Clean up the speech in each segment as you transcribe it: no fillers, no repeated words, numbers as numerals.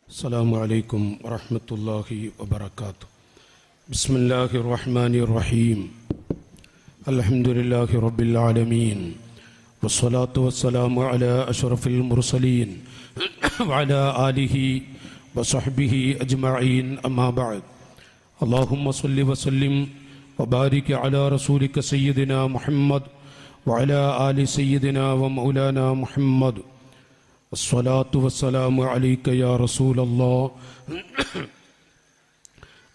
السلام عليكم ورحمة الله وبركاته. بسم الله الرحمن الرحيم. الحمد لله رب العالمين، والصلاة والسلام على أشرف المرسلين وعلى آله وصحبه أجمعين، أما بعد. اللهم صل وسلم وبارك على رسولك سيدنا محمد وعلى آل سيدنا ومولانا محمد. الصلاة والسلام عليك يا رسول الله،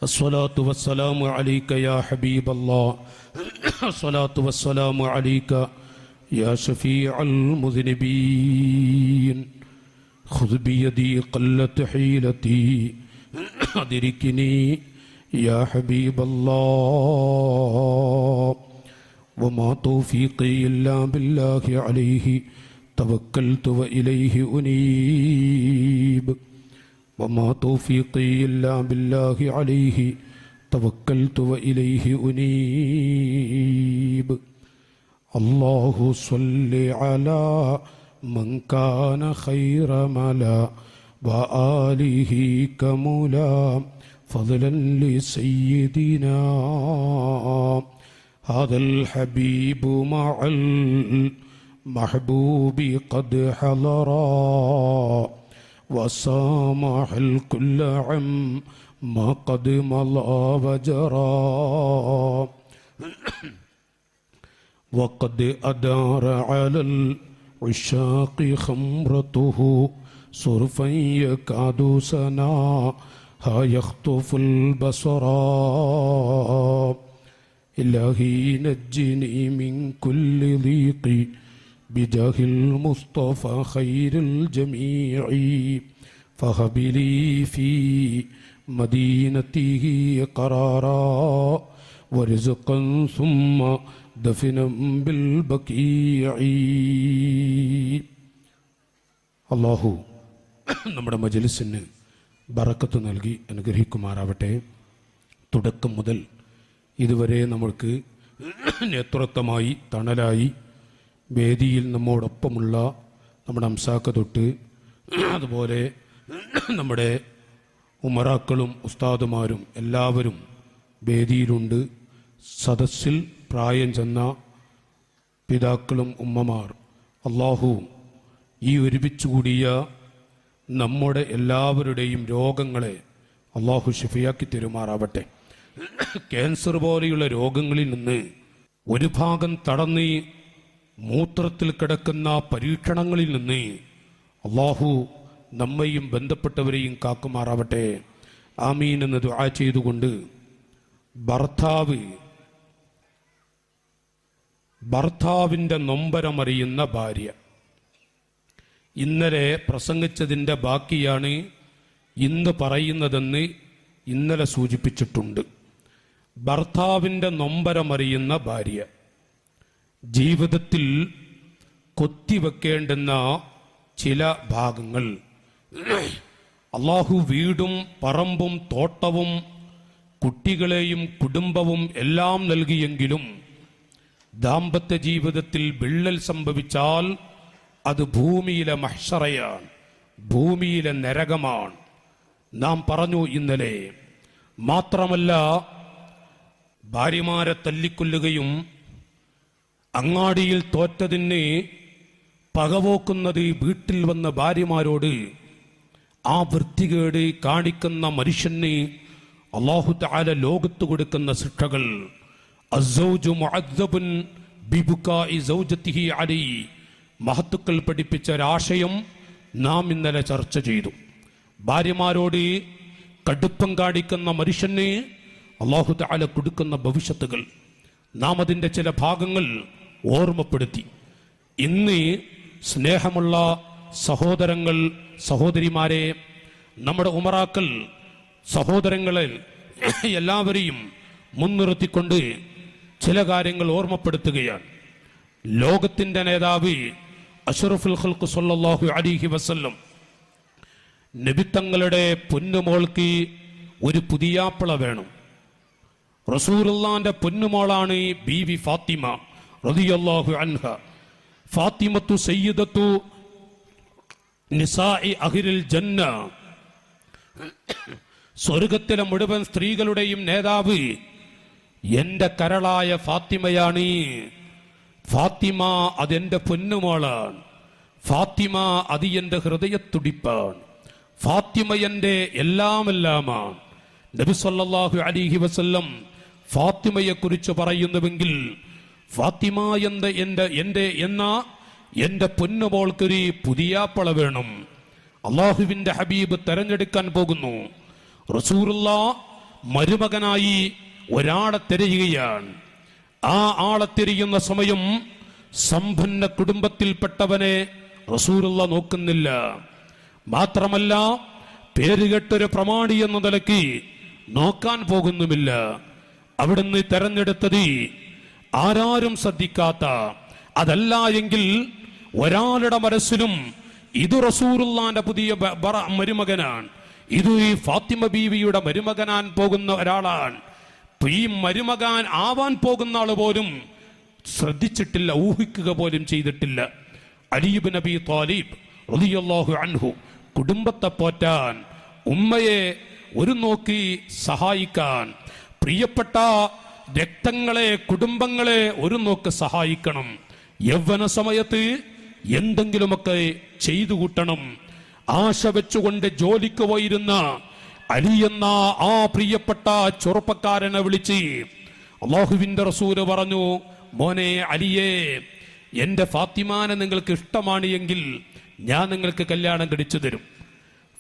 الصلاة والسلام عليك يا حبيب الله، الصلاة والسلام عليك يا شفيع المذنبين. خذ بيدي قلت حيلتي أدركني يا حبيب الله، وما توفيقي إلا بالله عليه توكلت وإليه أنيب، وما توفيقي إلا بالله عليه توكلت وإليه أنيب. الله صل على من كان خير ملا وآله كملا فضلا لسيدنا هذا الحبيب مع محبوب قد حضرا، وسامح الكل عما قد مضى وجرى، وقد أدار على العشاق خمرته صرفا يكاد سناها يخطف البصر. إلهي نجني من كل ضيق بجاه المصطفى خير الجميع، فهب لي في مدينته قرارا ورزقا ثم دفنا بالبقيع. അല്ലാഹു നമ്മുടെ മജ്‌ലിസിന് ബറക്കത്ത് നൽകി അനുഗ്രഹിക്കുമാറാവട്ടെ. തുടക്കം മുതൽ ഇതുവരെ നമ്മൾക്ക് നേതൃത്വമായി തണലായി വേദിയിൽ നമ്മോടൊപ്പമുള്ള നമ്മുടെ അംസാക്ക തൊട്ട് അതുപോലെ നമ്മുടെ ഉമറാക്കളും ഉസ്താദുമാരും എല്ലാവരും വേദിയിലുണ്ട്. സദസ്സിൽ പ്രായം ചെന്ന പിതാക്കളും ഉമ്മമാർ, അല്ലാഹു ഈ ഒരുമിച്ച് കൂടിയ നമ്മുടെ എല്ലാവരുടെയും രോഗങ്ങളെ അല്ലാഹു ശിഫയാക്കി തരുമാറാവട്ടെ. ക്യാൻസർ പോലെയുള്ള രോഗങ്ങളിൽ നിന്ന് ഒരു ഭാഗം തടഞ്ഞ് മൂത്രത്തിൽ കിടക്കുന്ന പരീക്ഷണങ്ങളിൽ നിന്ന് അല്ലാഹു നമ്മയും ബന്ധപ്പെട്ടവരെയും കാക്കുമാറാവട്ടെ. ആമീൻ എന്ന് ദുആ ചെയ്തുകൊണ്ട് ഭർത്താവിൻ്റെ നൊമ്പരമറിയുന്ന ഭാര്യ, ഇന്നലെ പ്രസംഗിച്ചതിൻ്റെ ബാക്കിയാണ് ഇന്ന് പറയുന്നതെന്ന് ഇന്നലെ സൂചിപ്പിച്ചിട്ടുണ്ട്. ഭർത്താവിൻ്റെ നൊമ്പരമറിയുന്ന ഭാര്യ ജീവിതത്തിൽ കൊത്തിവെക്കേണ്ടുന്ന ചില ഭാഗങ്ങൾ. അല്ലാഹു വീടും പറമ്പും തോട്ടവും കുട്ടികളെയും കുടുംബവും എല്ലാം നൽകിയെങ്കിലും ദാമ്പത്യ ജീവിതത്തിൽ വിള്ളൽ സംഭവിച്ചാൽ അത് ഭൂമിയിലെ മഹ്ശറയാണ്, ഭൂമിയിലെ നരകമാണ്. നാം പറഞ്ഞു ഇന്നലെ. മാത്രമല്ല, ഭാര്യമാരെ തല്ലിക്കൊല്ലുകയും അങ്ങാടിയിൽ തോറ്റതിന് പകപോക്കുന്നത് വീട്ടിൽ വന്ന ഭാര്യമാരോട് ആ വൃത്തികേട് കാണിക്കുന്ന മനുഷ്യന് അല്ലാഹു തആല ലോകത്ത് കൊടുക്കുന്ന ശിക്ഷകൾ. അസ്സൗജു മുഅദ്ദബുൻ ബിബുകാഇ സൗജതിഹി അലൈഹി, മഹത്തുക്കൾ പഠിപ്പിച്ച ഒരാശയം നാം ഇന്നലെ ചർച്ച ചെയ്തു. ഭാര്യമാരോട് കടുപ്പം കാണിക്കുന്ന മനുഷ്യന് അല്ലാഹു തആല കൊടുക്കുന്ന ഭവിഷ്യത്തുകൾ നാം അതിൻ്റെ ചില ഭാഗങ്ങൾ ഓർമ്മപ്പെടുത്തി. ഇന്ന് സ്നേഹമുള്ള സഹോദരങ്ങൾ, സഹോദരിമാരെ, നമ്മുടെ ഉമറാക്കൾ, സഹോദരങ്ങളെ എല്ലാവരെയും മുൻനിർത്തിക്കൊണ്ട് ചില കാര്യങ്ങൾ ഓർമ്മപ്പെടുത്തുകയാണ്. ലോകത്തിൻ്റെ നേതാവ് അഷ്റഫുൽ ഖൽഖ് സ്വല്ലല്ലാഹു അലൈഹി വസല്ലം നബിത്തങ്ങളുടെ പൊന്നുമോൾക്ക് ഒരു പുതിയാപ്പിള വേണം. റസൂലുള്ളാന്റെ പൊന്നുമോളാണ് ബീവി ഫാത്തിമ റളിയല്ലാഹു അൻഹ. ഫാത്തിമത്തു സയ്യിദത്തു നിസാഇ അഹ്ലിൽ ജന്ന, സ്വർഗത്തിലെ മുഴുവൻ സ്ത്രീകളുടെയും നേതാവ് എന്റെ കരളായ ഫാത്തിമയാണ്. ഫാത്തിമ അതെന്റെ പൊന്നുമോളാണ്. ഫാത്തിമ അത് എന്റെ ഹൃദയത്തുടിപ്പാണ്. ഫാത്തിമ എന്റെ എല്ലാമെല്ലാമാണ്. നബി സല്ലല്ലാഹു അലൈഹി വസല്ലം ഫാത്തിമയെ കുറിച്ച് പറയുന്നുവെങ്കിൽ ഫാത്തിമ എന്റെ പൊന്നുമോൾക്കൊരു പുതിയാപ്പള വേണം. അള്ളാഹുവിന്റെ ഹബീബ് തെരഞ്ഞെടുക്കാൻ പോകുന്നു. റസൂലുള്ളാഹ് മരുമകനായി ഒരാളെ തിരയുകയാണ്. ആ ആളെ തിരയുന്ന സമയം സമ്പന്ന കുടുംബത്തിൽപ്പെട്ടവനെ റസൂലുള്ളാഹ് നോക്കുന്നില്ല. മാത്രമല്ല പേരുകെട്ടൊരു പ്രമാണി എന്ന നിലയ്ക്ക് നോക്കാൻ പോകുന്നുമില്ല. അവിടുന്ന് തെരഞ്ഞെടുത്തത് ആരാരും ശ്രദ്ധിക്കാത്ത, അതല്ല എങ്കിൽ ഒരാളുടെ മനസ്സിലും ഇത് റസൂലുള്ളാഹിന്റെ പുതിയ മരുമകനാണ്, ഇത് ഈ ഫാത്തിമ ബീവിയുടെ മരുമകനാൻ പോകുന്ന ഒരാളാണ്, ഈ മരുമകൻ ആവാൻ പോകുന്ന ആൾ പോലും ശ്രദ്ധിച്ചിട്ടില്ല, ഊഹിക്കുക പോലും ചെയ്തിട്ടില്ല. അലി ഇബ്നു അബീ ത്വാലിബ് റളിയല്ലാഹു അൻഹു കുടുംബത്തെ പോറ്റാൻ, ഉമ്മയെ ഒരു നോക്കി സഹായിക്കാൻ, പ്രിയപ്പെട്ട രക്തങ്ങളെ കുടുംബങ്ങളെ ഒരു നോക്ക് സഹായിക്കണം. യൗവന സമയത്ത് എന്തെങ്കിലുമൊക്കെ ചെയ്തു കൂട്ടണം. ആശ വെച്ചുകൊണ്ട് ജോലിക്ക് പോയിരുന്ന അലി എന്ന ആ പ്രിയപ്പെട്ട ചെറുപ്പക്കാരനെ വിളിച്ച് അല്ലാഹുവിന്റെ റസൂല് പറഞ്ഞു, മോനെ അലിയെ, എന്റെ ഫാത്തിമാനെ നിങ്ങൾക്ക് ഇഷ്ടമാണ് എങ്കിൽ ഞാൻ നിങ്ങൾക്ക് കല്യാണം കഴിച്ചു തരും.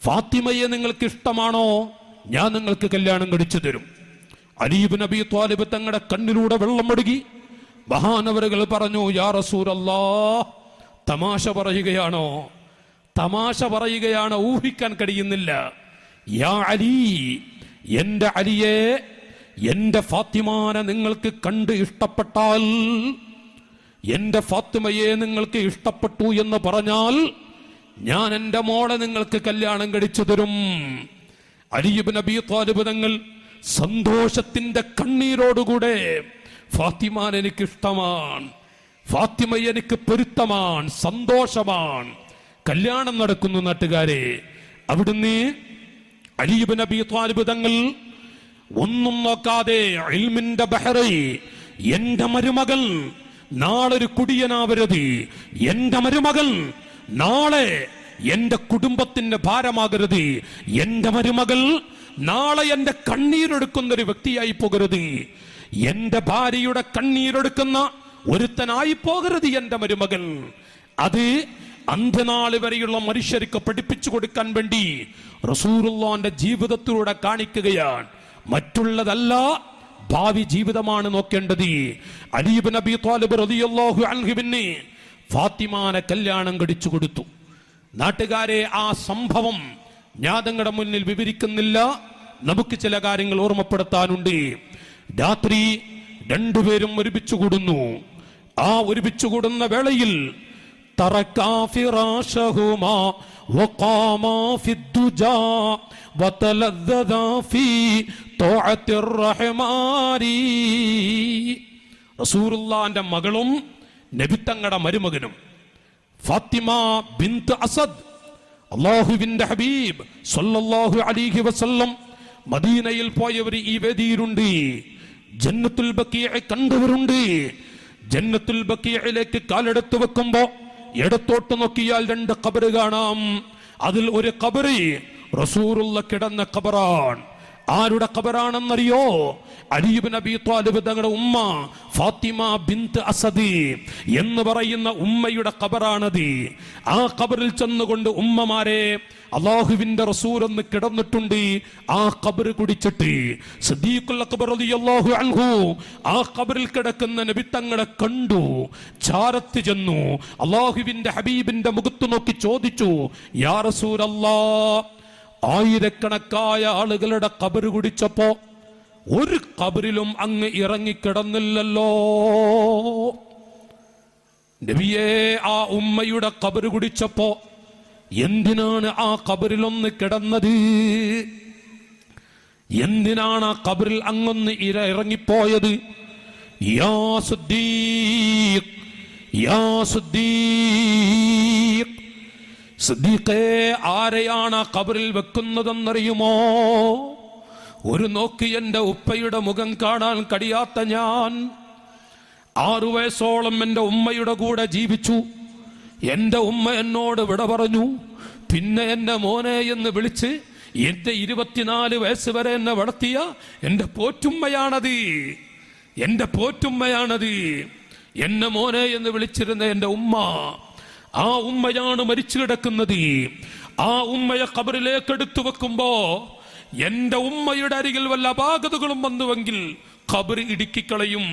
ഫാത്തിമയെ നിങ്ങൾക്ക് ഇഷ്ടമാണോ, ഞാൻ നിങ്ങൾക്ക് കല്യാണം കഴിച്ചു തരും. അലി ഇബ്നു അബീ ത്വാലിബ് തങ്ങളുടെ കണ്ണിലൂടെ വെള്ളം ഒഴുകി. മഹാനവറുകൾ പറഞ്ഞു, യാ റസൂലല്ലാഹ്, തമാശ പറയുകയാണോ? തമാശ പറയുകയാണോ? ഊഹിക്കാൻ കഴിയുന്നില്ല. യാ അലി, എന്റെ അലിയെ, എന്റെ ഫാത്തിമാനെ നിങ്ങൾക്ക് കണ്ട് ഇഷ്ടപ്പെട്ടാൽ, എന്റെ ഫാത്തിമയെ നിങ്ങൾക്ക് ഇഷ്ടപ്പെട്ടു എന്ന് പറഞ്ഞാൽ ഞാൻ എന്റെ മോളെ നിങ്ങൾക്ക് കല്യാണം കഴിച്ചു തരും. അലി ഇബ്നു അബീ ത്വാലിബ് തങ്ങൾ സന്തോഷത്തിന്റെ കണ്ണീരോടുകൂടെ, ഫാത്തിമാൻ എനിക്ക് ഇഷ്ടമാണ്, ഫാത്തിമ എനിക്ക് പൊരുത്തമാണ്, സന്തോഷമാണ്. കല്യാണം നടക്കുന്നു. നാട്ടുകാരെ, അവിടുന്ന് അലി ഇബ്നു അബീ ത്വാലിബ് തങ്ങൾ ഒന്നും നോക്കാതെ ഇൽമിന്റെ ബഹറി, എന്റെ മരുമകൾ നാളെ ഒരു കുടിയനാവരുത്, എന്റെ മരുമകൾ നാളെ എന്റെ കുടുംബത്തിന്റെ ഭാരമാകരുത്, എന്റെ മരുമകൾ നാളെ എന്റെ കണ്ണീരെടുക്കുന്ന ഒരു വ്യക്തിയായി പോകരുത്, എന്റെ ഭാര്യയുടെ കണ്ണീരെടുക്കുന്ന ഒരുത്തനായി പോകരുത് എന്റെ മരുമകൾ. അത് അന്ത്യനാൾ വരെയുള്ള മനുഷ്യർക്ക് പഠിപ്പിച്ചു കൊടുക്കാൻ വേണ്ടി റസൂലുള്ളാഹിന്റെ ജീവിതത്തിലൂടെ കാണിക്കുകയാണ്. മറ്റുള്ളതല്ല, ഭാവി ജീവിതമാണ് നോക്കേണ്ടത്. അലി ഇബ്നു അബീ ത്വാലിബ് റളിയല്ലാഹു അൻഹുവിന് ഫാത്തിമാനെ കല്യാണം കഴിച്ചു കൊടുത്തു. നാട്ടുകാരെ, ആ സംഭവം ഞാൻ നിങ്ങളുടെ മുന്നിൽ വിവരിക്കുന്നില്ല. നമുക്ക് ചില കാര്യങ്ങൾ ഓർമ്മപ്പെടുത്താനുണ്ട്. രാത്രി രണ്ടുപേരും ഒരുമിച്ച് കൂടുന്നു. ആ ഒരുമിച്ച് കൂടുന്ന വേളയിൽ തറക്കാ ഫിറാശഹുമാ വഖാമാ ഫിദ്ദുജാ വതലദ്ദദാ ഫീ തൗഅത്തിർ റഹ്മാനി. റസൂലുള്ളാഹിന്റെ മകളും നബിത്തങ്ങളുടെ മരുമകനും ഫാത്തിമ ബിൻത് അസദ്, അല്ലാഹുവിന്റെ ഹബീബ് സല്ലല്ലാഹു അലൈഹി വസല്ലം മദീനയിൽ പോയവർ ഈ വേദിയിലുണ്ട്. ജന്നത്തുൽ ബഖീഅ കണ്ടവരുണ്ട്. ജന്നത്തുൽ ബഖീഅയിലേക്ക് കാലെടുത്ത് വെക്കുമ്പോ ഇടത്തോട്ട് നോക്കിയാൽ രണ്ട് ഖബർ കാണാം. അതിൽ ഒരു ഖബർ റസൂലുള്ളാഹി കിടന്ന ഖബറാണ്. ആരുടെ ഖബറാണെന്നറിയോ? അലി ഇബ്നു അബീ ത്വാലിബ് തങ്ങളുടെ ഉമ്മ ഫാത്തിമ ബിൻത് അസദ് എന്ന് പറയുന്ന ഉമ്മയുടെ ഖബറാണത്. ആ ഖബറിൽ ചെന്നുകൊണ്ട് ഉമ്മമാരെ, അല്ലാഹുവിന്റെ റസൂൽ ഒന്ന് കിടന്നിട്ടുണ്ട്. ആ ഖബർ കുടിച്ചിട്ട് സിദ്ദീഖുൽ അക്ബർ റളിയല്ലാഹു അൻഹു ആ ഖബറിൽ കിടക്കുന്ന നബി തങ്ങളെ കണ്ടു. ചാരത്ത് ചെന്നു. അല്ലാഹുവിന്റെ ഹബീബിന്റെ മുഖത്ത് നോക്കി ചോദിച്ചു, യാ റസൂലല്ലാഹ്, ആയിരക്കണക്കായ ആളുകളുടെ ഖബർ കുടിച്ചപ്പോ ഒരു ഖബറിലും അങ്ങ് ഇറങ്ങിക്കിടന്നില്ലല്ലോ നബിയേ. ആ ഉമ്മയുടെ ഖബർ കുടിച്ചപ്പോ എന്തിനാണ് ആ ഖബറിലൊന്ന് കിടന്നത്? എന്തിനാണ് ആ ഖബറിൽ അങ്ങൊന്ന് ഇറങ്ങിപ്പോയത്? യാ സിദ്ദീഖ്, യാ സിദ്ദീഖ്, സിദ്ദീഖേ, ആരെയാണ് ആ ഖബറിൽ വെക്കുന്നതെന്നറിയുമോ? ഒരു നോക്ക് എന്റെ ഉപ്പയുടെ മുഖം കാണാൻ കഴിയാത്ത ഞാൻ 6 വയസ്സോളം എന്റെ ഉമ്മയുടെ കൂടെ ജീവിച്ചു. എന്റെ ഉമ്മ എന്നോട് വിട പറഞ്ഞു. പിന്നെ എന്നെ മോനെ എന്ന് വിളിച്ച് എന്റെ 24 വയസ്സ് വരെ എന്നെ വളർത്തിയ എന്റെ പോറ്റുമ്മയാണത്. എന്റെ പോറ്റുമ്മയാണത്. എന്നെ മോനെ എന്ന് വിളിച്ചിരുന്ന എന്റെ ഉമ്മ. ആ ഉമ്മയാണ് മരിച്ചു കിടക്കുന്നത്. ആ ഉമ്മയെ ഖബറിലേക്ക് എടുത്തു വെക്കുമ്പോ എന്റെ ഉമ്മയുടെ അരികിൽ വല്ല അപാകതകളും വന്നുവെങ്കിൽ ഖബർ ഇടുക്കിക്കളയും.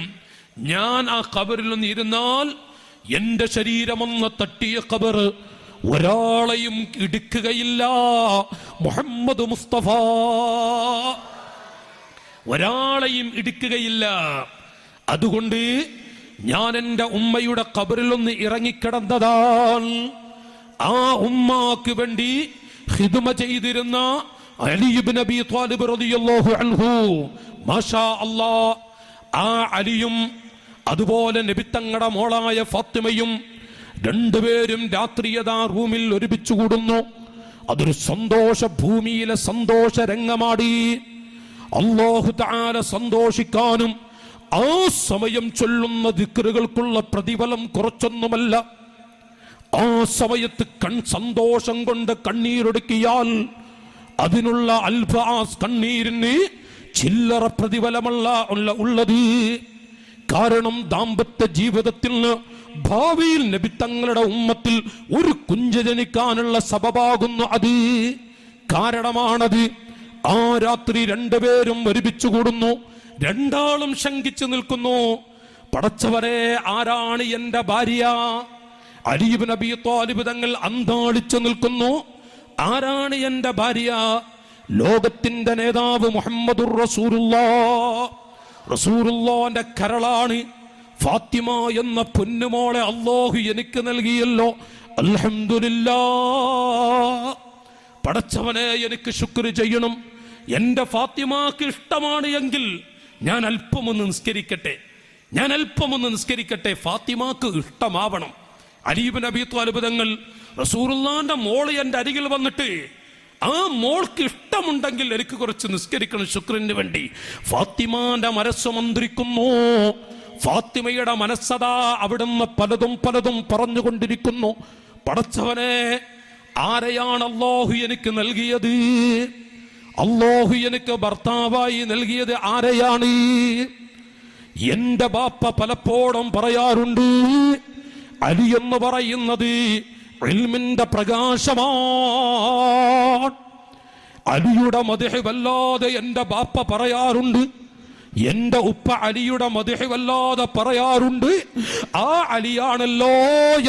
ഞാൻ ആ ഖബറിൽ നിന്ന് ഇരുന്നാൽ എന്റെ ശരീരമൊന്ന് തട്ടിയ ഖബർ ഒരാളെയും ഇടുക്കുകയില്ല. മുഹമ്മദ് മുസ്തഫ ഒരാളെയും ഇടുക്കുകയില്ല. അതുകൊണ്ട് ഞാൻ എന്റെ ഉമ്മയുടെ ഖബറിൽ ഒന്ന് ഇറങ്ങിക്കിടന്നതാണ്. ആ ഉമ്മാക്ക് വേണ്ടി ഖിദ്മ ചെയ്തിരുന്ന അലി ഇബ്നു അബീ ത്വാലിബ് റളിയല്ലാഹു അൻഹു, മാഷാ അല്ലാഹ്, ആ അലിയും അതുപോലെ നബിത്തങ്ങളുടെ മോളായ ഫാത്തിമയും രണ്ടുപേരും രാത്രിയതാ റൂമിൽ ഒരുമിച്ച് കൂടുന്നു. അതൊരു സന്തോഷ ഭൂമിയിലെ സന്തോഷ രംഗമാടി. അല്ലാഹു തആല സന്തോഷിക്കാനും ആ സമയം ചൊല്ലുന്ന ദിക്റുകൾക്കുള്ള പ്രതിഫലം കുറച്ചൊന്നുമല്ല. ആ സമയത്ത് സന്തോഷം കൊണ്ട് കണ്ണീരൊടുക്കിയാൽ അതിനുള്ള അൽഫാസ് കണ്ണീരിന് ചില്ലറ പ്രതിഫലമല്ല ഉള്ളത്. കാരണം ദാമ്പത്യ ജീവിതത്തിൽ ഭാവിയിൽ നബി തങ്ങളുടെ ഉമ്മത്തിൽ ഒരു കുഞ്ഞ് ജനിക്കാനുള്ള സബബാകുന്നു. അത് കാരണമാണത്. ആ രാത്രി രണ്ടുപേരും ഒരുമിച്ച് കൂടുന്നു. രണ്ടാളും ശങ്കിച്ചു നിൽക്കുന്നു. പടച്ചവരെ, ആരാണ് എന്റെ ഭാര്യ? അലി ഇബ്നു അബീ ത്വാലിബ് തങ്ങൾ അന്താളിച്ചു നിൽക്കുന്നു. ആരാണ് എന്റെ ഭാര്യ? ലോകത്തിന്റെ നേതാവ് മുഹമ്മദുർ റസൂലുള്ളാഹ്. റസൂലുള്ളാഹിന്റെ കരളാണ് ഫാത്തിമ എന്ന പൊന്നുമോളെ അല്ലാഹു എനിക്ക് നൽകിയല്ലോ. അൽഹംദുലില്ലാഹ്. പടച്ചവനെ, എനിക്ക് ശുക്ർ ചെയ്യണം. എന്റെ ഫാത്തിമാക്ക് ഇഷ്ടമാണ് എങ്കിൽ ഞാൻ അല്പമൊന്ന് നിസ്കരിക്കട്ടെ. ഫാത്തിമാക്ക് ഇഷ്ടമാവണം. അലി ഇബ്നു അബീ ത്വാലിബ് തങ്ങൾ റസൂലുള്ളാഹിന്റെ മോള് എന്റെ അരികിൽ വന്നിട്ട് ആ മോൾക്ക് ഇഷ്ടമുണ്ടെങ്കിൽ എനിക്ക് കുറച്ച് നിസ്കരിക്കണം ശുക്രിന് വേണ്ടി. ഫാത്തിമാന്റെ മനസ്സ് മന്ത്രിക്കുന്നു. ഫാത്തിമയുടെ മനസ്സതാ അവിടുന്ന് പലതും പറഞ്ഞുകൊണ്ടിരിക്കുന്നു. പടച്ചവനെ, ആരെയാണ് അല്ലാഹു എനിക്ക് നൽകിയത്? അല്ലാഹു എനിക്ക് ഭർത്താവായി നൽകിയത് ആരെയാണ്? എന്റെ ബാപ്പ പലപ്പോഴും പറയാറുണ്ട്, അലി എന്ന് പറയുന്നത് ഇൽമിന്റെ പ്രകാശമാണ്. അലിയുടെ മദ്ഹ് വല്ലാതെ എന്റെ ബാപ്പ പറയാറുണ്ട്. എന്റെ ഉപ്പ അലിയുടെ മദ്ഹ് വല്ലാതെ പറയാറുണ്ട്. ആ അലിയാണല്ലോ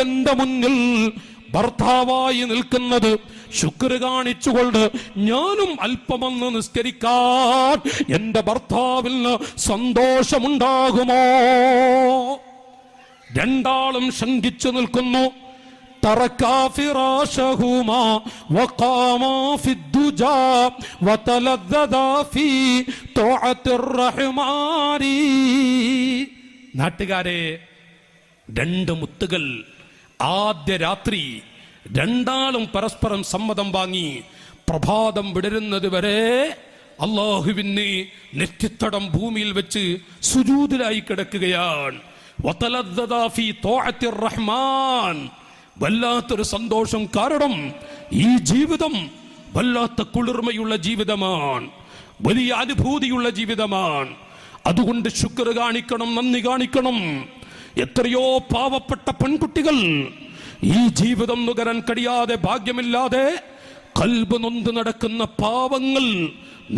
എന്റെ മുന്നിൽ ഭർത്താവായി നിൽക്കുന്നത്. ശുക്ർ കാണിച്ചുകൊണ്ട് ഞാനും അല്പമൊന്ന് നിസ്കരിക്കാൻ എന്റെ ഭർത്താവിന് സന്തോഷമുണ്ടാകുമോ? രണ്ടാളും ശങ്കിച്ചു നിൽക്കുന്നു. തറക്കാ ഫിറാശഹുമാ വഖാമാ ഫിദ്ദുജാ വതലദ്ദദാ ഫീ തുഅത്തിർ റഹ്മാനി. നാട്ടുകാരെ, രണ്ട് മുത്തുകൾ ആദ്യ രാത്രി രണ്ടാളും പരസ്പരം സമ്മതം വാങ്ങി പ്രഭാതം വിടരുന്നത് വരെ അല്ലാഹുവിന് നെറ്റിത്തടം ഭൂമിയിൽ വെച്ച് സുജൂദിലായി കിടക്കുകയാണ്. വതലദ്ദദാ ഫീ തുഅത്തിർ റഹ്മാൻ. വല്ലാത്തൊരു സന്തോഷം. കാരണം ഈ ജീവിതം വല്ലാത്ത കുളിർമയുള്ള ജീവിതമാണ്, വലിയ അനുഭൂതിയുള്ള ജീവിതമാണ്. അതുകൊണ്ട് ശുക്ർ കാണിക്കണം, നന്ദി കാണിക്കണം. എത്രയോ പാവപ്പെട്ട പെൺകുട്ടികൾ ഈ ജീവിതം നുകരാൻ കഴിയാതെ ഭാഗ്യമില്ലാതെ കൽബ് നൊന്ത് നടക്കുന്ന പാവങ്ങൾ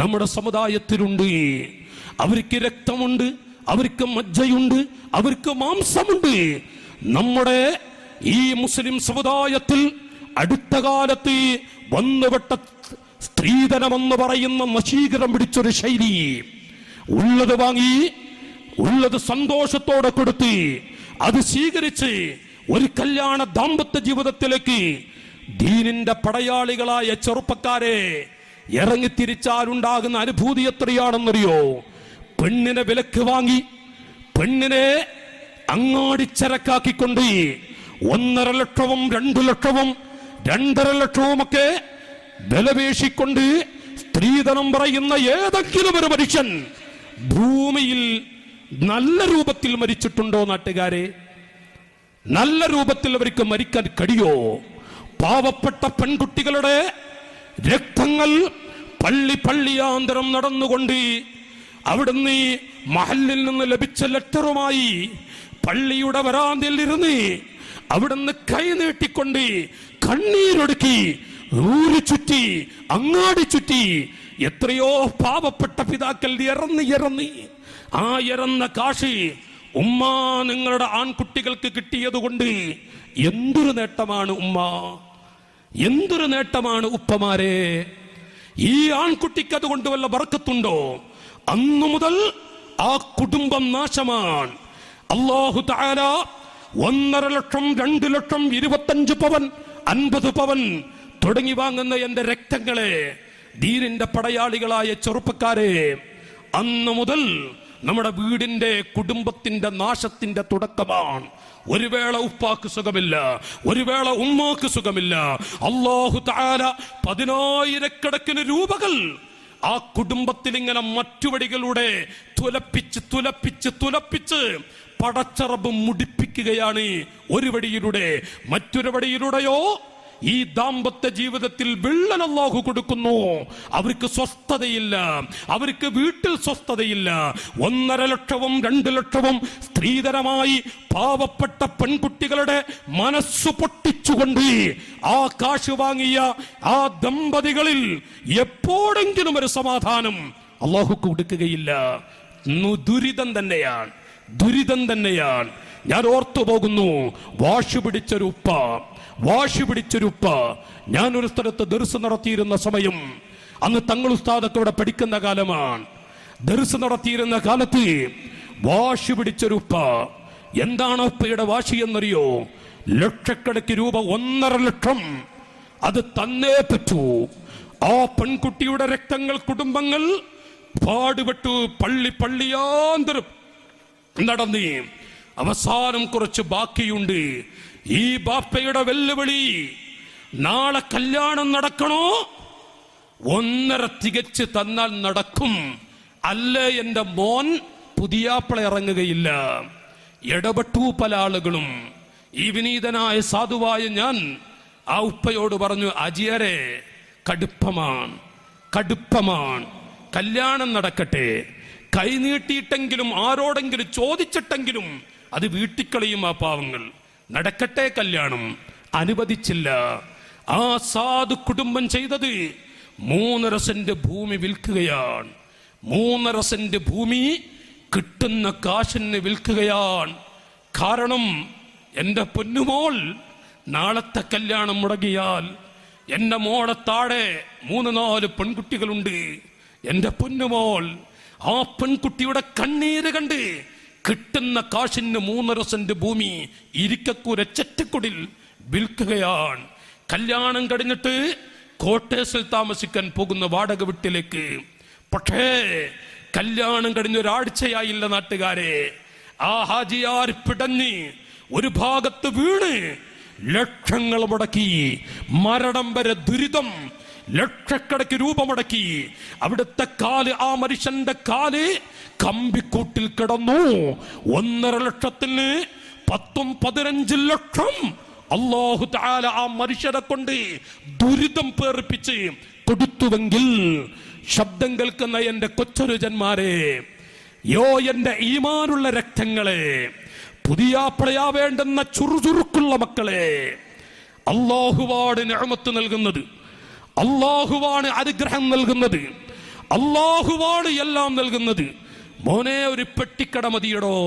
നമ്മുടെ സമുദായത്തിലുണ്ട്. അവർക്ക് രക്തമുണ്ട്, അവർക്ക് മജ്ജയുണ്ട്, അവർക്ക് മാംസമുണ്ട്. നമ്മുടെ ഈ മുസ്ലിം സമുദായത്തിൽ അടുത്ത കാലത്ത് വന്നുപെട്ട സ്ത്രീധനമെന്ന് പറയുന്ന നശീകരം പിടിച്ചൊരു ശൈലി. ഉള്ളത് വാങ്ങി, ഉള്ളത് സന്തോഷത്തോടെ കൊടുത്ത് അത് സ്വീകരിച്ച് ഒരു കല്യാണ ദാമ്പത്യ ജീവിതത്തിലേക്ക് ദീനിന്റെ പടയാളികളായ ചെറുപ്പക്കാരെ ഇറങ്ങിത്തിരിച്ചാലുണ്ടാകുന്ന അനുഭൂതി എത്രയാണെന്നറിയോ? പെണ്ണിനെ വിലക്ക് വാങ്ങി, പെണ്ണിനെ അങ്ങാടിച്ചരക്കാക്കിക്കൊണ്ട് 1.5 ലക്ഷവും 2 ലക്ഷവും 2.5 ലക്ഷവുമൊക്കെ വിലപേശിക്കൊണ്ട് സ്ത്രീധനം പറയുന്ന ഏതെങ്കിലും ഒരു മനുഷ്യൻ ഭൂമിയിൽ നല്ല രൂപത്തിൽ മരിച്ചിട്ടുണ്ടോ നാട്ടുകാരെ? നല്ല രൂപത്തിൽ അവർക്ക് മരിക്കാൻ കഴിയോ? പാവപ്പെട്ട പെൺകുട്ടികളുടെ രക്തങ്ങൾ പള്ളിയാന്തരം നടന്നുകൊണ്ട് അവിടുന്ന് മഹല്ലിൽ നിന്ന് ലഭിച്ച ലെറ്ററുമായി പള്ളിയുടെ വരാന്തയിൽ ഇരുന്ന് അവിടുന്ന് കൈ നീട്ടിക്കൊണ്ട് കണ്ണീരൊടുക്കി ഊരു ചുറ്റി അങ്ങാടി ചുറ്റി എത്രയോ പാവപ്പെട്ട പിതാക്കൾ ഇറന്നി ആ ഇറന്ന കാശി ഉമ്മ നിങ്ങളുടെ ആൺകുട്ടികൾക്ക് കിട്ടിയത് കൊണ്ട് എന്തൊരു നേട്ടമാണ് ഉമ്മ, എന്തൊരു നേട്ടമാണ് ഉപ്പമാരെ. ഈ ആൺകുട്ടിക്ക് അതുകൊണ്ട് വല്ല ബർക്കത്തുണ്ടോ? അന്നു മുതൽ ആ കുടുംബം നാശമാണ്. അല്ലാഹു തആല 1.5 ലക്ഷം 2 ലക്ഷം 25 പവൻ 50 പവൻ തുടങ്ങി വാങ്ങുന്ന എന്റെ രക്തങ്ങളെ, ദീനിന്റെ പടയാളികളായ ചെറുപ്പക്കാരെ, അന്നു മുതൽ നമ്മുടെ വീടിന്റെ കുടുംബത്തിന്റെ നാശത്തിന്റെ തുടക്കമാണ്. ഒരു വേള ഉപ്പാക്ക് സുഖമില്ല, ഒരു വേള ഉമ്മാക്ക് സുഖമില്ല. അല്ലാഹു തആല 10,000 രൂപകൾ ആ കുടുംബത്തിൽ ഇങ്ങനെ മറ്റു വഴികളിലൂടെ തുലപ്പിച്ച് പടച്ചറബ് മുടിപ്പിക്കുകയാണ്. ഒരു വഴിയിലൂടെ. മറ്റൊരു വഴിയിലൂടെയോ ഈ ദാമ്പത്യ ജീവിതത്തിൽ വിള്ളൽ അല്ലാഹു കൊടുക്കുന്നു. അവർക്ക് സ്വസ്ഥതയില്ല, അവർക്ക് വീട്ടിൽ സ്വസ്ഥതയില്ല. 1.5 ലക്ഷവും 2 ലക്ഷവും സ്ത്രീധനമായി പാവപ്പെട്ട പെൺകുട്ടികളുടെ മനസ്സ് പൊട്ടിച്ചുകൊണ്ട് ആ കാശ് വാങ്ങിയ ആ ദമ്പതികളിൽ എപ്പോഴെങ്കിലും ഒരു സമാധാനം അല്ലാഹു കൊടുക്കുകയില്ല. ദുരിതം തന്നെയാണ്, ദുരിതം തന്നെയാണ്. ഞാൻ ഓർത്തു പോകുന്നു, വാശി പിടിച്ചൊരു ഉപ്പ. ഞാൻ ഒരു സ്ഥലത്ത് ദർസ് നടത്തിയിരുന്ന സമയം, അന്ന് തങ്ങൾ ഉസ്താദൊക്കെ ഇവിടെ പഠിക്കുന്ന കാലമാണ്. ദർസ് നടത്തിയിരുന്ന കാലത്ത് വാശി പിടിച്ചൊരു ഉപ്പ. എന്താണ് ഉപ്പയുടെ വാശി എന്നറിയോ? ലക്ഷക്കണക്കിന് രൂപ, 1.5 ലക്ഷം അത് തന്നേ പറ്റൂ. ആ പെൺകുട്ടിയുടെ രക്തങ്ങൾ കുടുംബങ്ങൾ പാടുപെട്ടു പള്ളിയാന്തരം നടന്നേ. അവസാനം കുറച്ച് ബാക്കിയുണ്ട്. ഈ ബാപ്പയുടെ വെല്ലുവിളി, നാളെ കല്യാണം നടക്കണോ? 1.5 തികച്ച് തന്നാൽ നടക്കും, അല്ലേ എന്റെ മോൻ പുതിയാപ്പിള ഇറങ്ങുകയില്ല. ഇടപെട്ടു പല ആളുകളും. ഈ വിനീതനായ സാധുവായ ഞാൻ ആ ഉപ്പയോട് പറഞ്ഞു, അജിയരെ കടുപ്പമാണ്, കല്യാണം നടക്കട്ടെ, കൈനീട്ടിയിട്ടെങ്കിലും ആരോടെങ്കിലും ചോദിച്ചിട്ടെങ്കിലും അത് വീട്ടിക്കളയും ആ പാവങ്ങൾ, നടക്കട്ടെ കല്യാണം. അനുവദിച്ചില്ല. ആ സാധു കുടുംബം ചെയ്തത് 3.5 സെന്റ് ഭൂമി വിൽക്കുകയാണ്. 3.5 സെന്റ് ഭൂമി കിട്ടുന്ന കാശിന് വിൽക്കുകയാണ്. കാരണം എന്റെ പൊന്നുമോൾ നാളത്തെ കല്യാണം മുടങ്ങിയാൽ എന്റെ മോളെ താഴെ 3-4 പെൺകുട്ടികളുണ്ട്. എന്റെ പൊന്നുമോൾ ആ പെൺകുട്ടിയുടെ കണ്ണീര് കണ്ട് കിട്ടുന്ന കാശിന് 3.5 സെന്റ് ഭൂമി ഇരിക്കക്കൂര ചെറ്റക്കുടിൽ വിൽക്കുകയാണ്. കല്യാണം കഴിഞ്ഞിട്ട് കോട്ടേഴ്സിൽ താമസിക്കാൻ പോകുന്ന വാടക വീട്ടിലേക്ക്. പക്ഷേ കല്യാണം കഴിഞ്ഞ ഒരാഴ്ചയായില്ല നാട്ടുകാരെ, ആ ഹാജിയാർ പിടഞ്ഞ് ഒരു ഭാഗത്ത് വീണ് ലക്ഷങ്ങൾ മുടക്കി, മരണം വരെ ദുരിതം, ലക്ഷക്കണക്കിന് രൂപ മുടക്കി. അവിടുത്തെ കാല്, ആ മനുഷ്യന്റെ കാല് കമ്പിക്കൂട്ടിൽ കിടന്നു. 1.5 ലക്ഷത്തിന് 10-15 ലക്ഷം അല്ലാഹു തആല ആ മനുഷ്യരെ കൊണ്ട് ദുരിതം പേർപ്പിച്ച് കൊടുത്തുവെങ്കിൽ, ശബ്ദം കേൾക്കുന്ന എന്റെ കൊച്ചനുജന്മാരെ, എന്റെ ഈമാനുള്ള രക്തങ്ങളെ, പുതിയാപ്പിളയാവേണ്ടുന്ന ചുറുചുറുക്കുള്ള മക്കളെ, അല്ലാഹുവാണ് നിഅമത്ത് നൽകുന്നത്, അല്ലാഹുവാണ് അനുഗ്രഹം നൽകുന്നത്, അല്ലാഹുവാണ് എല്ലാം നൽകുന്നത്. മോനെ, ഒരു പെട്ടിക്കട മതിയടോ.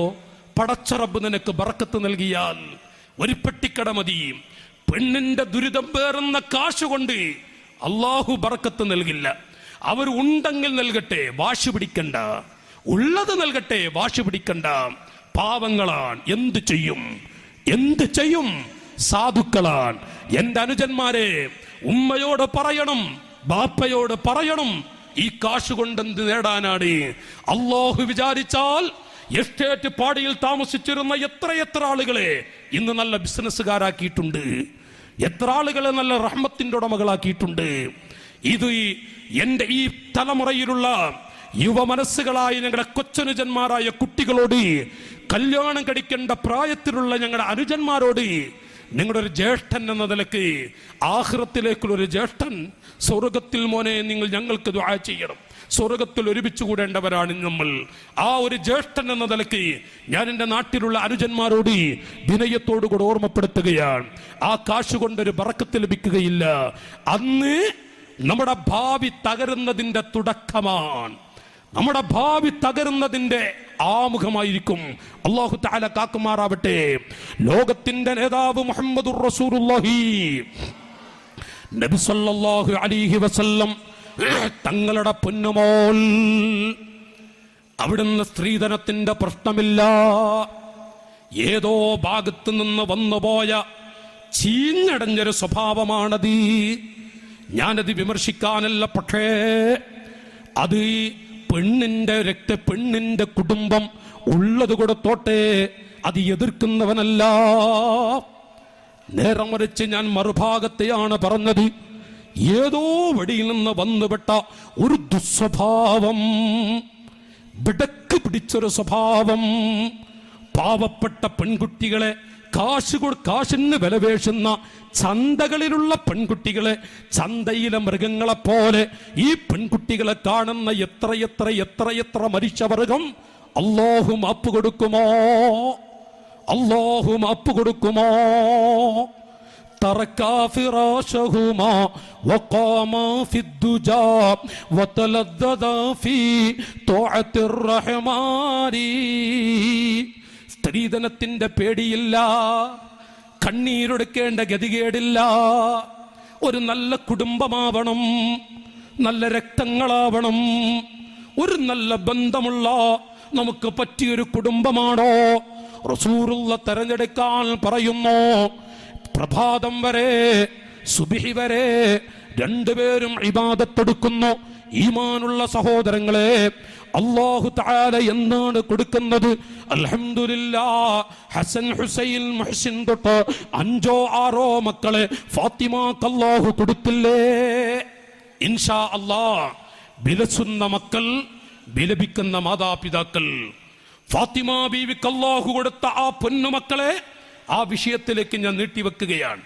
പടച്ച റബ്ബ് നിനക്ക് ബർക്കത്ത് നൽകിയാൽ ഒരു പെട്ടിക്കട മതി. പെണ്ണിന്റെ ദുരിതം പേറുന്ന കാശ് കൊണ്ട് അല്ലാഹു ബർക്കത്ത് നൽകില്ല. അവർ ഉണ്ടെങ്കിൽ നൽകട്ടെ, വാശി പിടിക്കണ്ട. ഉള്ളത് നൽകട്ടെ, വാശി പിടിക്കണ്ട. പാവങ്ങളാണ്, എന്ത് ചെയ്യും? സാധുക്കളാണ്. എന്റെ അനുജന്മാരെ, ഉമ്മയോട് പറയണം, ബാപ്പയോട് പറയണം, ഈ കാശ് കൊണ്ടെന്ത് നേടാനാണ്? അല്ലാഹു വിചാരിച്ചാൽ എസ്റ്റേറ്റ് പാടിയിൽ താമസിച്ചിരുന്ന എത്ര ആളുകളെ ഇന്ന് നല്ല ബിസിനസ്സുകാരാക്കിയിട്ടുണ്ട്. എത്ര ആളുകളെ നല്ല റഹ്മത്തിന്റെ ഉടമകളാക്കിയിട്ടുണ്ട്. ഇത് എൻ്റെ ഈ തലമുറയിലുള്ള യുവ മനസ്സുകളായ ഞങ്ങളുടെ കൊച്ചനുജന്മാരായ കുട്ടികളോട്, കല്യാണം കഴിക്കേണ്ട പ്രായത്തിലുള്ള ഞങ്ങളുടെ അനുജന്മാരോട്, നിങ്ങളുടെ ഒരു ജ്യേഷ്ഠൻ എന്ന നിലക്ക്, ആഖിറത്തിലേക്കുള്ള ഒരു ജ്യേഷ്ഠൻ, സ്വർഗത്തിൽ മോനെ നിങ്ങൾ ഞങ്ങൾക്ക് ദുആ ചെയ്യണം. സ്വർഗത്തിൽ ഒരുമിച്ച് കൂടേണ്ടവരാണ് നമ്മൾ. ആ ഒരു ജ്യേഷ്ഠൻ എന്ന നിലക്ക് ഞാൻ എൻ്റെ നാട്ടിലുള്ള അനുജന്മാരോട് വിനയത്തോടുകൂടെ ഓർമ്മപ്പെടുത്തുകയാണ്. ആ കാശ് കൊണ്ടൊരു ബറക്കത്ത് ലഭിക്കുകയില്ല. അന്ന് നമ്മുടെ ഭാവി തകരുന്നതിൻ്റെ തുടക്കമാണ്. നമ്മുടെ ഭാവി തകരുന്നതിൻ്റെ ആമുഖമായിരിക്കും. അല്ലാഹു തആല കാക്കുമാറാവട്ടെ. ലോകത്തിന്റെ നേതാവ് മുഹമ്മദുർ റസൂലുള്ളാഹി നബി സല്ലല്ലാഹു അലൈഹി വസല്ലം തങ്ങളുടെ പൊന്നുമോൾ, അവിടുന്ന് സ്ത്രീധനത്തിന്റെ പ്രശ്നമില്ല. ഏതോ ഭാഗത്ത് നിന്ന് വന്നുപോയ ചീഞ്ഞടഞ്ഞൊരു സ്വഭാവമാണത്. ഞാനത് വിമർശിക്കാനല്ല, പക്ഷേ അത് പെണ്ണിന്റെ കുടുംബം ഉള്ളത് കൊടുത്തോട്ടെ, അത് എതിർക്കുന്നവനല്ല. നേരെ മറിച്ച് ഞാൻ മറുഭാഗത്തെയാണ് പറഞ്ഞത്. ഏതോ വഴിയിൽ നിന്ന് വന്നുപെട്ട ഒരു ദുസ്വഭാവം, ബിടക്ക് സ്വഭാവം, പാവപ്പെട്ട പെൺകുട്ടികളെ കാശിന് വിലപേശുന്ന ചന്തകളിലുള്ള പെൺകുട്ടികളെ, ചന്തയിലെ മൃഗങ്ങളെ പോലെ ഈ പെൺകുട്ടികളെ കാണുന്ന എത്ര മനുഷ്യവർഗം അല്ലാഹു മാപ്പ് കൊടുക്കുമോ? അല്ലാഹു മാപ്പ് കൊടുക്കുമോ? تركا فراشهما وقاما في الدجى وتلذذا في طاعة الرحمن. സ്ത്രീധനത്തിന്റെ പേടിയില്ല, കണ്ണീരൊടുക്കേണ്ട ഗതികേടില്ല. ഒരു നല്ല കുടുംബമാവണം, നല്ല രക്തങ്ങളാവണം, ഒരു നല്ല ബന്ധമുള്ള നമുക്ക് പറ്റിയൊരു കുടുംബമാണോ റസൂലുള്ള തെരഞ്ഞെടുക്കാൻ പറയുന്നു. പ്രഭാതം വരെ, സുബ്ഹി വരെ രണ്ടുപേരും ഇബാദത്തെടുക്കുന്നു. ഈമാനുള്ള സഹോദരങ്ങളെ, അല്ലാഹു തആല എന്നാണ് കൊടുക്കുന്നത്? അൽഹംദുലില്ലാഹ്, ഹസൻ ഹുസൈൻ മുഹ്സിൻ തൊട്ട് 5-6 മക്കളെ ഫാത്തിമാക്ക് അല്ലാഹു കൊടുത്തില്ലേ? ഇൻഷാ അല്ലാഹ് വിലസുന്ന മക്കൾ, വിലപിക്കുന്ന മാതാപിതാക്കൾ, ഫാത്തിമ ബീവിക്ക് അല്ലാഹു കൊടുത്ത ആ പൊന്നുമക്കളെ ആ വിഷയത്തിലേക്ക് ഞാൻ നീട്ടിവെക്കുകയാണ്.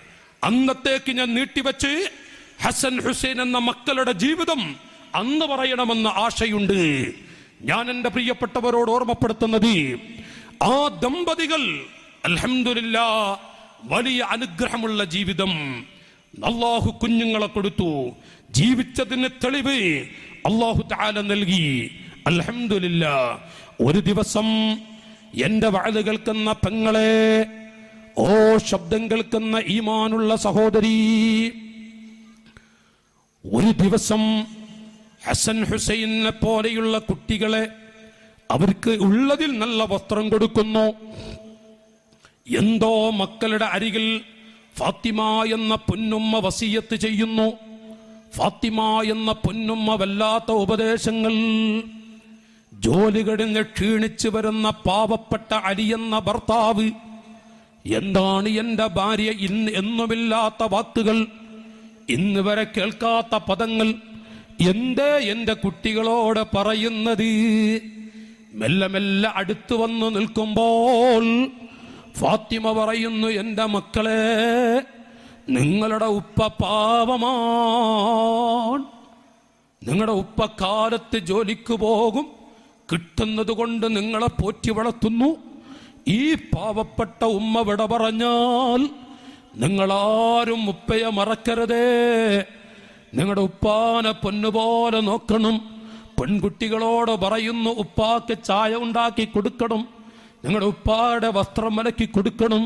അന്നത്തേക്ക് ഞാൻ നീട്ടിവെച്ച് ഹസൻ ഹുസൈൻ എന്ന മക്കളുടെ ജീവിതം അന്ന് പറയണമെന്ന ആശയുണ്ട്. ഞാൻ എൻ്റെ പ്രിയപ്പെട്ടവരോട് ഓർമ്മപ്പെടുത്തുന്നത്, ആ ദമ്പതികൾ അൽഹംദുലില്ലാഹ് വലിയ അനുഗ്രഹമുള്ള ജീവിതം അല്ലാഹു കുഞ്ഞുങ്ങളെ കൊടുത്തു. ജീവിച്ചതിന് തെളിവ് അല്ലാഹു തആല നൽകി. അൽഹംദുലില്ലാഹ്. ഒരു ദിവസം എൻ്റെ വഅദ് കേൾക്കുന്ന പെങ്ങളെ, ഓ ശബ്ദം കേൾക്കുന്ന ഈമാനുള്ള സഹോദരി, ഒരു ദിവസം ഹസൻ ഹുസൈനെ പോലെയുള്ള കുട്ടികളെ അവർക്ക് ഉള്ളതിൽ നല്ല വസ്ത്രം കൊടുക്കുന്നു. എന്തോ മക്കളുടെ അരികിൽ ഫാത്തിമ എന്ന പൊന്നുമ്മ വസിയത്ത് ചെയ്യുന്നു. ഫാത്തിമ എന്ന പൊന്നുമ്മ വല്ലാത്ത ഉപദേശങ്ങൾ. ജോലി കഴിഞ്ഞ് ക്ഷീണിച്ചു വരുന്ന പാവപ്പെട്ട അലി എന്ന ഭർത്താവ്, എന്താണ് എൻ്റെ ഭാര്യ എന്നുമില്ലാത്ത വാക്കുകൾ, ഇന്ന് വരെ കേൾക്കാത്ത പദങ്ങൾ എന്തേ എൻ്റെ കുട്ടികളോട് പറയുന്നത്? മെല്ലെ മെല്ലെ അടുത്തു വന്നു നിൽക്കുമ്പോൾ ഫാത്തിമ പറയുന്നു, എൻ്റെ മക്കളെ, നിങ്ങളുടെ ഉപ്പ പാവമാണ്. നിങ്ങളുടെ ഉപ്പ കാലത്ത് ജോലിക്ക് പോകും, കിട്ടുന്നത് കൊണ്ട് നിങ്ങളെ പോറ്റി വളർത്തുന്നു. ഈ പാവപ്പെട്ട ഉമ്മ വിട പറഞ്ഞാൽ നിങ്ങളാരും ഉപ്പയെ മറക്കരുതേ. നിങ്ങളുടെ ഉപ്പാനെ പൊന്നുപോലെ നോക്കണം. പെൺകുട്ടികളോട് പറയുന്നു, ഉപ്പാക്ക് ചായ ഉണ്ടാക്കി കൊടുക്കണം, നിങ്ങളുടെ ഉപ്പായുടെ വസ്ത്രം മലക്കി കൊടുക്കണം,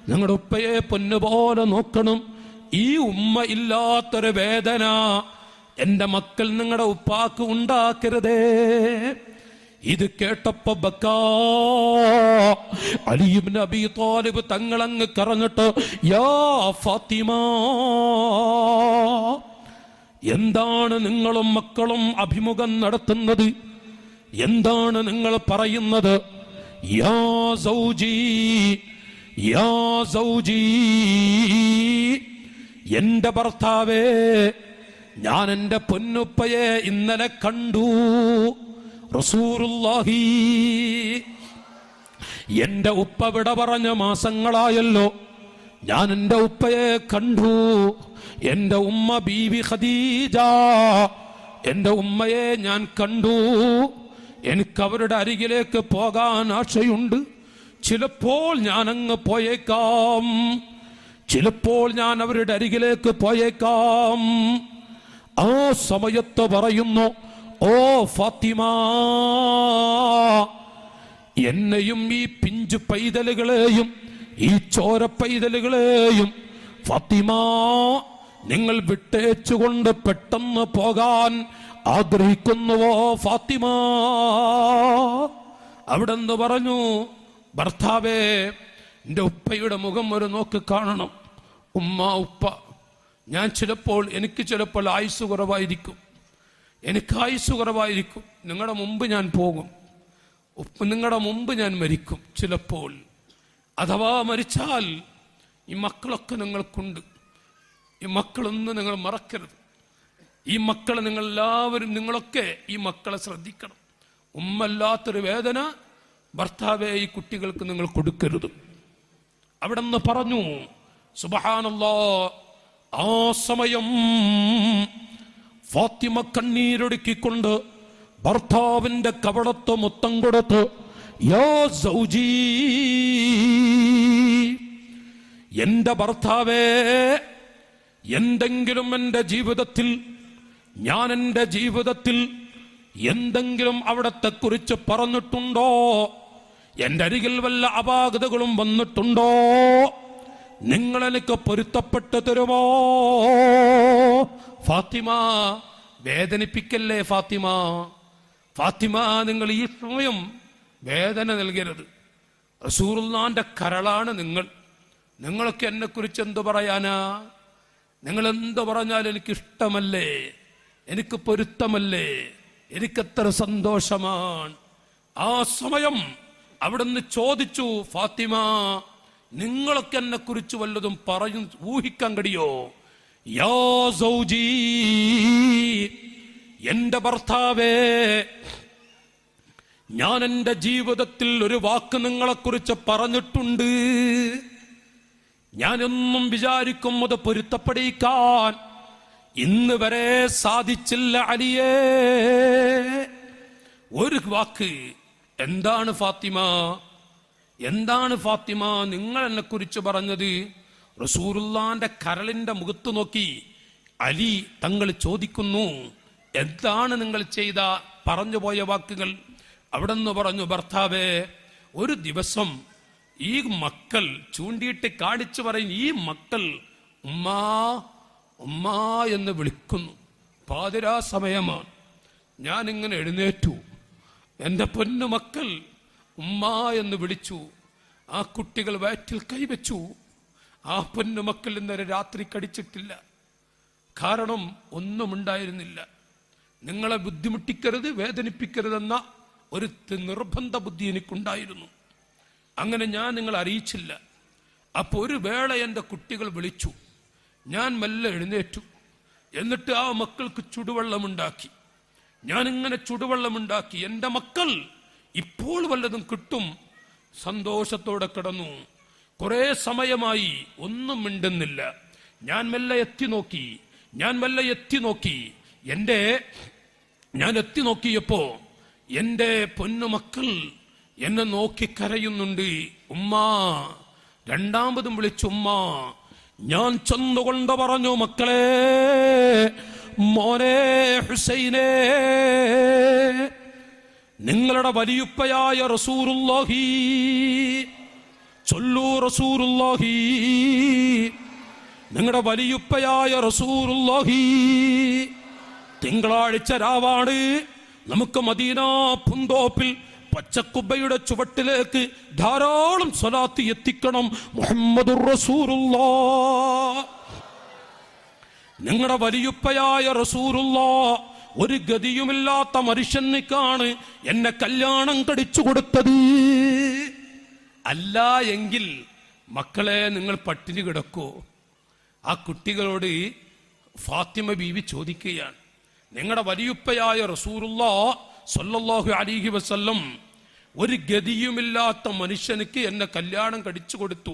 നിങ്ങളുടെ ഉപ്പയെ പൊന്നുപോലെ നോക്കണം. ഈ ഉമ്മ ഇല്ലാത്തൊരു വേദന എൻ്റെ മക്കൾ നിങ്ങളുടെ ഉപ്പാക്ക് ഉണ്ടാക്കരുതേ. ഇത് കേട്ടപ്പോ അലി ഇബ്നു അബീ ത്വാലിബ് തങ്ങളങ്ങ് കരഞ്ഞിട്ട്, യാ ഫാത്തിമ, എന്താണ് നിങ്ങളും മക്കളും അഭിമുഖം നടത്തുന്നത്? എന്താണ് നിങ്ങൾ പറയുന്നത്? യാ സൗജി, യാ സൗജി, എന്റെ ഭർത്താവേ, ഞാൻ എന്റെ പൊന്നുപ്പയെ ഇന്നലെ കണ്ടു. റസൂലുള്ളാഹി, എന്റെ ഉപ്പ വിട പറഞ്ഞ മാസങ്ങളായല്ലോ, ഞാൻ എന്റെ ഉപ്പയെ കണ്ടു. എന്റെ ഉമ്മ ബീവി ഖദീജ, എന്റെ ഉമ്മയെ ഞാൻ കണ്ടു. എനിക്ക് അവരുടെ അരികിലേക്ക് പോകാൻ ആശയുണ്ട്. ചിലപ്പോൾ ഞാൻ അങ്ങ് പോയേക്കാം, ചിലപ്പോൾ ഞാൻ അവരുടെ അരികിലേക്ക് പോയേക്കാം. ആ സമയത്ത് പറയുന്നു, ഓ ഫാത്തിമ, എന്നെയും ഈ പിഞ്ചു പൈതലുകളെയും ഈ ചോര പൈതലുകളെയും ഫാത്തിമ നിങ്ങൾ വിട്ടേച്ചുകൊണ്ട് പെട്ടെന്ന് പോകാൻ ആഗ്രഹിക്കുന്നുവോ ഫാത്തിമ? അവിടെ നിന്ന് പറഞ്ഞു, ഭർത്താവേ, എൻ്റെ ഉപ്പയുടെ മുഖം ഒരു നോക്ക് കാണണം. ഉമ്മ, ഉപ്പ, എനിക്ക് ചിലപ്പോൾ ആയുസ് കുറവായിരിക്കും, നിങ്ങളുടെ മുമ്പ് ഞാൻ പോകും, നിങ്ങളുടെ മുമ്പ് ഞാൻ മരിക്കും ചിലപ്പോൾ. അഥവാ മരിച്ചാൽ ഈ മക്കളൊക്കെ നിങ്ങൾക്കുണ്ട്. ഈ മക്കളൊന്നും നിങ്ങൾ മറക്കരുത്. ഈ മക്കളെ നിങ്ങളൊക്കെ ഈ മക്കളെ ശ്രദ്ധിക്കണം. ഉമ്മല്ലാത്തൊരു വേദന ഭർത്താവെ ഈ കുട്ടികൾക്ക് നിങ്ങൾ കൊടുക്കരുത്. അവിടെ നിന്ന് പറഞ്ഞു, സുബ്ഹാനല്ലാഹ്, ആ സമയം ഫാത്തിമ കണ്ണീരൊടുക്കിക്കൊണ്ട് ഭർത്താവിന്റെ കവളത്ത് മുത്തം കൊടുത്ത്, യാ സൗജി, എന്റെ ഭർത്താവേ, എന്തെങ്കിലും എൻ്റെ ജീവിതത്തിൽ എന്തെങ്കിലും അവിടത്തെ കുറിച്ച് പറഞ്ഞിട്ടുണ്ടോ? എൻ്റെ അരികിൽ വല്ല അപാകതകളും വന്നിട്ടുണ്ടോ? നിങ്ങൾ എനിക്ക് പൊരുത്തപ്പെട്ട് തരുമോ? ഫാത്തിമ, വേദനിപ്പിക്കല്ലേ ഫാത്തിമ. ഫാത്തിമ, നിങ്ങൾ ഈ സമയം വേദന നൽകരുത്. റസൂലുള്ളാഹിന്റെ കരളാണ് നിങ്ങളൊക്കെ എന്നെ കുറിച്ച് എന്തു പറയാനാ? നിങ്ങൾ എന്ത് പറഞ്ഞാൽ എനിക്കിഷ്ടമല്ലേ, എനിക്ക് പൊരുത്തമല്ലേ, എനിക്കെത്ര സന്തോഷമാണ്. ആ സമയം അവിടുന്ന് ചോദിച്ചു, ഫാത്തിമ, നിങ്ങളൊക്കെ എന്നെ കുറിച്ച് വല്ലതും ഊഹിക്കാൻ കഴിയോ? യാ സൗജി, എന്റെ ഭർത്താവേ, ഞാൻ എന്റെ ജീവിതത്തിൽ ഒരു വാക്ക് നിങ്ങളെക്കുറിച്ച് പറഞ്ഞിട്ടുണ്ട്. ഞാനൊന്നും വിചാരിക്കും അത് പൊരുത്തപ്പെടിക്കാൻ ഇന്ന് വരെ സാധിച്ചില്ല അലിയേ. ഒരു വാക്ക്. എന്താണ് ഫാത്തിമ നിങ്ങൾ എന്നെ കുറിച്ച് പറഞ്ഞത്? റസൂലുള്ളാഹിന്റെ കരളിന്റെ മുഖത്ത് നോക്കി അലി തങ്ങൾ ചോദിക്കുന്നു, എന്താണ് നിങ്ങൾ പറഞ്ഞു പോയ വാക്കുകൾ? അവിടെ നിന്ന് പറഞ്ഞു, ഭർത്താവേ, ഒരു ദിവസം ഈ മക്കൾ ചൂണ്ടിയിട്ട് കാണിച്ചു പറയും, ഈ മക്കൾ ഉമ്മാ ഉമ്മാ എന്ന് വിളിക്കുന്നു. പാതിരാ സമയമാണ്. ഞാനിങ്ങനെ എഴുന്നേറ്റു. എൻ്റെ പൊന്നു മക്കൾ ഉമ്മാ എന്ന് വിളിച്ചു. ആ കുട്ടികൾ വയറ്റിൽ കൈവച്ചു. ആ പൊന്നു മക്കൾ ഇന്നലെ രാത്രി കടിച്ചിട്ടില്ല. കാരണം ഒന്നും ഉണ്ടായിരുന്നില്ല. നിങ്ങളെ ബുദ്ധിമുട്ടിക്കരുത്, വേദനിപ്പിക്കരുതെന്ന ഒരു നിർബന്ധ ബുദ്ധി എനിക്കുണ്ടായിരുന്നു. അങ്ങനെ ഞാൻ നിങ്ങളെ അറിയിച്ചില്ല. അപ്പോൾ ഒരു വേള എൻ്റെ കുട്ടികൾ വിളിച്ചു. ഞാൻ മെല്ലെ എഴുന്നേറ്റു. എന്നിട്ട് ആ മക്കൾക്ക് ചുടുവെള്ളമുണ്ടാക്കി. ഞാനിങ്ങനെ ചുടുവെള്ളമുണ്ടാക്കി. എൻ്റെ മക്കൾ ഇപ്പോൾ വല്ലതും കിട്ടും സന്തോഷത്തോടെ കിടന്നു. കുറെ സമയമായി ഒന്നും മിണ്ടുന്നില്ല. ഞാൻ മെല്ലെ എത്തി നോക്കി. ഞാൻ എത്തി നോക്കിയപ്പോ എൻ്റെ പൊന്നുമക്കൾ എന്നെ നോക്കി കരയുന്നുണ്ട്. ഉമ്മാ. രണ്ടാമതും വിളിച്ചു, ഉമ്മാ. ഞാൻ ചെന്നുകൊണ്ട് പറഞ്ഞു, മക്കളെ, മോനെ ഹുസൈനേ, നിങ്ങളുടെ വലിയുപ്പയായ റസൂലുള്ളാഹി, ചൊല്ലൂ റസൂലുള്ളാഹി, നിങ്ങളുടെ വലിയുപ്പയായ റസൂലുള്ളാഹി, തിങ്കളാഴ്ച രാവാണ്. നമുക്ക് മദീന പൂന്തോപ്പിൽ പച്ചക്കുബയുടെ ചുവട്ടിലേക്ക് ധാരാളം സ്വലാത്ത് എത്തിക്കണം. മുഹമ്മദുർ റസൂലുള്ളാഹ്. നിങ്ങളുടെ വലിയുപ്പയായ റസൂലുള്ളാഹ് ഒരു ഗതിയുമില്ലാത്ത മനുഷ്യനിക്കാണ് എന്നെ കല്യാണം കഴിച്ചു കൊടുത്തത്. അല്ല എങ്കിൽ മക്കളെ നിങ്ങൾ പട്ടിണി കിടക്കോ? ആ കുട്ടികളോട് ഫാത്തിമ ബീവി ചോദിക്കുകയാണ്, നിങ്ങളുടെ വലിയുപ്പയായ റസൂലുള്ളാഹി സ്വല്ലല്ലാഹു അലൈഹി വസല്ലം ഒരു ഗതിയുമില്ലാത്ത മനുഷ്യനിക്ക് എന്നെ കല്യാണം കഴിച്ചു കൊടുത്തു,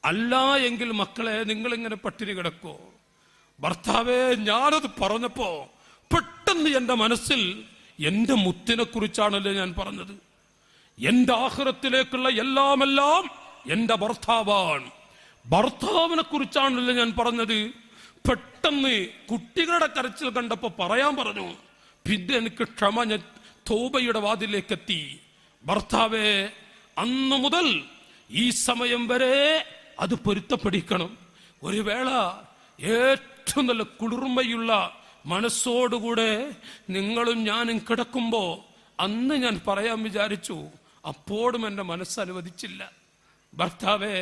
അല്ല എങ്കിൽ മക്കളെ നിങ്ങളിങ്ങനെ പട്ടിണി കിടക്കോ? ഭർത്താവേ, ഞാനത് പറഞ്ഞപ്പോ പെട്ടെന്ന് എന്റെ മനസ്സിൽ എന്റെ മുത്തിനെ കുറിച്ചാണല്ലോ ഞാൻ പറഞ്ഞത്. എന്റെ ആഖിറത്തിലേക്കുള്ള എല്ലാം എന്റെ ഭർത്താവാണ്, ഭർത്താവിനെ കുറിച്ചാണല്ലോ ഞാൻ പറഞ്ഞത്. പെട്ടെന്ന് കുട്ടികളുടെ കരച്ചിൽ കണ്ടപ്പോ പറയാൻ പറഞ്ഞു. പിന്നെ എനിക്ക് ക്ഷമ, ഞാൻ തൗബയുടെ വാതിലേക്ക് എത്തി. ഭർത്താവേ, അന്നു മുതൽ ഈ സമയം വരെ അത് പൊരുത്തപ്പെടിക്കണം. ഒരു വേള ഏറ്റവും നല്ല കുളിർമയുള്ള മനസ്സോടുകൂടെ നിങ്ങളും ഞാനും കിടക്കുമ്പോ അന്ന് ഞാൻ പറയാൻ വിചാരിച്ചു, അപ്പോഴും എന്റെ മനസ്സനുവദിച്ചില്ല. ഭർത്താവേ,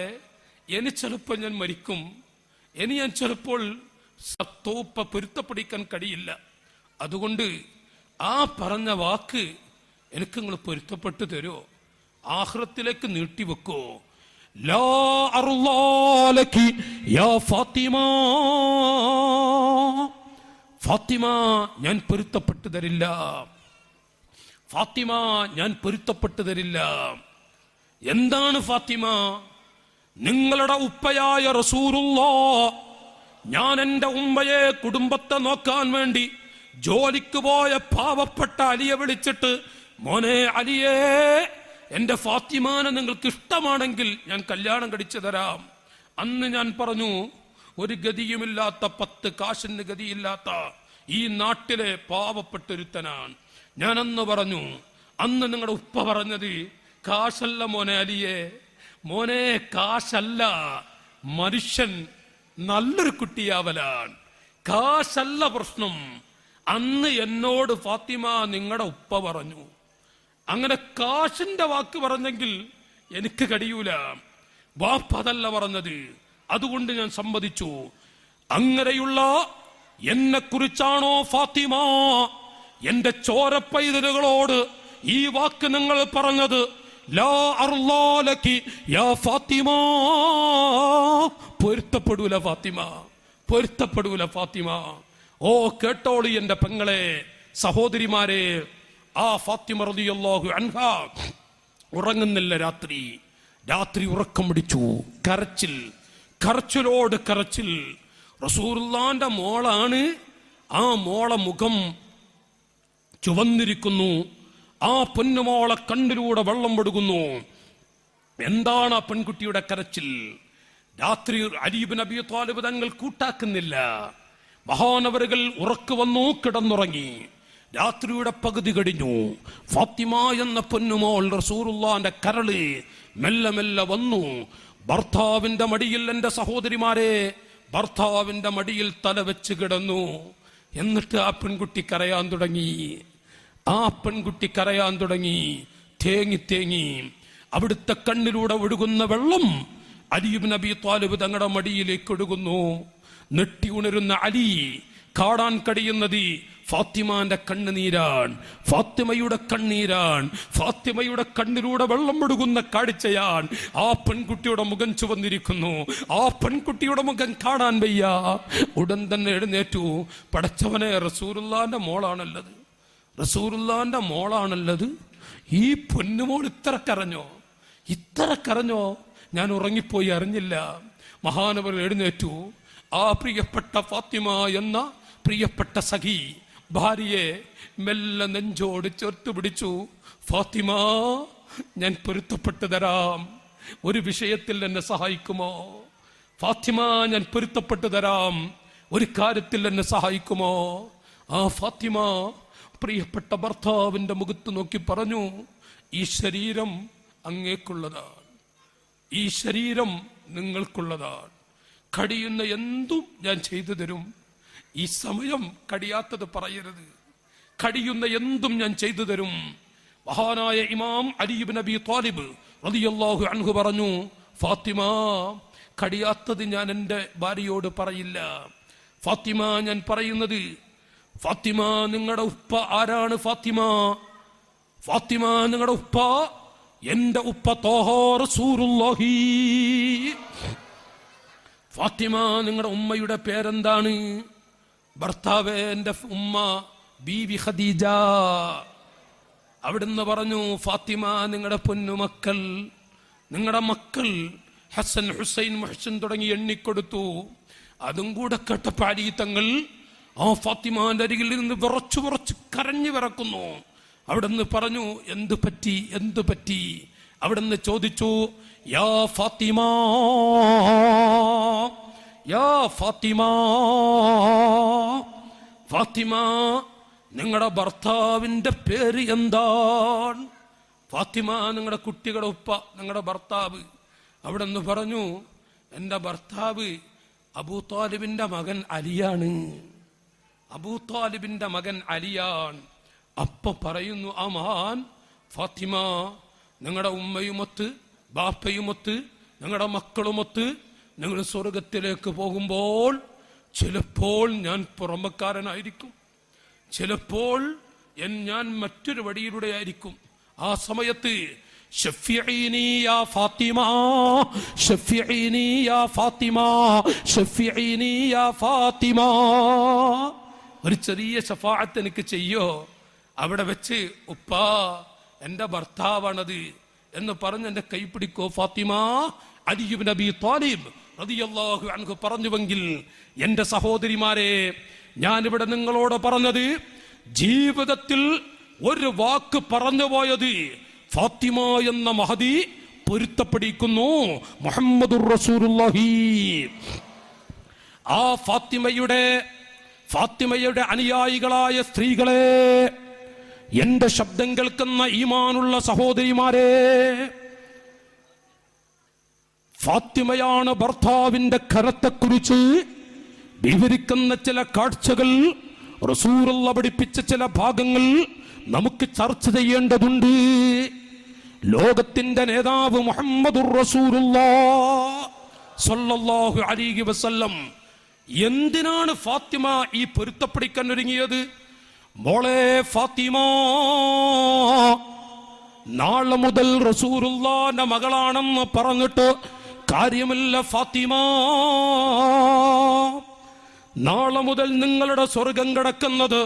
ഇനി ചിലപ്പോൾ ഞാൻ മരിക്കും, ഇനി ഞാൻ ചിലപ്പോൾ തോപ്പ പൊരുത്തപ്പെടിക്കാൻ കഴിയില്ല. അതുകൊണ്ട് ആ പറഞ്ഞ വാക്ക് എനിക്ക് നിങ്ങൾ പൊരുത്തപ്പെട്ടു തരുമോ? ആഖിറത്തിലേക്ക് നീട്ടിവെക്കോ? ലാ അർളാലകി യാ ഫാത്തിമ, ഫാത്തിമ ഞാൻ പൊരുത്തപ്പെട്ടു തരില്ല, ഫാത്തിമ ഞാൻ പൊരുത്തപ്പെട്ടു തരില്ല. എന്താണ് ഫാത്തിമ? നിങ്ങളുടെ ഉപ്പയായ റസൂലുള്ളാഹി, ഞാൻ എന്റെ ഉമ്മയെ കുടുംബത്തെ നോക്കാൻ വേണ്ടി ജോലിക്ക് പോയ പാവപ്പെട്ട അലിയെ വിളിച്ചിട്ട്, മോനെ അലിയേ, എന്റെ ഫാത്തിമാനെ നിങ്ങൾക്ക് ഇഷ്ടമാണെങ്കിൽ ഞാൻ കല്യാണം കഴിച്ചു തരാം. അന്ന് ഞാൻ പറഞ്ഞു, ഒരു ഗതിയുമില്ലാത്ത 10 കാശിന് ഗതിയില്ലാത്ത ഈ നാട്ടിലെ പാവപ്പെട്ടൊരുത്തനാണ് ഞാൻ. അന്ന് പറഞ്ഞു, അന്ന് നിങ്ങളുടെ ഉപ്പ പറഞ്ഞത് കാശല്ല മോനെ അലിയെ, മോനെ കാശല്ല, മനുഷ്യൻ നല്ലൊരു കുട്ടിയാവലാണ്, കാശല്ല പ്രശ്നം. അന്ന് എന്നോട് ഫാത്തിമ നിങ്ങളുടെ ഉപ്പ പറഞ്ഞു. അങ്ങനെ കാശിന്റെ വാക്ക് പറഞ്ഞെങ്കിൽ എനിക്ക് കഴിയൂല, വാപ്പ അതല്ല പറഞ്ഞത്, അതുകൊണ്ട് ഞാൻ സമ്മതിച്ചു. അങ്ങനെയുള്ള എന്നെ കുറിച്ചാണോ ഫാത്തിമ എന്റെ ചോരപ്പൈതലുകളോട് ഈ വാക്ക് നിങ്ങൾ പറഞ്ഞത്? ലാ അർളാലകി യാ ഫാത്തിമ, പൊരുത്തപ്പെടൂല ഫാത്തിമ, പൊരുത്തപ്പെടൂല ഫാത്തിമ. ഓ കേട്ടോളി എന്റെ പെങ്ങളെ, സഹോദരിമാരെ, ആ ഫാത്തിമ റളിയല്ലാഹു അൻഹാ ഉറങ്ങുന്നില്ല. രാത്രി ഉറക്കം പിടിച്ചു, കരച്ചിലോട് കരച്ചിൽ. റസൂലുള്ളാന്റെ മോളാണ്, ആ മോളെ മുഖം ചുവന്നിരിക്കുന്നു, ആ പൊന്നുമോളെ കണ്ണിലൂടെ വെള്ളം ഒഴുകുന്നു. എന്താണ് ആ പെൺകുട്ടിയുടെ കരച്ചിൽ? രാത്രി അലി ഇബ്നു അബീ ത്വാലിബ് തങ്ങൾ കൂട്ടാക്കുന്നില്ല. മഹാനവറുകൾ ഉറക്കു വന്നു, കിടന്നുറങ്ങി. രാത്രിയുടെ പകുതി കഴിഞ്ഞു. ഫാത്തിമ എന്ന പൊന്നുമോൾ റസൂലുള്ളാന്റെ കരള് മെല്ലെ മെല്ലെ വന്നു. ഭർത്താവിന്റെ മടിയിൽ, എന്റെ സഹോദരിമാരെ, ഭർത്താവിന്റെ മടിയിൽ തല വെച്ച് കിടന്നു. എന്നിട്ട് ആ പെൺകുട്ടി കരയാൻ തുടങ്ങി. തേങ്ങി. അവിടുത്തെ കണ്ണിലൂടെ ഒഴുകുന്ന വെള്ളം അലി ഇബ്നു അബീ ത്വാലിബ് തങ്ങളുടെ മടിയിലേക്ക് ഒഴുകുന്നു. നെട്ടി ഉണരുന്ന അലി കാണാൻ കഴിയുന്നത് ഫാത്തിമാന്റെ കണ്ണുനീരാണ്, ഫാത്തിമയുടെ കണ്ണീരാണ്, ഫാത്തിമയുടെ കണ്ണിലൂടെ വെള്ളം ഒഴുകുന്ന കാഴ്ചയാണ്. ആ പെൺകുട്ടിയുടെ മുഖം ചുവന്നിരിക്കുന്നു. ആ പെൺകുട്ടിയുടെ മുഖം കാണാൻ വയ്യ. ഉടൻ തന്നെ എഴുന്നേറ്റു. പടച്ചവനെ, റസൂലുള്ളാന്റെ മോളാണല്ലത്. ഈ പൊന്നുമോൾ ഇത്ര കരഞ്ഞോ? ഞാൻ ഉറങ്ങിപ്പോയി, അറിഞ്ഞില്ല. മഹാനവർ എഴുന്നേറ്റു. ആ പ്രിയപ്പെട്ട ഫാത്തിമ എന്ന പ്രിയപ്പെട്ട സഖി ഭാര്യയെ മെല്ലെ നെഞ്ചോട് ചേർത്ത് പിടിച്ചു. ഫാത്തിമ, ഞാൻ പൊരുത്തപ്പെട്ടു തരാം, ഒരു വിഷയത്തിൽ എന്നെ സഹായിക്കുമോ? ഫാത്തിമ, ഞാൻ പൊരുത്തപ്പെട്ടു തരാം, ഒരു കാര്യത്തിൽ എന്നെ സഹായിക്കുമോ? ആ ഫാത്തിമ പ്രിയപ്പെട്ട ഭർത്താവിന്റെ മുഖത്ത് നോക്കി പറഞ്ഞു, ഈ ശരീരം അങ്ങേക്കുള്ളതാണ്, ഈ ശരീരം നിങ്ങൾക്കുള്ളതാണ്. കഴിയുന്ന എന്തും ഞാൻ ചെയ്തു തരും. ഈ സമയം കഴിയാത്തത് പറയരുത്. കഴിയുന്ന എന്തും ഞാൻ ചെയ്തു തരും. മഹാനായ ഇമാം അലി ഇബ്നു അബീ ത്വാലിബ് റളിയല്ലാഹു അൻഹു പറഞ്ഞു, ഫാത്തിമ, കഴിയാത്തത് ഞാൻ എൻ്റെ ഭാര്യയോട് പറയില്ല. ഫാത്തിമ, ഞാൻ പറയുന്നത്, ഫാത്തിമ, നിങ്ങളുടെ ഉപ്പ ആരാണ്? ഫാത്തിമ, നിങ്ങളുടെ ഉപ്പ എന്റെ ഉപ്പ ത്വാഹ റസൂലുള്ളാഹി. ഫാത്തിമ, നിങ്ങളുടെ ഉമ്മയുടെ പേരെന്താണ്? ഭർത്താവേ, എൻ്റെ ഉമ്മ ബീവി ഖദീജ. അവിടുന്ന് പറഞ്ഞു, ഫാത്തിമ, നിങ്ങളുടെ പൊന്നുമക്കൾ, നിങ്ങളുടെ മക്കൾ ഹസൻ, ഹുസൈൻ, മുഹ്സിൻ തുടങ്ങി എണ്ണിക്കൊടുത്തു. അതും കൂടെ കേട്ടപ്പോൾ അലി തങ്ങൾ ആ ഫാത്തിമാന്റെ അരികിൽ നിന്ന് വിറച്ചു വിറച്ച് കരഞ്ഞു വിറക്കുന്നു. അവിടുന്ന് പറഞ്ഞു, എന്തു പറ്റി? അവിടുന്ന് ചോദിച്ചു, യാ ഫാത്തിമ, യാ ഫാത്തിമ, ഫാത്തിമ, നിങ്ങളുടെ ഭർത്താവിന്റെ പേര് എന്താണ്? ഫാത്തിമ, നിങ്ങളുടെ കുട്ടികളുടെ ഉപ്പ, നിങ്ങളുടെ ഭർത്താവ്. അവിടുന്ന് പറഞ്ഞു, എൻ്റെ ഭർത്താവ് അബൂ താലിബിന്റെ മകൻ അലിയാണ്. അബൂ താലിബിന്റെ മകൻ അലിയാണ്. അപ്പൊ പറയുന്നു ആ മഹാൻ, ഫാത്തിമ, നിങ്ങളുടെ ഉമ്മയുമൊത്ത് ബാപ്പയുമൊത്ത് നിങ്ങളുടെ മക്കളുമൊത്ത് നിങ്ങൾ സ്വർഗത്തിലേക്ക് പോകുമ്പോൾ ചിലപ്പോൾ ഞാൻ പുറമക്കാരനായിരിക്കും, ചിലപ്പോൾ ഞാൻ മറ്റൊരു വഴിയിലൂടെ ആയിരിക്കും. ആ സമയത്ത് ഷഫീഇനി യാ ഫാത്തിമ, ഷഫീഇനി യാ ഫാത്തിമ, ഷഫീഇനി യാ ഫാത്തിമ, ഒരു ചെറിയ ശഫാഅത്ത് എനിക്ക് ചെയ്യോ? അവിടെ വെച്ച് ഉപ്പാ, എൻ്റെ ഭർത്താവാണത് എന്ന് പറഞ്ഞ് എൻ്റെ കൈ പിടിക്കോ ഫാത്തിമ. അലി ഇബ്നു അബീ ത്വാലിബ് റളിയല്ലാഹു അൻഹു പറഞ്ഞുവെങ്കിൽ, എൻ്റെ സഹോദരിമാരെ, ഞാനിവിടെ നിങ്ങളോട് പറഞ്ഞത്, ജീവിതത്തിൽ ഒരു വാക്ക് പറഞ്ഞു പോയത് ഫാത്തിമ എന്ന മഹദി പൊരുത്തപ്പെടിക്കുന്നു, മുഹമ്മദുർ റസൂലുള്ളാഹി. ആ ഫാത്തിമയുടെ അനുയായികളായ സ്ത്രീകളെ, എന്റെ ശബ്ദം കേൾക്കുന്ന ഈമാനുള്ള സഹോദരിമാരെ, ഫാത്തിമയാണ് ഭർത്താവിന്റെ കരത്തെക്കുറിച്ച് വിവരിക്കുന്ന ചില കാഴ്ചകൾ, റസൂലുള്ള പഠിപ്പിച്ച ചില ഭാഗങ്ങൾ നമുക്ക് ചർച്ച ചെയ്യേണ്ടതുണ്ട്. ലോകത്തിന്റെ നേതാവ് മുഹമ്മദുർ റസൂലുള്ളാഹി സ്വല്ലല്ലാഹു അലൈഹി വസല്ലം എന്തിനാണ് ഫാത്തിമ ഈ പൊരുത്തപ്പെടിക്കാൻ ഒരുങ്ങിയത്? മോളെ ഫാത്തിമ, നാളെ മുതൽ റസൂലുള്ളാഹിന്റെ മകളാണെന്ന് പറഞ്ഞിട്ട് കാര്യമില്ല ഫാത്തിമ. നാളെ മുതൽ നിങ്ങളുടെ സ്വർഗം കിടക്കുന്നത്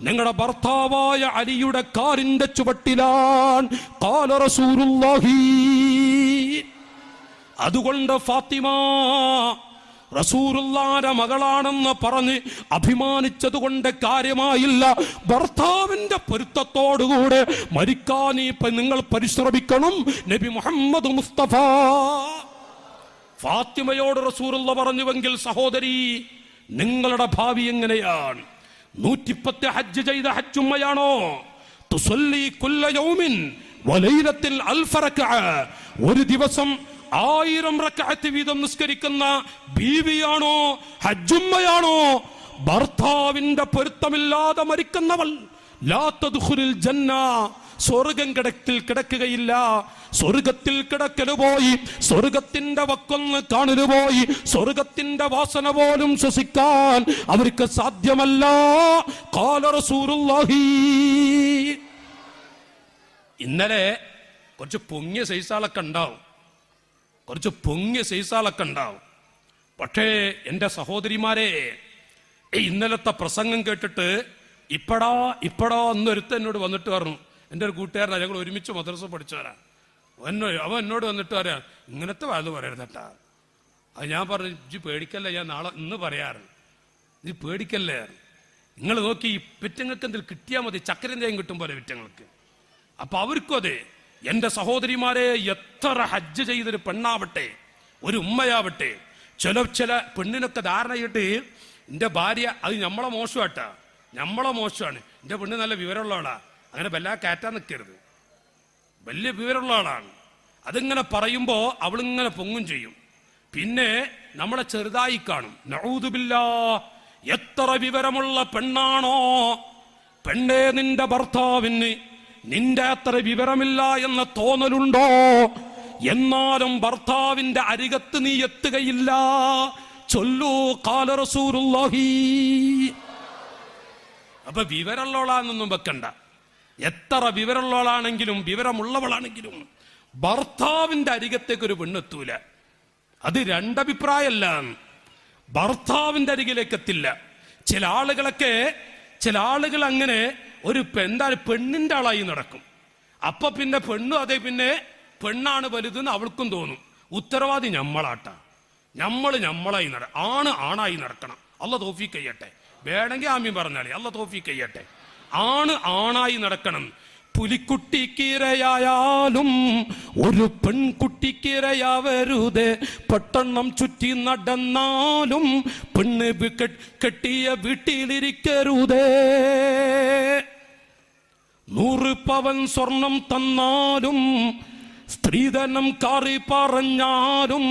നിങ്ങളുടെ ഭർത്താവായ അലിയുടെ കാറിന്റെ ചുവട്ടിലാണ്. ഖാല റസൂലുള്ളാഹി. അതുകൊണ്ട് ഫാത്തിമ റസൂലുള്ളാഹിന്റെ മകളാണെന്ന് പറഞ്ഞ് അഭിമാനിച്ചതുകൊണ്ട് കാര്യമായില്ല. ഭർത്താവിന്റെ പൊരുത്തത്തോടുകൂടെ മരിക്കാൻ നിങ്ങൾ പരിശ്രമിക്കണം. നബി മുഹമ്മദ് മുസ്തഫ. ഫാത്തിമയോട് റസൂലുള്ള പറഞ്ഞുവെങ്കിൽ, സഹോദരി, നിങ്ങളുടെ ഭാവി എങ്ങനെയാണ്? 110 ഹജ്ജ് ചെയ്ത ഹജ്ജുമ്മയാണോ? തുസല്ലി കുല്ല യൗമിൻ വലൈലത്തിൽ അൽഫ റക്അ, ഒരു ദിവസം 1000 റക്അത്ത് വീതം നിസ്കരിക്കുന്ന ബീവിയാണോ? ഹജ്ജുമ്മയാണോ? ഭർത്താവിന്റെ പൊരുത്തമില്ലാതെ മരിക്കുന്നവൾ ലാ തദ്ഖുലുൽ ജന്ന, സ്വർഗം കിടക്കുകയില്ല. സ്വർഗത്തിൽ കിടക്കല് പോയി, സ്വർഗത്തിന്റെ വക്കൊന്ന് കാണല് പോയി, സ്വർഗത്തിന്റെ വാസന പോലും ശ്വസിക്കാൻ അവർക്ക് സാധ്യമല്ല. ഖാല റസൂലുള്ളാഹി. ഇന്നലെ കുറച്ച് പൊങ്ങിയ സൈസാളൊക്കെ ഉണ്ടാവും, പക്ഷേ എൻ്റെ സഹോദരിമാരെ, ഇന്നലത്തെ പ്രസംഗം കേട്ടിട്ട് ഇപ്പടാ എന്നൊരുത്തൻ എന്നോട് വന്നിട്ട് പറഞ്ഞു, എൻ്റെ ഒരു കൂട്ടുകാരനാണ്, ഞങ്ങൾ ഒരുമിച്ച് മദ്രസ പഠിച്ചവരാ. അവൻ എന്നോട് വന്നിട്ട് പറയാ, ഇങ്ങനത്തെ വാല് പറയരുതട്ടാ. അത് ഞാൻ പറഞ്ഞു, ഇജ്ജ് പേടിക്കല്ലേ, ഞാൻ ഇന്ന് പറയാറ്, ഇത് പേടിക്കല്ലേ. നിങ്ങൾ നോക്കി, ഈ പെറ്റങ്ങൾക്ക് എന്തെങ്കിലും കിട്ടിയാൽ മതി, ചക്കരയും തേയും കിട്ടും പോലെ വിറ്റങ്ങൾക്ക്. അപ്പൊ അവർക്കും അതെ. എൻ്റെ സഹോദരിമാരെ, എത്ര ഹജ്ജ് ചെയ്തൊരു പെണ്ണാവട്ടെ, ഒരു ഉമ്മയാവട്ടെ, ചില പെണ്ണിനൊക്കെ ധാരണയിട്ട് എൻ്റെ ഭാര്യ അത് നമ്മളെ മോശമാണ്, എൻ്റെ പെണ്ണ് നല്ല വിവരമുള്ളവളാ, അങ്ങനെ വല്ലാ കയറ്റാൻ നിൽക്കരുത്, വലിയ വിവരമുള്ള ആളാണ്. അതിങ്ങനെ പറയുമ്പോ അവളിങ്ങനെ പൊങ്ങും ചെയ്യും. പിന്നെ നമ്മളെ ചെറുതായി കാണും. നഊദു ബില്ലാഹ്. എത്ര വിവരമുള്ള പെണ്ണാണോ, പെണ്ണേ, നിന്റെ ഭർത്താവിന് നിന്റെ അത്ര വിവരമില്ല എന്ന തോന്നലുണ്ടോ? എന്നാലും ഭർത്താവിന്റെ അരികത്ത് നീ എത്തുകയില്ല. ചൊല്ലൂ ഖാല റസൂലുള്ളാഹി. അപ്പൊ വിവരമുള്ളവളാന്നൊന്നും വെക്കണ്ട. എത്ര വിവരമുള്ളവളാണെങ്കിലും വിവരമുള്ളവളാണെങ്കിലും ഭർത്താവിന്റെ അരികത്തേക്ക് ഒരു പെണ്ണെത്തൂല. അത് രണ്ടഭിപ്രായമല്ല. ഭർത്താവിന്റെ അരികിലേക്ക് എത്തില്ല. ചില ആളുകൾ അങ്ങനെ ഒരു പെണ്ണിന്റെ ആളായി നടക്കും. അപ്പൊ പിന്നെ പെണ്ണും അതെ, പിന്നെ പെണ്ണാണ് വലുതെന്ന് അവൾക്കും തോന്നും. ഉത്തരവാദി ഞമ്മളാട്ടാ, ഞമ്മളായി ആണായി നടക്കണം. അള്ള തോഫീക്ക് ചെയ്യട്ടെ. വേണമെങ്കിൽ ആമീൻ പറഞ്ഞാലേ, അള്ള തോഫീക്ക് ചെയ്യട്ടെ. ആണായി നടക്കണം. പുലിക്കുട്ടിക്കിരയായാലും ഒരു പെൺകുട്ടിക്കിരയാവരുതേ, പട്ടണം ചുറ്റി നടന്നാലും പെണ്ണ് കെട്ടിയ വീട്ടിലിരിക്കരുതേ. 100 പവൻ സ്വർണം തന്നാലും സ്ത്രീധനം കാറി പറഞ്ഞാലും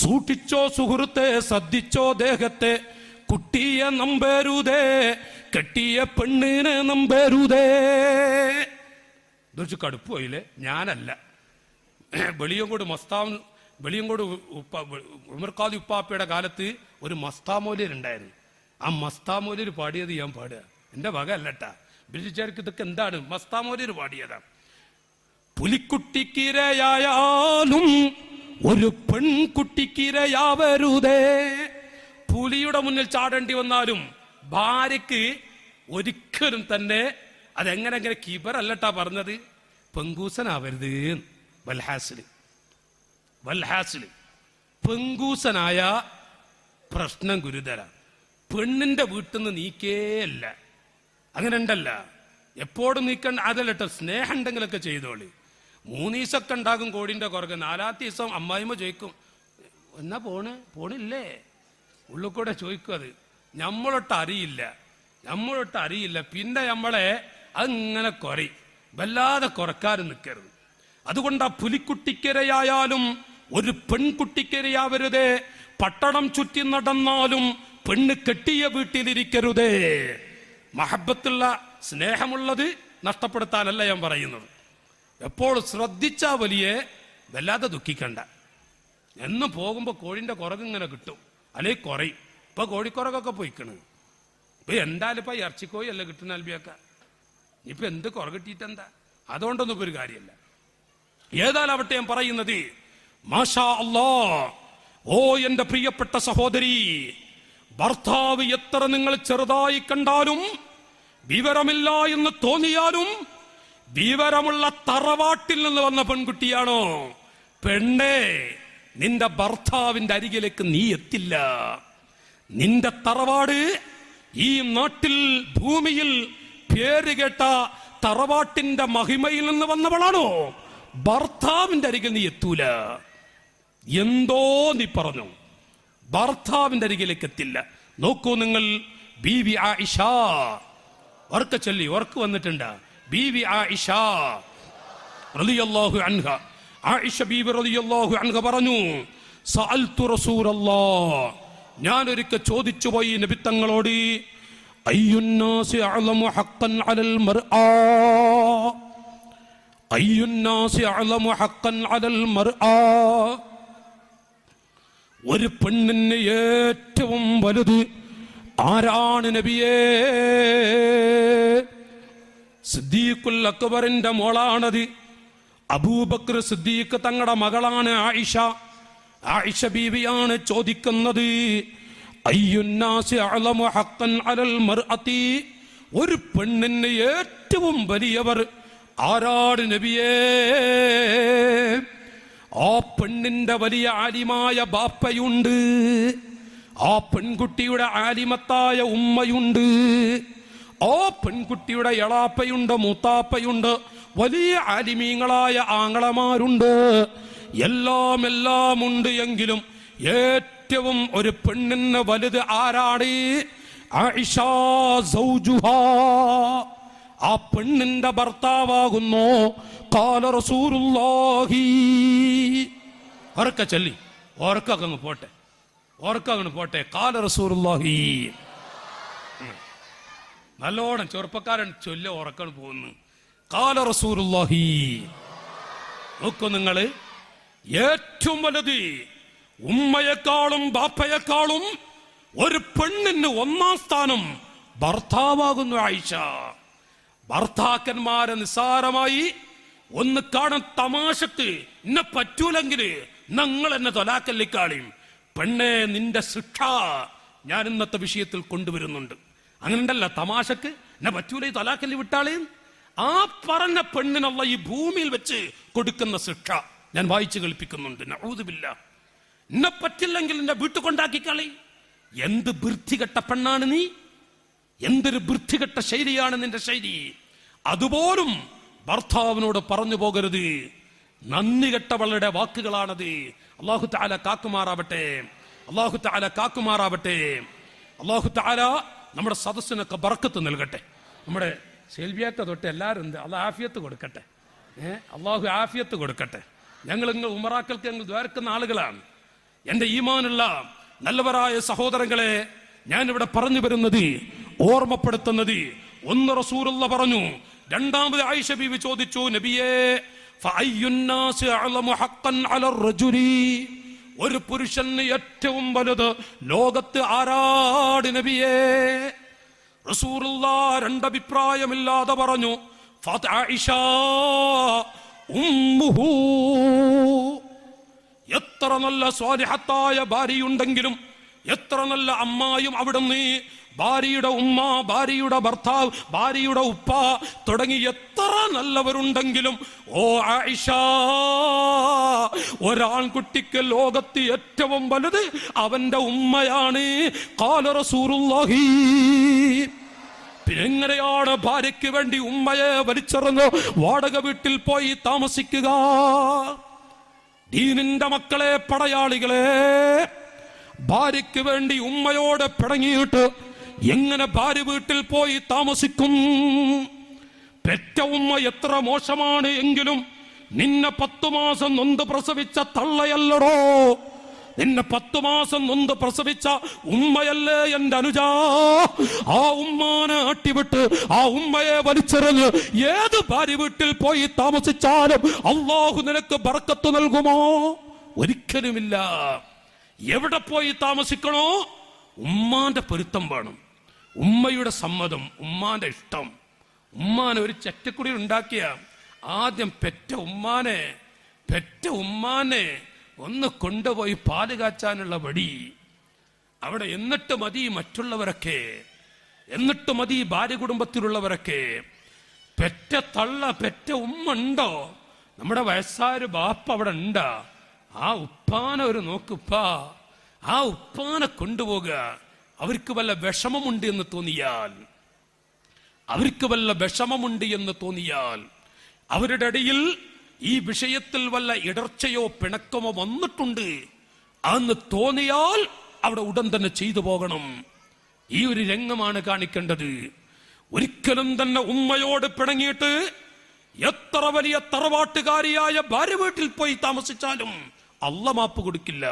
സൂക്ഷിച്ചോ സുഹൃത്തെ, ശ്രദ്ധിച്ചോ ദേഹത്തെ, കുട്ടിയെ നമ്പരുതേ, കെട്ടിയ പെണ്ണിനെ നമ്പരുതേ. ഇതൊരു കടുപ്പ് പോയില്ലേ? ഞാനല്ല, വെളിയങ്കോട് ഉമർഖാദി ഉപ്പാപ്പയുടെ കാലത്ത് ഒരു മസ്താമോലിയർ ഉണ്ടായിരുന്നു. ആ മസ്താമോലിയർ പാടിയത് ഞാൻ പാടുക, എന്റെ വക അല്ലട്ടാ. ബ്രിട്ടീഷുകാർക്ക് ഇതൊക്കെ എന്താണ്? മസ്താമോലിയർ പാടിയതാണ്. പുലിക്കുട്ടിക്കിരയായാലും ഒരു പെൺകുട്ടിക്കിരയാവരുതേ. പുലിയുടെ മുന്നിൽ ചാടേണ്ടി വന്നാലും ഭാര്യക്ക് ഒരിക്കലും തന്നെ അതെങ്ങനെ കിബറല്ലട്ടാ പറഞ്ഞത്, പെങ്കൂസനാവരുത്. വൽഹാസില് പെങ്കൂസനായ പ്രശ്നം ഗുരുതര. പെണ്ണിന്റെ വീട്ടിൽ നിന്ന് നീക്കേയല്ല, അങ്ങനെ ഉണ്ടല്ല, എപ്പോഴും നീക്കണ്ട. അതല്ലട്ടോ, സ്നേഹം ഉണ്ടെങ്കിലൊക്കെ ചെയ്തോളി. 3 ദിവസമൊക്കെ ഉണ്ടാകും കോടിന്റെ കുറകെ. 4ാമത്തെ ദിവസം അമ്മായിമ്മ ചോദിക്കും, എന്നാ പോണില്ലേ? ഉള്ളിൽ കൂടെ ചോദിക്കും. അത് നമ്മളൊട്ട് അറിയില്ല. പിന്നെ നമ്മളെ അങ്ങനെ കുറയും. വല്ലാതെ കുറക്കാനും നിൽക്കരുത്. അതുകൊണ്ട് ആ പുലിക്കുട്ടിക്കിരയായാലും ഒരു പെൺകുട്ടിക്കിരയാവരുതേ, പട്ടണം ചുറ്റി നടന്നാലും പെണ്ണ് കെട്ടിയ വീട്ടിലിരിക്കരുതേ. മഹബത്തുള്ള സ്നേഹമുള്ളത് നഷ്ടപ്പെടുത്താനല്ല ഞാൻ പറയുന്നത്. എപ്പോഴും ശ്രദ്ധിച്ചാ വലിയ വല്ലാതെ ദുഃഖിക്കണ്ട. എന്നും പോകുമ്പോ കോഴിന്റെ കുറക് ഇങ്ങനെ കിട്ടും, അല്ലെ കുറയും. ഇപ്പൊ കോഴിക്കുറകൊക്കെ പോയിക്കണ്. ഇപ്പൊ എന്തായാലും ഇപ്പൊ ഇറച്ചിക്കോയി അല്ല കിട്ടുന്ന അൽബിയൊക്ക. ഇപ്പൊ എന്ത് കുറ കിട്ടിയിട്ടെന്താ? അതുകൊണ്ടൊന്നും ഇപ്പൊ ഒരു കാര്യമല്ല. ഏതായാലാവട്ടെ ഞാൻ പറയുന്നത്, മാഷാ അല്ലാ, ഓ എന്റെ പ്രിയപ്പെട്ട സഹോദരി, ഭർത്താവ് എത്ര നിങ്ങൾ ചെറുതായി കണ്ടാലും, വിവരമില്ല എന്ന് തോന്നിയാലും, വിവരമുള്ള തറവാട്ടിൽ നിന്ന് വന്ന പെൺകുട്ടിയാണോ പെണ്ണേ, നിന്റെ ഭർത്താവിന്റെ അരികിലേക്ക് നീ എത്തില്ല. നിന്റെ തറവാട് ഈ നാട്ടിൽ ഭൂമിയിൽ പേര് കേട്ട തറവാട്ടിന്റെ മഹിമയിൽ നിന്ന് വന്നവളാണോ, ഭർത്താവിന്റെ അരികിൽ നീ എത്തൂല. എന്തോ നീ പറഞ്ഞു, ഭർത്താവിന്റെ അരികിലേക്ക് എത്തില്ല. നോക്കൂ നിങ്ങൾ, ബീവി ആയിഷ ഓർക്ക ചൊല്ലി, ഓർക്ക് വന്നിട്ടുണ്ട്. ബീവി ആയിഷ റളിയല്ലാഹു അൻഹ, ആയിഷ ബീവി റളിയല്ലാഹു അൻഹ പറഞ്ഞു, സഅൽതു റസൂലല്ലാഹ്, ഞാൻ ഒരിക്കൽ ചോദിച്ചു പോയി നബിത്തങ്ങളോട്, അയ്യുന്നാസി അഅലമു ഹഖ്ഖൻ അലൽ മർആ, അയ്യുന്നാസി അഅലമു ഹഖ്ഖൻ അലൽ മർആ, ഒരു പെണ്ണിന് ഏറ്റവും വലുത് ആരാണ് നബിയേ? സിദ്ദീഖുൽ അക്ബറിന്റെ മോളാണത്. അബൂബക്കർ സിദ്ദീഖ് തങ്ങളുടെ മകളാണ് ആയിഷ. ആയിഷ ബീവിയാണ് ചോദിക്കുന്നത്, അയ്യുന്നാസി അഅലമു ഹഖ്ഖൻ അലൽ മർഅതി, ഒരു പെണ്ണിന് ഏറ്റവും വലിയവർ ആരാണ് നബിയേ? ആ പെണ്ണിന്റെ വലിയ ആലിമായ ബാപ്പയുണ്ട്, ആ പെൺകുട്ടിയുടെ ആലിമത്തായ ഉമ്മയുണ്ട്, ആ പെൺകുട്ടിയുടെ എളാപ്പയുണ്ട്, മൂത്താപ്പയുണ്ട്, വലിയ ആലിമീങ്ങളായ ആങ്ങളമാരുണ്ട്, എല്ലാം ഉണ്ട്. എങ്കിലും ഏറ്റവും ഒരു പെണ്ണിന് വലുത് ആരാണ്? ആയിഷ സൗജുഹാ, ആ പെണ്ണിന്റെ ഭർത്താവാകുന്നു. ഖാല റസൂലുള്ളാഹി, ഓർക്ക ചൊല്ലി, ഓർക്കങ്ങ് പോട്ടെ. ഖാല റസൂലുള്ളാഹി, നല്ലോണം ചെറുപ്പക്കാരൻ ചൊല്ല ഉറക്കാണ് പോകുന്നു. ഖാല റസൂലുള്ളാഹി, നോക്കൂ നിങ്ങള്, ഏറ്റവും വലുത് ഉമ്മയെക്കാളും ബാപ്പയെക്കാളും ഒരു പെണ്ണിന് 1ാം സ്ഥാനം ഭർത്താവാകുന്നു ആയിഷ. ഭർത്താക്കന്മാരെ നിസ്സാരമായി ഒന്ന് കാണാൻ തമാശക്ക്, എന്നെ പറ്റൂലെങ്കിൽ നിങ്ങൾ എന്നെ തൊലാക്കല്ലിക്കാളിയും, പെണ്ണെ നിന്റെ ശിക്ഷ ഞാൻ ഇന്നത്തെ വിഷയത്തിൽ കൊണ്ടുവരുന്നുണ്ട്. അങ്ങനെയുണ്ടല്ല തമാശക്ക് എന്നെ പറ്റൂല ഈ തലാഖല്ലി വിട്ടാളേ, ആ പറഞ്ഞ പെണ്ണിനുള്ള ഈ ഭൂമിയിൽ വെച്ച് കൊടുക്കുന്ന ശിക്ഷ ഞാൻ വായിച്ചു കേൾപ്പിക്കുന്നുണ്ട്. നഊദു ബില്ലാഹ്. എന്നെ പറ്റില്ലെങ്കിൽ എന്നെ വീട്ടിൽ കൊണ്ടാക്കി കളി. എന്ത് വൃത്തികെട്ട പെണ്ണാണ് നീ, എന്തൊരു വൃത്തികെട്ട ശൈലിയാണ് നിന്റെ ശൈലി. അതുപോലും ഭർത്താവിനോട് പറഞ്ഞു പോകരുത്. നന്ദി കെട്ടവളുടെ വാക്കുകളാണത്. അല്ലാഹു തആല കാക്കുമാറാവട്ടെ, അല്ലാഹു തആല കാക്കുമാറാവട്ടെ. അല്ലാഹു തആല നമ്മുടെ സദസ്സിനൊക്കെ ബർക്കത്ത് നൽകട്ടെ. നമ്മുടെ സെൽവിയാക്ക തൊട്ട് എല്ലാവരും അള്ളാഹു ആഫിയത്ത് കൊടുക്കട്ടെ. അള്ളാഹു ആഫിയത്ത് കൊടുക്കട്ടെ. ഞങ്ങൾ ഉമറാക്കൾക്ക് ഞങ്ങൾ ദ്വാരക്കുന്ന ആളുകളാണ്. എന്റെ ഈമാനുള്ള നല്ലവരായ സഹോദരങ്ങളെ, ഞാനിവിടെ പറഞ്ഞു വരുന്നത്, ഓർമ്മപ്പെടുത്തുന്നത്, ഒന്ന് റസൂലുള്ള പറഞ്ഞു, രണ്ടാമത് ആയിഷ ബീവി ചോദിച്ചു, നബിയേ ഫഅയ്യുന്നാസി അഅലമു ഹഖ്ഖൻ അലർ റജുലി, ഒരു പുരുഷന് ഏറ്റവും വലുത് ലോകത്ത് ആരാട് നബിയേ? റസൂലുള്ളാഹ് രണ്ടഭിപ്രായമില്ലാതെ പറഞ്ഞു, ഫആയിഷ ഉമ്മുഹു. എത്ര നല്ല സ്വാലിഹത്തായ ഭാര്യയുണ്ടെങ്കിലും, എത്ര നല്ല അമ്മായും അവിടുന്ന്, ഭാര്യയുടെ ഉമ്മ, ഭാര്യയുടെ ഭർത്താവ്, ഭാര്യയുടെ ഉപ്പ തുടങ്ങി എത്ര നല്ലവരുണ്ടെങ്കിലും, ഓ ആയിഷ, ഒരാൺകുട്ടിക്ക് ലോകത്ത് ഏറ്റവും വലുത് അവന്റെ ഉമ്മയാണ്. ഖാല റസൂലുള്ളാഹി. പിന്നെങ്ങനെയാണ് ഭാര്യയ്ക്ക് വേണ്ടി ഉമ്മയെ വലിച്ചെറിഞ്ഞ് വാടക വീട്ടിൽ പോയി താമസിക്കുക? ദീനിന്റെ മക്കളെ, പടയാളികളെ, ഭാര്യയ്ക്ക് വേണ്ടി ഉമ്മയോട് പിണങ്ങിയിട്ട് എങ്ങനെ ഭാര്യ വീട്ടിൽ പോയി താമസിക്കും? പെറ്റ ഉമ്മ എത്ര മോശമാണ് എങ്കിലും നിന്നെ 10 മാസം നൊന്ത് പ്രസവിച്ച തള്ളയല്ലടോ, നിന്നെ 10 മാസം നൊന്ത് പ്രസവിച്ച ഉമ്മയല്ലേ എന്റെ അനുജാ? ആ ഉമ്മാനെ അട്ടിവിട്ട് ആ ഉമ്മയെ വലിച്ചെറിഞ്ഞ് ഏത് ഭാര്യ വീട്ടിൽ പോയി താമസിച്ചാലും അള്ളാഹു നിനക്ക് ബർക്കത്ത് നൽകുമോ? ഒരിക്കലുമില്ല. എവിടെ പോയി താമസിക്കണോ? ഉമ്മാന്റെ പൊരുത്തം വേണം, ഉമ്മയുടെ സമ്മതം, ഉമ്മാന്റെ ഇഷ്ടം. ഉമ്മാനെ ഒരു ചെറ്റക്കുടി ഉണ്ടാക്കിയ ആദ്യം പെറ്റ ഉമ്മാനെ ഒന്ന് കൊണ്ടുപോയി പാല് കാച്ചാനുള്ള വടി അവിടെ. എന്നിട്ട് മതി മറ്റുള്ളവരൊക്കെ, എന്നിട്ട് മതി ഭാര്യ കുടുംബത്തിലുള്ളവരൊക്കെ. പെറ്റ തള്ള, പെറ്റ ഉമ്മ ഉണ്ടോ? നമ്മുടെ വയസ്സായൊരു ബാപ്പ അവിടെ ഉണ്ടാ? ആ ഉപ്പാനെ ഒരു നോക്കുപ്പാ, ആ ഉപ്പാനെ കൊണ്ടുപോകുക. അവർക്ക് വല്ല വിഷമമുണ്ട് എന്ന് തോന്നിയാൽ, അവർക്ക് വല്ല വിഷമമുണ്ട് എന്ന് തോന്നിയാൽ, അവരുടെ ഇടയിൽ ഈ വിഷയത്തിൽ വല്ല ഇടർച്ചയോ പിണക്കമോ വന്നിട്ടുണ്ട് അന്ന് തോന്നിയാൽ അവിടെ ഉടൻ തന്നെ ചെയ്തു പോകണം. ഈ ഒരു രംഗമാണ് കാണിക്കേണ്ടത്. ഒരിക്കലും തന്നെ ഉമ്മയോട് പിണങ്ങിയിട്ട് എത്ര വലിയ തറവാട്ടുകാരിയായ ഭാര്യ വീട്ടിൽ പോയി താമസിച്ചാലും അല്ലാഹു മാപ്പ് കൊടുക്കില്ല,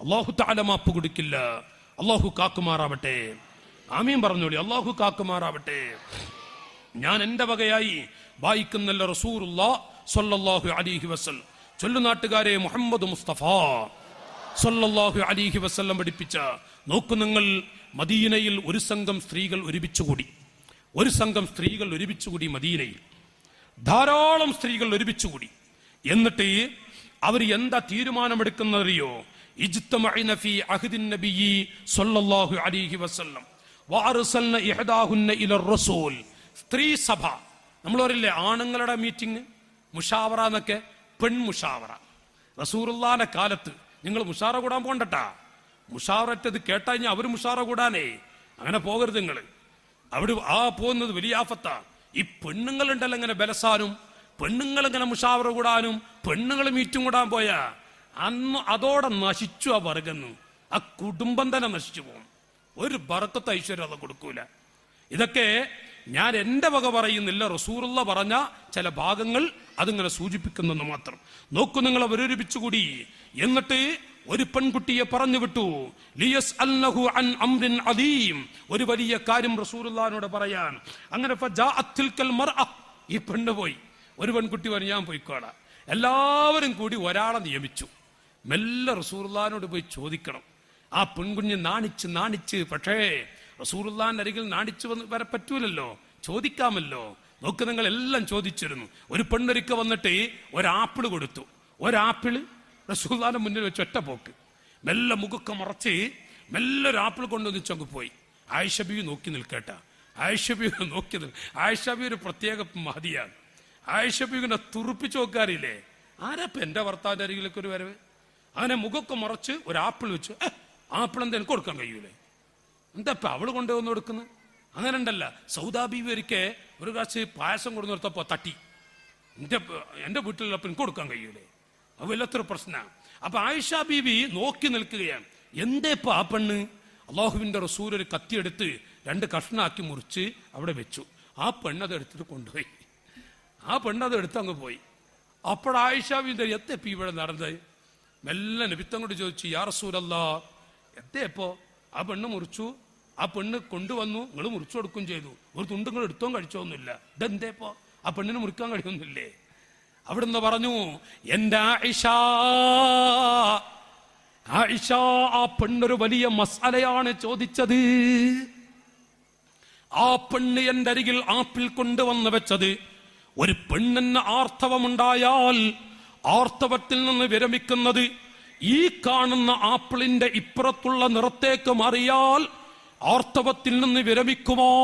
അല്ലാഹു തആല മാപ്പ് കൊടുക്കില്ല. അല്ലാഹു കാക്കുമാറാവട്ടെ. ആമീൻ പറഞ്ഞോളി. അല്ലാഹു കാക്കുമാറാവട്ടെ. ഞാൻ എന്റെ വകയായി വായിക്കുന്നല്ല റസൂലുള്ളാഹി സ്വല്ലല്ലാഹു അലൈഹി വസല്ലം, ചൊല്ലുനാട്ടുകാരെ, മുഹമ്മദ് മുസ്തഫ സ്വല്ലല്ലാഹു അലൈഹി വസല്ലം പഠിപ്പിച്ച, നോക്കു നിങ്ങൾ, മദീനയിൽ ഒരു സംഘം സ്ത്രീകൾ ഒരുമിച്ചുകൂടി മദീനയിൽ ധാരാളം സ്ത്രീകൾ ഒരുമിച്ചുകൂടി. എന്നിട്ട് അവർ എന്താ തീരുമാനമെടുക്കുന്നറിയോ? ഇജ്തമഅന ഫീ അഹ്ദിൻ നബിയ്യി സ്വല്ലല്ലാഹു അലൈഹി വസല്ലം വഅർസൽന ഇഹ്ദാഹുന്ന ഇലർ റസൂൽ. സ്ത്രീ സഭ, നമ്മൾ പറയില്ലേ ആണുങ്ങളുടെ മീറ്റിംഗ്, മുഷാവറ എന്നൊക്കെ, പെൺമുഷാവറ. റസൂലുള്ളാഹിന്റെ കാലത്ത് നിങ്ങൾ മുഷാറ കൂടാൻ പോകണ്ടട്ടാ. മുഷാവററ്റത് കേട്ടാൽ അവർ മുഷാറ കൂടാനേ, അങ്ങനെ പോകരുത് നിങ്ങൾ. അവിടെ പോകുന്നത് വലിയ ആഫത്താ. ഈ പെണ്ണുങ്ങളുണ്ടല്ലോ ഇങ്ങനെ ബലസാനും, പെണ്ണുങ്ങൾ ഇങ്ങനെ മുഷാവറ കൂടാനും, പെണ്ണുങ്ങൾ മീറ്റിംഗ് കൂടാൻ പോയാ അന്ന് അതോടെ നശിച്ചു ആ വർഗന്ന്. ആ കുടുംബം തന്നെ നശിച്ചു പോകും. ഒരു ബർക്കത്ത് ഐശ്വര്യം അത് കൊടുക്കൂല. ഇതൊക്കെ ഞാൻ എന്റെ വക പറയുന്നില്ല, റസൂലുള്ള പറഞ്ഞ ചില ഭാഗങ്ങൾ അതിങ്ങനെ സൂചിപ്പിക്കുന്നെന്ന് മാത്രം. നോക്കൂ നിങ്ങൾ, അവരൊരുമിച്ചുകൂടി. എന്നിട്ട് ഒരു പെൺകുട്ടിയെ പറഞ്ഞു വിട്ടു, ലിയസ്അൽനഹു അൻ അംറിൻ അദീം, ഒരു വലിയ കാര്യം റസൂലുള്ളാഹിനോട് പറയാൻ. അങ്ങനെ ഫജാഅത് തിൽകൽ മർഅ, ഈ പെണ്ണ് പോയി. ഒരു പെൺകുട്ടി പറഞ്ഞു ഞാൻ പോയിക്കോളാം. എല്ലാവരും കൂടി ഒരാളെ നിയമിച്ചു. മെല്ലെ റസൂലുള്ളാഹിനോട് പോയി ചോദിക്കണം. ആ പെൺകുഞ്ഞ് നാണിച്ച്, പക്ഷേ റസൂലുള്ളാഹിന്റെ അരികിൽ നാണിച്ചു വരെ പറ്റൂലല്ലോ, ചോദിക്കാമല്ലോ. നോക്ക് നിങ്ങൾ, എല്ലാം ചോദിച്ചിരുന്നു. ഒരു പെണ്ണൊരിക്ക വന്നിട്ട് ഒരാപ്പിള് കൊടുത്തു. ഒരാപ്പിള് റസൂലുള്ളാഹിന്റെ മുന്നിൽ വെച്ച് ഒറ്റ പോക്ക്. മെല്ലെ മുഖൊക്കെ മറച്ച് മെല്ലെ ഒരു ആപ്പിൾ കൊണ്ടുവന്നിച്ചങ്ങ് പോയി. ആയിഷ ബീവി നോക്കി നിൽക്കട്ട. ആയിഷ ബീവി നോക്കി ആയിഷ ബീവി ഒരു പ്രത്യേക മഹതിയാണ്. ആയിഷ ബീവിനെ തുറുപ്പിച്ച് നോക്കാറില്ലേ, ആരപ്പം എൻ്റെ ഭർത്താവിൻ്റെ അരികിലേക്ക് ഒരു വരവ്. അങ്ങനെ മുഖമൊക്കെ മറച്ച് ഒരു ആപ്പിൾ വെച്ച്, ആപ്പിൾ എന്താ എനിക്ക് കൊടുക്കാൻ കഴിയൂലേ, എന്താ ഇപ്പം അവള് കൊണ്ടുവന്ന് കൊടുക്കുന്നത്? അങ്ങനെ ഉണ്ടല്ല. സൗദാ ബീവി ഒരിക്കൽ ഒരു ഗ്ലാസ് പായസം കൊണ്ടു നിർത്തപ്പോൾ തട്ടി, എൻ്റെ വീട്ടിലുള്ളപ്പോൾ എനിക്ക് കൊടുക്കാൻ കഴിയൂലേ, അത് വല്ലാത്തൊരു പ്രശ്നമാണ്. അപ്പൊ ആയിഷ ബീവി നോക്കി നിൽക്കുകയാണ്. എന്തേപ്പോ ആ പെണ്ണ്? അള്ളാഹുവിന്റെ റസൂൽ ഒരു കത്തിയെടുത്ത് 2 കഷ്ണാക്കി മുറിച്ച് അവിടെ വെച്ചു. ആ പെണ്ണത് എടുത്തിട്ട് കൊണ്ടുപോയി. ആ പെണ്ണത് എടുത്ത് അങ്ങ് പോയി. അപ്പോൾ ആയിഷ ബീവി എത്തേപ്പോ ഇവിടെ നടന്നത്? മെല്ലെ നബിത്തം കൊണ്ട് ചോദിച്ചു, യാ റസൂലല്ലാഹ്, എത്തേപ്പോ? ആ പെണ്ണ് മുറിച്ചു, ആ പെണ്ണ് കൊണ്ടുവന്നു, നിങ്ങൾ മുറിച്ചു കൊടുക്കുകയും ചെയ്തു. ഒരു തുണ്ട് നിങ്ങൾ എടുത്തോ കഴിച്ചോന്നുമില്ല. ഇതെന്തേപ്പോ? ആ പെണ്ണിന് മുറിക്കാൻ കഴിയൊന്നുമില്ലേ? അവിടുന്ന് പറഞ്ഞു, എന്റെ ആയിഷ, ആയിഷ, ആ പെണ്ണൊരു വലിയ മസാലയാണ് ചോദിച്ചത്. ആ പെണ്ണ് എന്റെ അരികിൽ ആപ്പിൾ കൊണ്ടുവന്ന് വെച്ചത്, ഒരു പെണ്ണിന് ആർത്തവമുണ്ടായാൽ ആർത്തവത്തിൽ നിന്ന് വിരമിക്കുന്നത് ഈ കാണുന്ന ആപ്പിളിന്റെ ഇപ്പുറത്തുള്ള നിറത്തേക്ക് മാറിയാൽ ആർത്തവത്തിൽ നിന്ന് വിരമിക്കുമോ?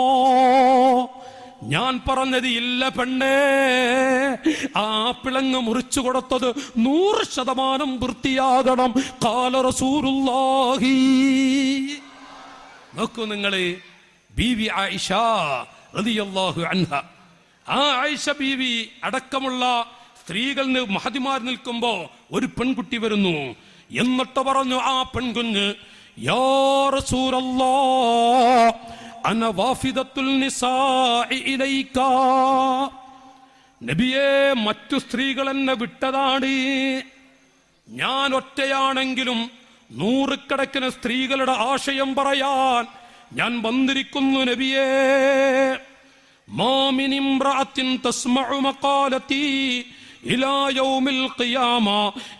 ഞാൻ പറഞ്ഞത് ഇല്ല പെണ്ണേ, ആപ്പിളങ്ങ് മുറിച്ചു കൊടുത്തത് 100% വൃത്തിയാകണം. ഖാല റസൂലുള്ളാഹി. നോക്കൂ നിങ്ങള്, ബീവി ആയിഷ റളിയല്ലാഹു അൻഹ, ആ ആയിഷ ബീവി അടക്കമുള്ള സ്ത്രീകൾ മഹതിമാർ നിൽക്കുമ്പോ ഒരു പെൺകുട്ടി വരുന്നു. എന്നിട്ട് പറഞ്ഞു ആ പെൺകുഞ്ഞ്, യാ റസൂലല്ലാഹ്, അന വാഫിദത്തുൽ നിസാഇ ഇലൈക. നബിയേ, മറ്റു സ്ത്രീകൾ എന്നെ വിട്ടതാണ്, ഞാൻ ഒറ്റയാണെങ്കിലും 100 കണക്കിന് സ്ത്രീകളുടെ ആശയം പറയാൻ ഞാൻ വന്നിരിക്കുന്നു നബിയേ. മാ മിൻ ഇംറഅത്തിൻ തസ്മഉ മഖാലതി ഇലാ യൗമിൽ ഖിയാമ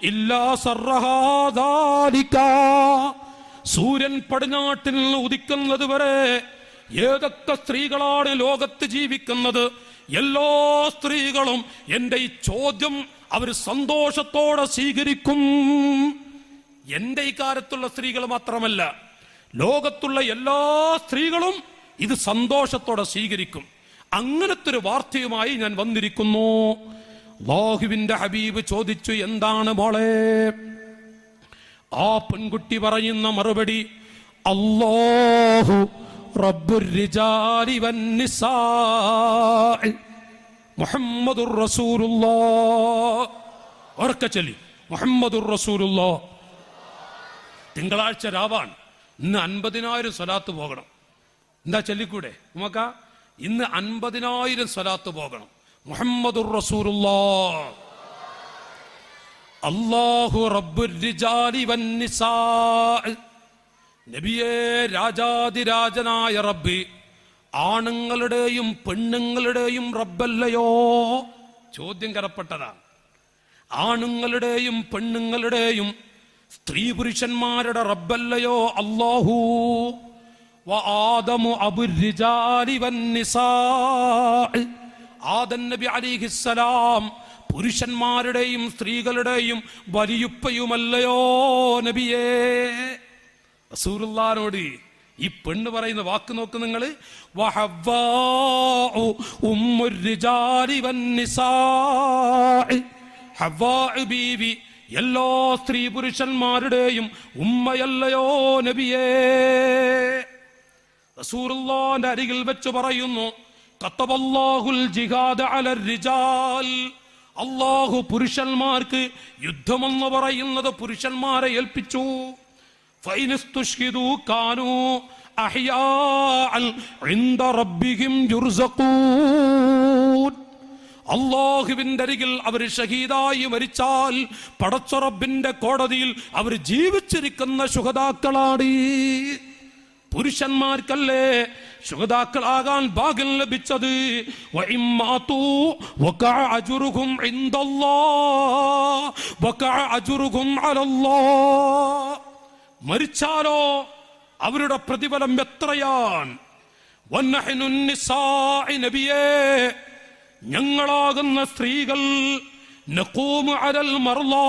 ഇല്ലാ സർറഹാ ദാലിക. സൂര്യൻ പടിഞ്ഞാട്ടിൽ നിന്ന് ഉദിക്കുന്നത് വരെ ഏതൊക്കെ സ്ത്രീകളാണ് ലോകത്ത് ജീവിക്കുന്നത്, എല്ലാ സ്ത്രീകളും എന്റെ ഈ ചോദ്യം അവർ സന്തോഷത്തോടെ സ്വീകരിക്കും. എന്റെ ഈ കാലത്തുള്ള സ്ത്രീകൾ മാത്രമല്ല, ലോകത്തുള്ള എല്ലാ സ്ത്രീകളും ഇത് സന്തോഷത്തോടെ സ്വീകരിക്കും. അങ്ങനത്തെ ഒരു വാർത്തയുമായി ഞാൻ വന്നിരിക്കുന്നു. അല്ലാഹുവിന്റെ ഹബീബ് ചോദിച്ചു, എന്താണ് മോളെ? ആ പെൺകുട്ടി പറയുന്ന മറുപടി, അല്ലാഹു റബ്ബുർ റിജാലി വന്നിസാ മുഹമ്മദുർ റസൂലുള്ളാഹ്. ഉറക്കെ ചൊല്ലി, മുഹമ്മദുർ റസൂലുള്ളാഹ്. തിങ്കളാഴ്ച രാവാണ്, ഇന്ന് 50,000 സ്വലാത്ത് പോകണം. എന്താ ചൊല്ലിക്കൂടെ നമുക്ക്? ഇന്ന് 50,000 സ്വലാത്ത് പോകണം. മുഹമ്മദുർ റസൂലുള്ളാഹ്. അല്ലാഹു റബ്ബുർ റിജാലി വന്നിസാ. നബിയേ, രാജാതിരാജനായ റബ്ബ് ആണുങ്ങളുടെയും പെണ്ണുങ്ങളുടെയും റബ്ബല്ലയോ? ചോദ്യം കരപ്പെട്ടതാണ്. ആണുങ്ങളുടെയും പെണ്ണുങ്ങളുടെയും സ്ത്രീ പുരുഷന്മാരുടെ റബ്ബല്ലയോ അല്ലാഹു? വആദമു അബുർ റിജാലി വന്നിസാ. ആദം നബി അലൈഹിസ്സലാം പുരുഷന്മാരുടെയും സ്ത്രീകളുടെയും വലിയുപ്പയുമല്ലയോ നബിയേ? റസൂലുള്ളാഹിനോട് ഈ പെണ്ണ് പറയുന്ന വാക്ക് നോക്ക് നിങ്ങൾ, വഹവ്വാഉ ഉമ്മുർ റിജാലി വന്നിസാ. ഹവ്വാ ബീവി എല്ലാ സ്ത്രീ പുരുഷന്മാരുടെയും ഉമ്മയല്ലയോ നബിയേ? റസൂലുള്ളാഹിന്റെ അരികിൽ വെച്ച് പറയുന്നു, ഖതബല്ലാഹുൽ ജിഹാദ അലർ റിജാൽ. അല്ലാഹു പുരുഷന്മാർക്ക് യുദ്ധമെന്ന് പറയുന്നത് പുരുഷന്മാരെ ഏൽപ്പിച്ചു. ഫൈനസ്തുഷ്ഹിദു കാനൂ അഹ്യാഅൻ ഇൻദ റബ്ബിഹിം യുർസഖൂൻ. അല്ലാഹുവിന്റെ അരികിൽ അവർ ഷഹീദായി മരിച്ചാൽ പടച്ച റബ്ബിന്റെ കോടതിയിൽ അവർ ജീവിച്ചിരിക്കുന്ന ശുഹദാക്കളാണ്. പുരുഷന്മാർക്കല്ലേ ശുഹദാക്കളാകാൻ ഭാഗ്യം ലഭിച്ചത്. വഇമ്മാതു വഖഅ അജ്റുഹും ഇൻദല്ലാഹ് വഖഅ അജ്റുഹും അലല്ലാഹ്. മരിച്ചാലോ അവരുടെ പ്രതിഫലം എത്രയാണ്? വന്നഹ്നു നിസാഇ നബിയേ, ഞങ്ങളാകുന്ന സ്ത്രീകൾ നഖൂമു അലൽ മർളാ,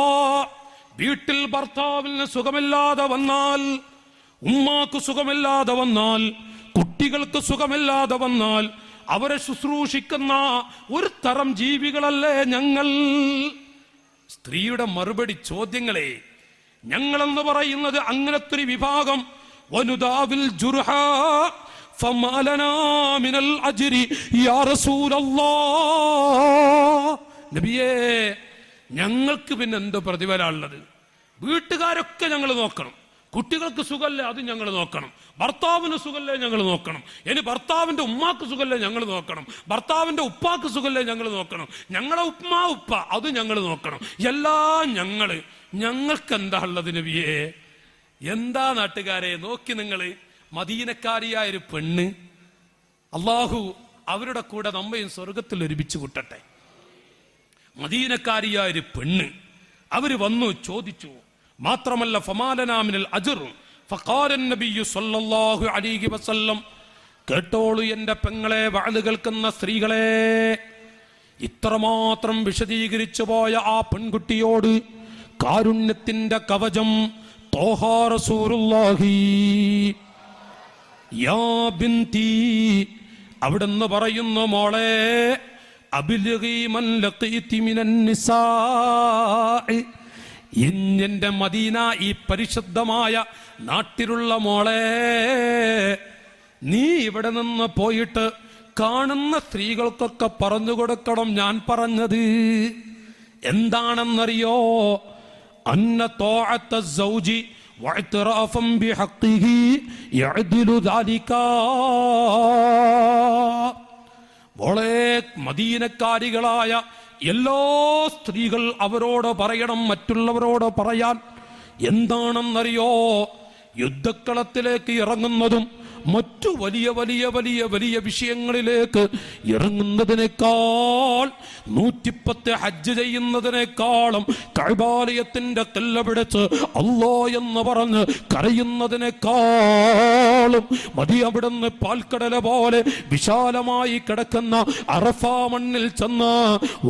വീട്ടിൽ ഭർത്താവിന് സുഖമില്ലാതെ വന്നാൽ, ഉമ്മാക്ക് സുഖമില്ലാതെ വന്നാൽ, കുട്ടികൾക്ക് സുഖമില്ലാതെ വന്നാൽ അവരെ ശുശ്രൂഷിക്കുന്ന ഒരു തരം ജീവികളല്ലേ ഞങ്ങൾ? സ്ത്രീയുടെ മറുപടി ചോദ്യങ്ങളെ, ഞങ്ങളെന്ന് പറയുന്നത് അങ്ങനത്തെ ഒരു വിഭാഗം. വനുദാവിൽ ജുർഹ ഫമാ ലനാ മിനൽ അജ്രി യാ റസൂലല്ലാഹ്. നബിയേ, ഞങ്ങൾക്ക് പിന്നെ എന്ത് പ്രതിഫലമുള്ളത്? വീട്ടുകാരൊക്കെ ഞങ്ങൾ നോക്കണം, കുട്ടികൾക്ക് സുഖല്ലേ അത് ഞങ്ങൾ നോക്കണം, ഭർത്താവിന് സുഖല്ലേ ഞങ്ങൾ നോക്കണം, ഇനി ഭർത്താവിന്റെ ഉമ്മാക്ക് സുഖല്ലേ ഞങ്ങൾ നോക്കണം, ഭർത്താവിന്റെ ഉപ്പാക്ക് സുഖല്ലേ ഞങ്ങൾ നോക്കണം, ഞങ്ങളെ ഉപ്പ അത് ഞങ്ങൾ നോക്കണം, എല്ലാം ഞങ്ങൾക്ക് എന്താ ഉള്ളത് നബിയേ? എന്താ നാട്ടുകാരെ നോക്കി നിങ്ങൾ, മദീനക്കാരിയായ ഒരു പെണ്ണ്, അള്ളാഹു അവരുടെ കൂടെ നമ്മയും സ്വർഗത്തിൽ ഒരുമിച്ച് കൂട്ടട്ടെ. മദീനക്കാരിയായ ഒരു പെണ്ണ്, അവര് വന്നു ചോദിച്ചു. മാത്രമല്ല ഫമാലനാ മിനൽ അജ്ർ ഫഖാല നബിയ്യു സ്വല്ലല്ലാഹു അലൈഹി വസല്ലം, കേട്ടോളൂ എന്റെ പെങ്ങളെ, വഅദ് കേൾക്കുന്ന സ്ത്രീകളെ, ഇത്രമാത്രം വിശദീകരിച്ചു പോയ ആ പെൺകുട്ടിയോട് കാരുണ്യത്തിന്റെ കവചം ത്വാഹ റസൂലുള്ളാഹി യാ ബിൻതി, അവിടെന്ന് പറയുന്നു, മോളെ, അബ്ലിഗി മൻ ലഖീതി മിനൻ നിസാ, എന്റെ മദീന ഈ പരിശുദ്ധമായ നാട്ടിലുള്ള മോളെ, നീ ഇവിടെ നിന്ന് പോയിട്ട് കാണുന്ന സ്ത്രീകൾക്കൊക്കെ പറഞ്ഞു കൊടുക്കണം ഞാൻ പറഞ്ഞത്. എന്താണെന്നറിയോ? അന്ന ത്വാഅത്ത സൗജി വഇത്റാഫൻ ബിഹഖിഹി യഅദിലു ദാലിക. മോളെ, മദീനക്കാരികളായ എല്ലാ സ്ത്രീകൾ അവരോട് പറയണം, മറ്റുള്ളവരോട് പറയാൻ. എന്താണെന്നറിയോ? യുദ്ധക്കളത്തിലേക്ക് ഇറങ്ങുന്നതും മറ്റു വലിയ വലിയ വലിയ വലിയ വിഷയങ്ങളിലേക്ക് ഇറങ്ങുന്നതിനേക്കാൾ, 110 ഹജ്ജ് ചെയ്യുന്നതിനേക്കാളും, കഅബാലയത്തിന്റെ കല്ല് പിടിച്ച് അല്ലാ എന്ന് പറഞ്ഞ് കരയുന്നതിനേക്കാളും, അവിടുന്ന് പാൽക്കടല പോലെ വിശാലമായി കിടക്കുന്ന അറഫാ മണ്ണിൽ ചെന്ന്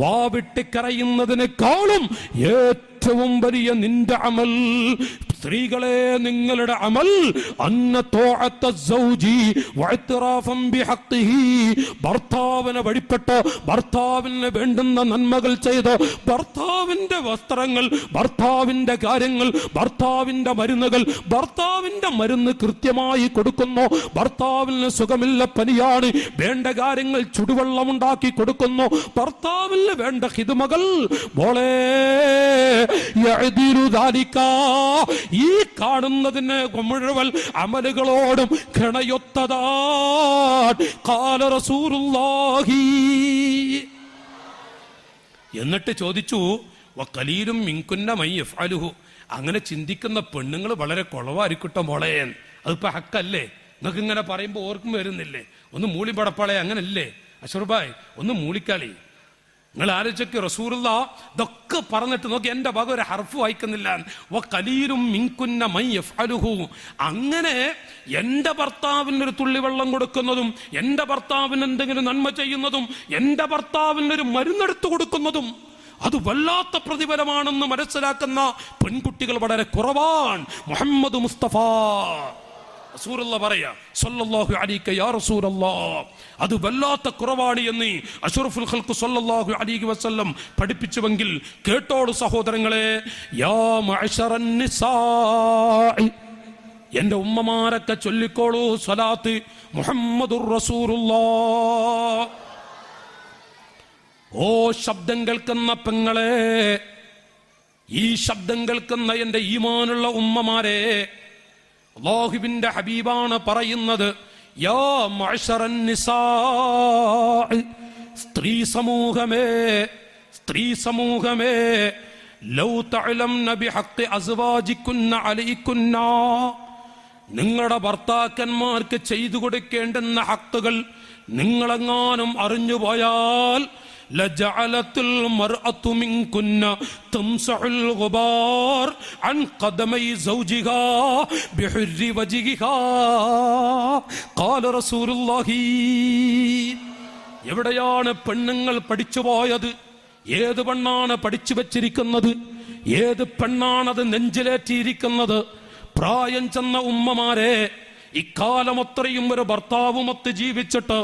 വാവിട്ടി കരയുന്നതിനേക്കാളും ഏറ്റവും വലിയ നിന്റെ അമൽ, സ്ത്രീകളെ നിങ്ങളുടെ അമൽ, അന്ന ത്വാഅത്ത സൗജി വഇത്റാഫൻ ബിഹഖിഹി, ഭർത്താവിനെ വഴിപ്പെട്ട് ഭർത്താവിന് വേണ്ടുന്ന നന്മകൾ ചെയ്ത് ഭർത്താവിന്റെ വസ്ത്രങ്ങൾ, ഭർത്താവിന്റെ കാര്യങ്ങൾ, ഭർത്താവിന്റെ മരുന്നുകൾ, ഭർത്താവിന്റെ മരുന്ന് കൃത്യമായി കൊടുക്കുന്നു, ഭർത്താവിന് സുഖമില്ല, പനിയാണ്, വേണ്ട കാര്യങ്ങൾ ചുടുവെള്ളം ഉണ്ടാക്കി കൊടുക്കുന്നു, ഭർത്താവിന് വേണ്ട ഹിദ്മകൾ. മോളെ, യഅദിലു ദാലിക, ഈ കാണുന്നതിന് മുഴുവൻ അമലുകളോടും ഖണയൊത്തതാണ്. ഖാല റസൂലുള്ളാഹി. എന്നിട്ട് ചോദിച്ചു, വഖലീലും മിൻകുന്ന മൻ യഫ്അലുഹു, അങ്ങനെ ചിന്തിക്കുന്ന പെണ്ണുങ്ങൾ വളരെ കുറവായിരിക്കട്ടെ മോളെ. അതിപ്പോ ഹക്കല്ലേ? നിങ്ങൾക്ക് ഇങ്ങനെ പറയുമ്പോൾ ഓർക്കും വരുന്നില്ലേ? ഒന്ന് മൂളി പടപ്പാളെ, അങ്ങനല്ലേ അഷ്റഫായ്? ഒന്ന് മൂളിക്കാളി. നിങ്ങൾ ആലോചിക്ക്, റസൂലുള്ള ഇതൊക്കെ പറഞ്ഞിട്ട് നോക്കി, എന്റെ ഭാഗം ഒരു ഹർഫ് വായിക്കുന്നില്ല. വഖലീലും മിൻകുന്ന മൻ യഫ്അലുഹു, അങ്ങനെ എന്റെ ഭർത്താവിന് ഒരു തുള്ളി വെള്ളം കൊടുക്കുന്നതും, എന്റെ ഭർത്താവിന് എന്തെങ്കിലും നന്മ ചെയ്യുന്നതും, എന്റെ ഭർത്താവിന് ഒരു മരുന്നെടുത്തു കൊടുക്കുന്നതും അത് വല്ലാത്ത പ്രതിഫലമാണെന്ന് മനസ്സിലാക്കുന്ന പെൺകുട്ടികൾ വളരെ കുറവാണ്. മുഹമ്മദ് മുസ്തഫ റസൂലുള്ള പറയാ, സല്ലല്ലാഹു അലൈക യാ റസൂലല്ലാഹ്, അത് വല്ലാത്ത കുറവാണ് എന്ന് അഷ്റഫുൽ ഖൽഖ് സല്ലല്ലാഹു അലൈഹി വസല്ലം പഠിപ്പിച്ചുവെങ്കിൽ കേട്ടോളൂ സഹോദരങ്ങളെ. യാ മഅശറൻ നിസാ, എന്റെ ഉമ്മമാരൊക്കെ ചൊല്ലിക്കോളൂ സ്വലാത്ത് മുഹമ്മദുർ റസൂലുള്ളാഹ്. ഓ ശബ്ദം കേൾക്കുന്ന പെങ്ങളെ, ഈ ശബ്ദം കേൾക്കുന്ന എന്റെ ഈമാനുള്ള ഉമ്മമാരെ, അല്ലാഹുവിന്റെ ഹബീബാണ് പറയുന്നത്, യാ മഅശറൻ നിസാ, സ്ത്രീ സമൂഹമേ, സ്ത്രീ സമൂഹമേ, ലൗ തഅലംന ബിഹഖ് അസ്വാജികുന്ന അലൈകുന്ന, നിങ്ങളുടെ ഭർത്താക്കന്മാർക്ക് ചെയ്തു കൊടുക്കേണ്ടുന്ന ഹക്കുകൾ നിങ്ങളെങ്ങാനും അറിഞ്ഞുപോയാൽ, ലജഅലത്തുൽ മർഅതു മിൻകുന്ന തംസഉൽ ഗുബാർ അൻ ഖദമൈ സൗജിഹാ ബിഹുർരി വജ്ഹിഹാ. ഖാല റസൂലുള്ളാഹി. എവിടെയാണ് പെണ്ണുങ്ങൾ പഠിച്ചു പോയത്? ഏത് പെണ്ണാണ് പഠിച്ചു വെച്ചിരിക്കുന്നത്? ഏത് പെണ്ണാണത് നെഞ്ചിലേറ്റിയിരിക്കുന്നത്? പ്രായം ചെന്ന ഉമ്മമാരെ, ഇക്കാലം അത്രയും ഒരു ഭർത്താവുമൊത്ത് ജീവിച്ചിട്ട്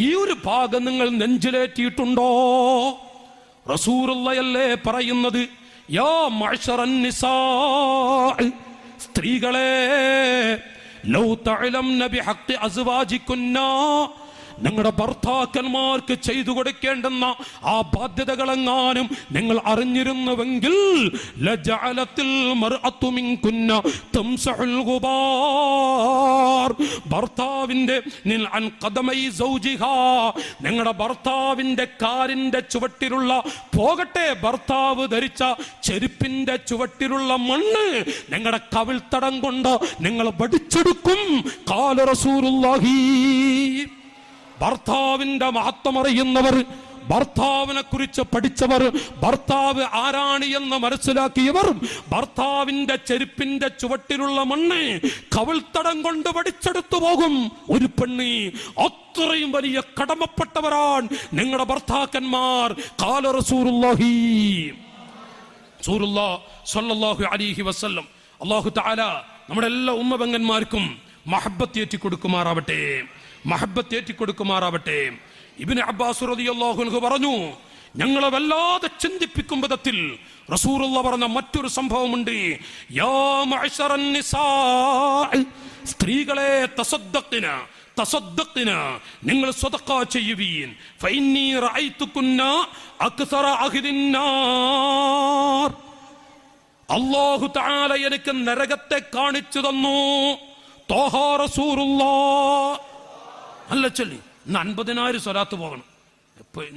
ഈ ഒരു ഭാഗം നിങ്ങൾ നെഞ്ചിലേറ്റിയിട്ടുണ്ടോ? റസൂലുള്ളാഹി പറയുന്നത്, യാ മഅ്ശറൻ നിസാ, സ്ത്രീകളെ, ലൗ തഅലംന ബിഹഖ് അസ്വാജികുന്ന, നിങ്ങളുടെ ഭർത്താക്കന്മാർക്ക് ചെയ്തു കൊടുക്കേണ്ടുന്ന ആ ബാധ്യതകളെങ്ങാനും നിങ്ങൾ അറിഞ്ഞിരുന്നുവെങ്കിൽ ലജഅലത്തിൽ മർഅതു മിൻകുന്ന തംസഹുൽ ഗുബാർ, ഭർത്താവിന്റെ അൻ ഖദമൈ സൗജിഹാ, നിങ്ങളുടെ ഭർത്താവിന്റെ കാലിന്റെ ചുവട്ടിലുള്ള, പോകട്ടെ ഭർത്താവ് ധരിച്ച ചെരുപ്പിന്റെ ചുവട്ടിലുള്ള മണ്ണ് നിങ്ങളുടെ കവിൾത്തടം കൊണ്ട് നിങ്ങൾ വടിച്ചെടുക്കും. ഖാല റസൂലുള്ളാഹി. ഭർത്താവിന്റെ മഹത്വം അറിയുന്നവർ, ഭർത്താവിനെ കുറിച്ച് പഠിച്ചവർ, ഭർത്താവ് ആരാണ് എന്ന് മനസ്സിലാക്കിയവർ, ഭർത്താവിന്റെ ചെരുപ്പിന്റെ ചുവട്ടിലുള്ള മണ്ണ് കവിൾത്തടം കൊണ്ട് വടിച്ചെടുത്തു പോകും. ഒരു പെണ്ണി അത്രയും വലിയ കടമപ്പെട്ടവരാണ് നിങ്ങളുടെ ഭർത്താക്കന്മാർ. ഖാല റസൂലുള്ളാഹി സ്വല്ലല്ലാഹു അലൈഹി വസല്ലം. അല്ലാഹു തആല നമ്മുടെ എല്ലാ ഉമ്മപെങ്ങന്മാർക്കും മഹബ്ബത്ത് ഏറ്റിക്കൊടുക്കുമാറാവട്ടെ, മഹബ്ബത്ത് ഏറ്റിക്കൊടുക്കുമാറാവട്ടെ. ഇബ്നു അബ്ബാസ് റളിയല്ലാഹു അൻഹു പറഞ്ഞു, ഞങ്ങളെ വല്ലാതെ ചിന്തിപ്പിക്കും വിധത്തിൽ റസൂലുള്ളാഹി പറഞ്ഞ മറ്റൊരു സംഭവമുണ്ട്. യാ മഅ്ശറൻ നിസാ, സ്ത്രീകളെ, തസദ്ദഖ്ന, നിങ്ങൾ സ്വതക്ക ചെയ്യുവീൻ. ഫഇന്നി റഅയ്തുകുന്ന അക്സറ അഹ്ലിൻ നാർ, അല്ലാഹു തആല എനിക്ക് നരകത്തെ കാണിച്ചു തന്നു. ത്വാഹ റസൂലുള്ളാഹ്. അല്ല ചൊല്ലി, ഇന്ന് 50,000 സ്വലാത്ത് പോകണം.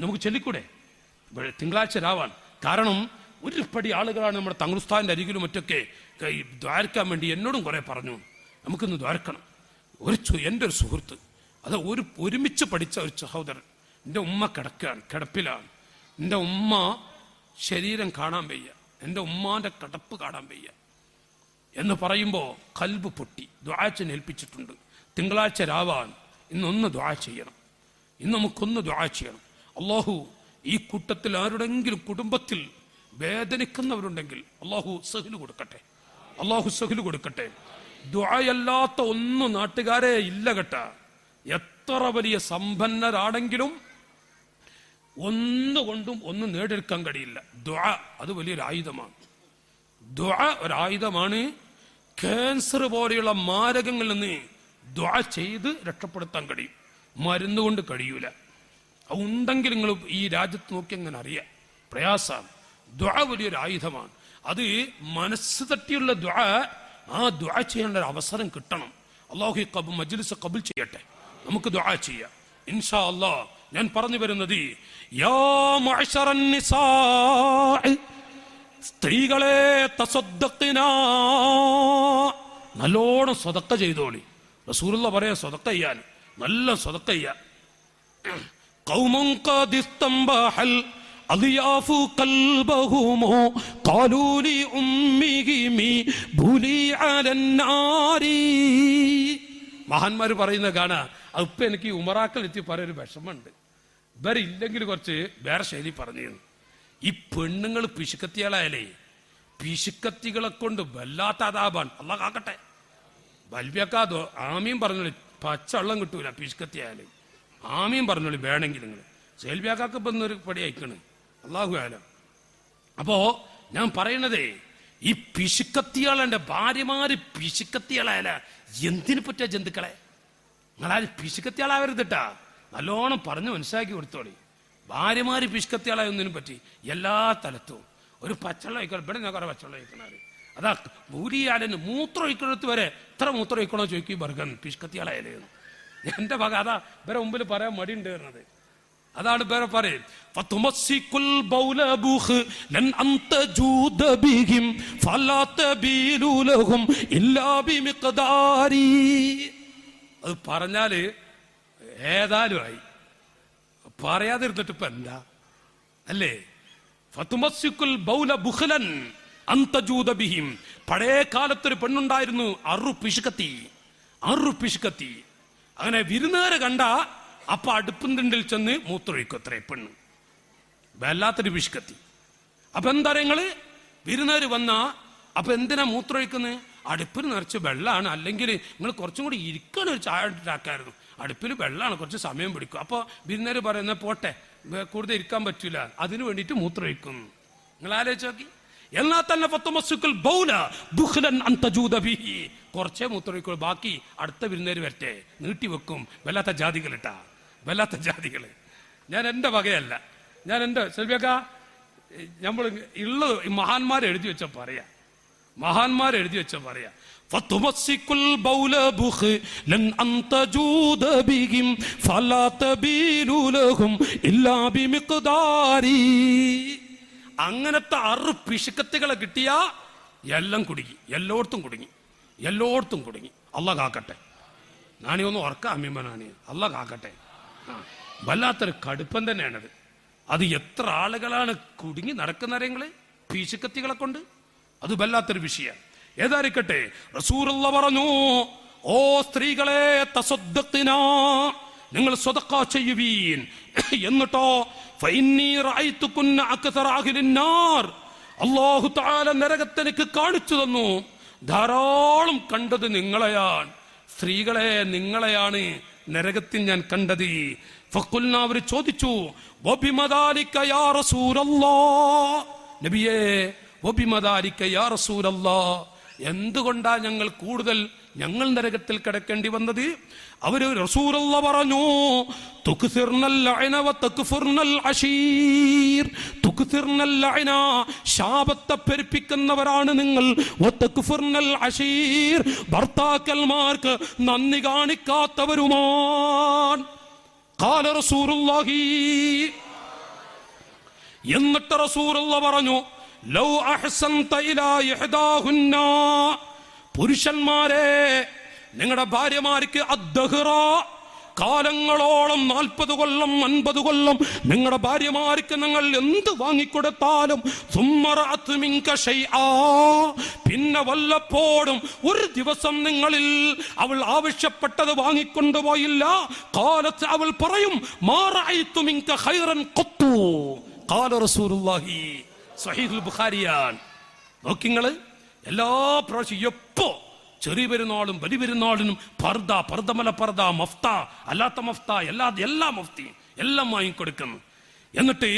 നമുക്ക് ചൊല്ലിക്കൂടെ? തിങ്കളാഴ്ച രാവാണ്. കാരണം ഒരുപടി ആളുകളാണ് നമ്മുടെ തങ്ങളുസ്ഥാന്റെ അരികിലും മറ്റൊക്കെ ദ്വാരക്കാൻ വേണ്ടി എന്നോടും കുറെ പറഞ്ഞു, നമുക്കിന്ന് ദ്വാരക്കണം. എൻ്റെ ഒരു സുഹൃത്ത്, അത് ഒരുമിച്ച് പഠിച്ച ഒരു സഹോദരൻ, എൻ്റെ ഉമ്മ കിടപ്പിലാണ്. എൻ്റെ ഉമ്മ ശരീരം കാണാൻ വയ്യ, എൻ്റെ ഉമ്മാന്റെ കിടപ്പ് കാണാൻ വയ്യ എന്ന് പറയുമ്പോൾ കൽബ് പൊട്ടി. ദുആന് ഏൽപ്പിച്ചിട്ടുണ്ട്. തിങ്കളാഴ്ച രാവാൻ, ഇന്നൊന്ന് ദുആ ചെയ്യണം, ഇന്ന് നമുക്കൊന്ന് ദുആ ചെയ്യണം. അല്ലാഹു ഈ കൂട്ടത്തിൽ ആരുടെങ്കിലും കുടുംബത്തിൽ വേദനിക്കുന്നവരുണ്ടെങ്കിൽ അല്ലാഹു സഹ്ല് കൊടുക്കട്ടെ, അല്ലാഹു സഹ്ല് കൊടുക്കട്ടെ. ദുആയല്ലാത്ത ഒന്നും നാട്ടുകാരെ ഇല്ല കേട്ട. എത്ര വലിയ സമ്പന്നരാണെങ്കിലും ഒന്നുകൊണ്ടും ഒന്നും നേടിയെടുക്കാൻ കഴിയില്ല. ദുആ അത് വലിയൊരു ആയുധമാണ്. ദുആ ഒരു ആയുധമാണ്. ക്യാൻസർ പോലെയുള്ള മാരകങ്ങളിൽ നിന്ന് ദുആ ചെയ്ത് രക്ഷപ്പെടുത്താൻ കഴിയും, മരുന്നുകൊണ്ട് കഴിയൂല. ഉണ്ടെങ്കിൽ നിങ്ങൾ ഈ രാജ്യത്ത് നോക്കി അങ്ങനെ അറിയാം, പ്രയാസമാണ്. ദുആ വലിയൊരു ആയുധമാണ്. അത് മനസ്സ് തട്ടിയുള്ള ദുആ, ആ ദുആ ചെയ്യേണ്ട ഒരു അവസരം കിട്ടണം. അല്ലാഹു ഈ മജ്ലിസ് ഖബൂൽ ചെയ്യട്ടെ. നമുക്ക് ദുആ ചെയ്യാം ഇൻഷാ അല്ലാഹ്. ഞാൻ പറഞ്ഞു വരുന്നത്, യാ മഅ്ശറൻ നിസാ, സ്ത്രീകളെ, തസദ്ദഖ്ന, നല്ലോണം സ്വതക്ക ചെയ്തോളി. റസൂലുള്ളാഹി പറയാ സ്വതക്ക ചെയ്യാൻ, നല്ല സ്വതക്ക ചെയ്യാൻ. ഖൗമുൻ ഖദ് ഇസ്തംബഹൽ അളിയാഫു ഖൽബഹുമു ഖാലൂ ലി ഉമ്മിഹിമി ബുലി അലൻ നാരി. മഹാന്മാർ പറയുന്ന കാണാ. അതിപ്പോ എനിക്ക് ഉമറാക്കൾ എത്തി പറയൊരു വിഷമമുണ്ട്. ഇവരില്ലെങ്കിൽ കുറച്ച് വേറെ ശൈലി പറഞ്ഞു. ഈ പെണ്ണുങ്ങൾ പിശുക്കത്തികളായാലേ, പിശുക്കത്തികളെ കൊണ്ട് വല്ലാത്ത അതാപാൻ. അള്ളാഹ് കാക്കട്ടെ. ബൽബിയക്കാതോ ആമീൻ പറഞ്ഞോളി, പച്ചവെള്ളം കിട്ടൂല പിശുക്കത്തിയായാലും. ആമീൻ പറഞ്ഞോളി വേണമെങ്കിൽ. നിങ്ങൾ സെൽബിയാക്കാക്ക് ഇപ്പൊ ഒരു പടി അയക്കണ്. അള്ളാഹു ആലം. അപ്പോ ഞാൻ പറയണതേ, ഈ പിശുക്കത്തിയാളെ ഭാര്യമാര് പിശുക്കത്തിയാളായാല എന്തിനു പറ്റിയ ജന്തുക്കളെ നിങ്ങളാരും പിശുക്കത്തിയാളാവരുതിട്ടാ. നല്ലോണം പറഞ്ഞ് മനസ്സിലാക്കി കൊടുത്തോളി. ഭാര്യമാര് പിശുക്കത്തിയാളായൊന്നിനും പറ്റി എല്ലാ തലത്തും ഒരു പച്ചവെള്ളം ഒഴിക്കണം. ഇവിടെ ഞാൻ കുറെ പച്ചവെള്ളം ഒഴിക്കണാറ്. അതാ ഭൂരിയാലെന്ന് മൂത്രം ഒഴിക്കണത്ത് വരെ ഇത്ര മൂത്രം ഒഴിക്കണോ ചോദിക്കും ബർഗൻ പിശുക്കത്തിയാളായാലേ. എന്റെ ഭാഗം അതാ ഇവരെ മുമ്പിൽ പറയാൻ മടി ഉണ്ട് വരുന്നത്. അതാണ് വേറെ പറയും. അത് പറഞ്ഞാല് ഏതായാലും ആയി, പറയാതിരുന്നിട്ട് ഇപ്പൊ എന്താ അല്ലേ? ഫതുമസ്സിക്കുൽ ബൗല ബുഖ്ലൻ അന്തജൂദ ബിഹിം. പഴയ കാലത്തൊരു പെണ്ണുണ്ടായിരുന്നു, അറു പിശുക്കത്തി. അങ്ങനെ വിരുന്നുകാരെ കണ്ട അപ്പൊ അടുപ്പും തിണ്ടിൽ ചെന്ന് മൂത്രമൊഴിക്കും. അത്രേ പെണ്ണ്, വല്ലാത്തൊരു പിശുക്കത്തി. അപ്പൊ എന്താ നിങ്ങള് വിരുന്നേര് വന്നാ അപ്പൊ എന്തിനാ മൂത്രമൊഴിക്കുന്നത്? അടുപ്പിൽ നിറച്ച് വെള്ളമാണ്, അല്ലെങ്കിൽ നിങ്ങൾ കുറച്ചും കൂടി ഇരിക്കാൻ ഒരു ചായ ഉണ്ടാക്കായിരുന്നു, അടുപ്പിൽ വെള്ളമാണ്, കുറച്ച് സമയം പിടിക്കും. അപ്പോൾ വിരുന്നേര് പറയുന്ന പോട്ടെ, കൂടുതൽ ഇരിക്കാൻ പറ്റൂല, അതിനു വേണ്ടിയിട്ട് മൂത്രമൊഴിക്കും. നിങ്ങൾ ആലോചിച്ച് നോക്കി. എന്നാൽ തന്നെ കുറച്ചേ മൂത്രമൊഴിക്കുള്ളൂ, ബാക്കി അടുത്ത വിരുന്നേര് വരട്ടെ, നീട്ടിവെക്കും. വല്ലാത്ത ജാതികളിട്ടാ, വല്ലാത്ത ജാതികള്. ഞാൻ എൻ്റെ വകയല്ല, ഞാൻ എൻ്റെ സെൽവിയക്ക നമ്മൾ ഉള്ളത് മഹാന്മാരെഴുതി വെച്ച പറയാ, മഹാന്മാരെഴുതി വെച്ച പറയാ. അങ്ങനത്തെ 6 പിശുക്കത്തുകളെ കിട്ടിയാ എല്ലാം കുടുങ്ങി, എല്ലായിടത്തും കുടുങ്ങി, എല്ലായിടത്തും കുടുങ്ങി. അള്ളാഹ് കാക്കട്ടെ. നാണി ഒന്ന് ഉറക്കാം അമ്മീമ്മ, നാണി അള്ളാഹ് കാക്കട്ടെ. വല്ലാത്തൊരു കടുപ്പം തന്നെയാണത്. അത് എത്ര ആളുകളാണ് കുടുങ്ങി നടക്കുന്നവരെങ്ങള് പിശുക്കത്തികളെ കൊണ്ട്. അത് വല്ലാത്തൊരു വിഷയം. ഏതായിരിക്കട്ടെ, റസൂലുള്ളാഹി പറഞ്ഞു, ഓ സ്ത്രീകളെ, തസദ്ദഖ്നാ, നിങ്ങൾ സ്വതക്ക ചെയ്യുവീൻ. എന്നിട്ടോ അല്ലാഹു തആല നരകത്തിലേക്ക് കാണിച്ചു തന്നു. ധാരാളം കണ്ടത് നിങ്ങളെയാണ്, സ്ത്രീകളെ നിങ്ങളെയാണ് നരകത്തിൽ ഞാൻ കണ്ടത്. ഫഖുൽനാ, അവർ ചോദിച്ചു, വബിമദാലിക യാ റസൂലല്ലാഹ്, നബിയേ വബിമദാലിക യാ റസൂലല്ലാഹ്, എന്തുകൊണ്ടാ ഞങ്ങൾ നരകത്തിൽ കിടക്കേണ്ടി വന്നത്? അവര് റസൂലുള്ളാഹി പറഞ്ഞു, തുക്സിർനൽ ലഅന വതക്ഫുർനൽ അശീർ, തുക്സിർനൽ ലഅന, ശാപത്തെ പെരുപ്പിക്കുന്നവരാണ് നിങ്ങൾ, വതക്ഫുർനൽ അശീർ, ഭർത്താക്കന്മാർക്ക് നന്ദി കാണിക്കാത്തവരുമാണ്. ഖാല റസൂലുള്ളാഹി, എന്നിട്ട് റസൂലുള്ളാഹി പറഞ്ഞു, ലൗ അഹ്സൻത ഇലാ ഇഹ്ദാഹുന്ന, പുരുഷന്മാരെ നിങ്ങളുടെ ഭാര്യമാർക്ക് അദ്ദഹ്റ, കാലങ്ങളോളം 40 കൊല്ലം 50 കൊല്ലം നിങ്ങളുടെ ഭാര്യമാർക്ക് നിങ്ങൾ എന്ത് വാങ്ങിക്കൊടുത്താലും സുമ്മറഅത് മിൻക ശൈആ, പിന്നെ വല്ലപ്പോഴും ഒരു ദിവസം നിങ്ങളിൽ അവൾ ആവശ്യപ്പെട്ടത് വാങ്ങിക്കൊണ്ടുപോയില്ല, ഖാലത്ത്, അവൾ പറയും, മാ റഅയ്തു മിൻക ഖൈറൻ ഖത്തു. ഖാല റസൂലുള്ളാഹി, സ്വഹീഹുൽ ബുഖാരിയാണ്. നോക്കിങ്ങള്, എല്ലാ പ്രാവശ്യം എപ്പോ ചെറിയ പെരുന്നാളും വലിയ പെരുന്നാളിനും പർദ്ദമല പർദ്ദ, മഫ്ത അല്ലാത്ത മഫ്ത, എല്ലാ മഫ്തിയും എല്ലാം വാങ്ങിക്കൊടുക്കുന്നു. എന്നിട്ട്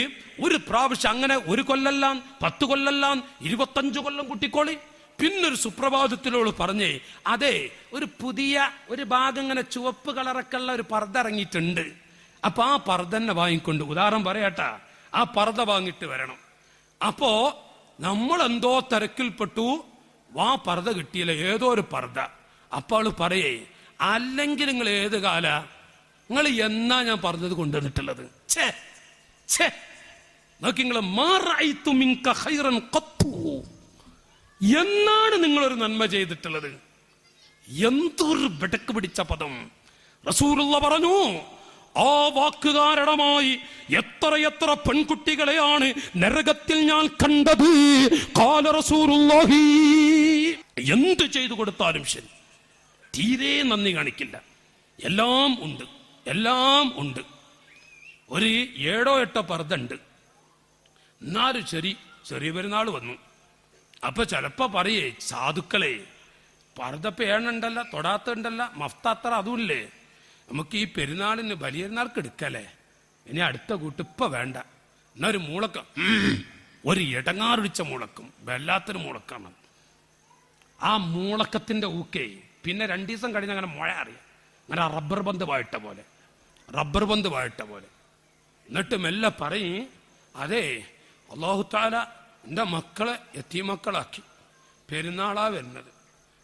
ഒരു പ്രാവശ്യം അങ്ങനെ 1 കൊല്ലല്ല 10 കൊല്ലല്ല 25 കൊല്ലം കുട്ടിക്കോളി. പിന്നൊരു സുപ്രഭാതത്തിലോട് പറഞ്ഞേ, അതെ, ഒരു പുതിയ ഒരു ഭാഗം ഇങ്ങനെ ചുവപ്പ് കളറൊക്കെയുള്ള ഒരു പർദ്ദ ഇറങ്ങിയിട്ടുണ്ട്, അപ്പൊ ആ പർദ്ദ തന്നെ വാങ്ങിക്കൊണ്ട്, ഉദാഹരണം പറയാട്ടാ, ആ പർദ്ദ വാങ്ങിട്ട് വരണം. അപ്പോ നമ്മൾ എന്തോ തിരക്കിൽപ്പെട്ടു, പർദ്ദ കിട്ടിയില്ല, ഏതോ ഒരു പർദ്ദ. അപ്പൊ അവള് പറയേ, അല്ലെങ്കിൽ നിങ്ങൾ ഏത് കാല, നിങ്ങൾ എന്നാ ഞാൻ പറഞ്ഞത് കൊണ്ടുവന്നിട്ടുള്ളത്? നോക്കി നിങ്ങൾ, എന്നാണ് നിങ്ങളൊരു നന്മ ചെയ്തിട്ടുള്ളത്? എന്തൊരു ബെടക്ക് പിടിച്ച പദം. റസൂലുള്ളാഹി പറഞ്ഞു, ആ വാക്കുകാരണമായി എത്ര പെൺകുട്ടികളെയാണ് നരകത്തിൽ ഞാൻ കണ്ടത്. ഖാല റസൂലുള്ളാഹി, എന്ത് ചെയ്തു കൊടുത്താലും ശരി, തീരെ നന്ദി കാണിക്കില്ല. എല്ലാം ഉണ്ട്. ഒരു 7-8 പർദ്ദ ഉണ്ട്, എന്നാലും ചെറിയ പെരുന്നാൾ വന്നു. അപ്പൊ ചിലപ്പോ പറയേ, സാധുക്കളെ, പർദ്ദപ്പ 7 ഉണ്ടല്ല, തൊടാത്തുണ്ടല്ല, മഫ്താത്ര അതുമില്ലേ, നമുക്ക് ഈ പെരുന്നാളിന് വലിയ പെരുന്നാൾക്ക് എടുക്കല്ലേ, ഇനി അടുത്ത കൂട്ട് ഇപ്പൊ വേണ്ട, എന്നാ ഒരു മൂളക്കം, ഒരു ഇടങ്ങാറിടിച്ച മൂളക്കും, വല്ലാത്തൊരു മൂളക്കാണ്. ആ മൂളക്കത്തിന്റെ ഊക്കേ പിന്നെ 2 ദിവസം കഴിഞ്ഞ് അങ്ങനെ മഴ അറിയാം, അങ്ങനെ റബ്ബർ ബന്ദ് വായിട്ട പോലെ. എന്നിട്ട് മെല്ലെ പറയും, അതെ, അല്ലാഹു തആല എൻ്റെ മക്കളെ യതീമക്കളാക്കി, പെരുന്നാളാ വരുന്നത്,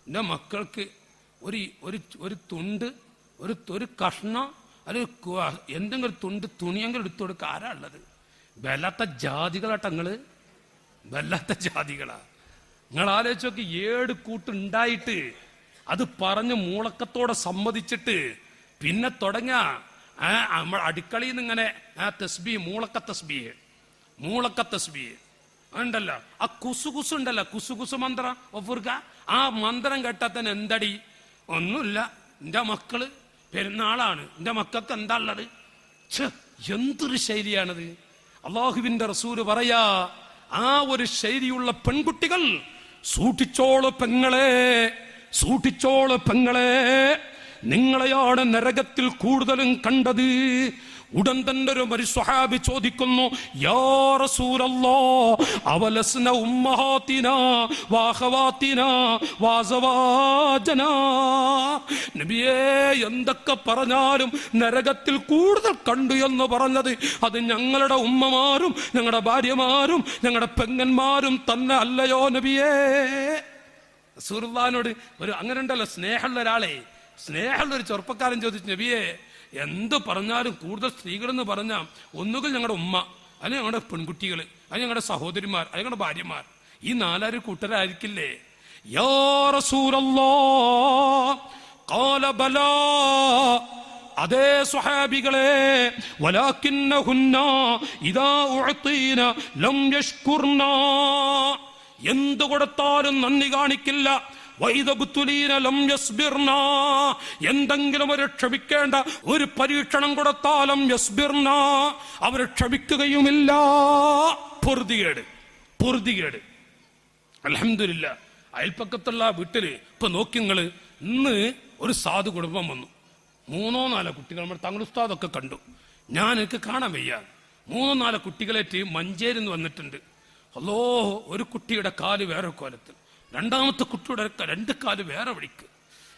എൻ്റെ മക്കൾക്ക് ഒരു തുണ്ട്, ഒരു കഷ്ണം, അല്ലെങ്കിൽ എന്തെങ്കിലും തുണ്ട് തുണിയെങ്കിലും എടുത്തു കൊടുക്കുക. ആരാ ഉള്ളത്? വല്ലാത്ത ജാതികളാട്ടങ്ങള്, വല്ലാത്ത ജാതികളാ. നിങ്ങൾ ആലോചിച്ച് നോക്കി, 7 കൂട്ടുണ്ടായിട്ട് അത് പറഞ്ഞ് മൂളക്കത്തോടെ സമ്മതിച്ചിട്ട് പിന്നെ തുടങ്ങ നമ്മൾ അടുക്കളയിൽ നിന്ന് ഇങ്ങനെ മൂളക്ക തസ്ബീഹ് ഉണ്ടല്ലോ, ആ കുസുകുസു ഉണ്ടല്ലോ, കുസുകുസു മന്ത്രം ഒഫുർക്ക, ആ മന്ത്രം കേട്ടാൽ തന്നെ എന്തടി? ഒന്നുമില്ല, എൻ്റെ മക്കള് പെരുന്നാളാണ്, എൻ്റെ മക്കൾക്ക് എന്താ ഉള്ളത്? എന്തൊരു ശൈലിയാണത്! അള്ളാഹുവിന്റെ റസൂല് പറയാ, ആ ഒരു ശൈലിയുള്ള പെൺകുട്ടികൾ സൂക്ഷിച്ചോള് പെങ്ങളെ, സൂക്ഷിച്ചോള് പെങ്ങളെ, നിങ്ങളെയാണ് നരകത്തിൽ കൂടുതലും കണ്ടത്. ഉടൻ തന്നെ ഒരു സ്വഹാബി ചോദിക്കുന്നു, യാ റസൂലല്ലാഹ് അവലസ്ന ഉമ്മഹാതിനാ വഅഖവാതിനാ വഅസവാജനാ. നബിയേ, എന്തൊക്കെ പറഞ്ഞാലും നരകത്തിൽ കൂടുതൽ കണ്ടു എന്ന് പറഞ്ഞത് അത് ഞങ്ങളുടെ ഉമ്മമാരും ഞങ്ങളുടെ ഭാര്യമാരും ഞങ്ങളുടെ പെങ്ങന്മാരും തന്നെ അല്ലയോ നബിയേ? റസൂലുള്ളാഹിനോട് ഒരു അങ്ങനെ ഉണ്ടല്ലോ സ്നേഹമുള്ള ഒരാളെ, സ്നേഹമുള്ള ഒരു ചെറുപ്പക്കാരൻ ചോദിച്ചു, നബിയേ എന്ത് പറഞ്ഞാലും കൂടുതൽ സ്ത്രീകളെന്ന് പറഞ്ഞാൽ ഒന്നുകിൽ ഞങ്ങളുടെ ഉമ്മ, അല്ലെങ്കിൽ ഞങ്ങളുടെ പെൺകുട്ടികൾ, അല്ലെങ്കിൽ ഞങ്ങളുടെ സഹോദരിമാർ, അല്ലെങ്കിൽ ഞങ്ങളുടെ ഭാര്യമാർ, ഈ നാലാരും കൂട്ടരായിരിക്കില്ലേ? യാ റസൂലല്ലാഹ് ഖാല ബലാ, അതേ സ്വഹാബികളെ, വലാകിന്നഹുന്ന ഇദാ ഉഅതീന ലം യഷ്കുർന, എന്തു കൊടുത്താലും നന്ദി കാണിക്കില്ല. എന്തെങ്കിലും ഒരു ക്ഷമിക്കേണ്ട ഒരു പരീക്ഷണം കൊടുത്താലും യസ്ബിർന, അവർ ക്ഷമിക്കുകയുമില്ല. പൊറുതികേട്, പൊറുതികേട്. അൽഹംദുലില്ലാ, അയൽപ്പക്കത്തുള്ള വീട്ടില് ഇപ്പൊ നോക്കി നിങ്ങള്, ഇന്ന് ഒരു സാധു കുടുംബം വന്നു, 3-4 കുട്ടികൾ. നമ്മുടെ തങ്ങൾ ഉസ്താദൊക്കെ കണ്ടു, ഞാൻ എനിക്ക് കാണാൻ വയ്യ. 3-4 കുട്ടികളേറ്റ് മഞ്ചേരിൽ നിന്ന് വന്നിട്ടുണ്ട്. അല്ലോ, ഒരു കുട്ടിയുടെ കാല് വേറെ കോലത്തിൽ, രണ്ടാമത്തെ കുട്ടിയുടെ 2 കാല് വേറെ വഴിക്ക്.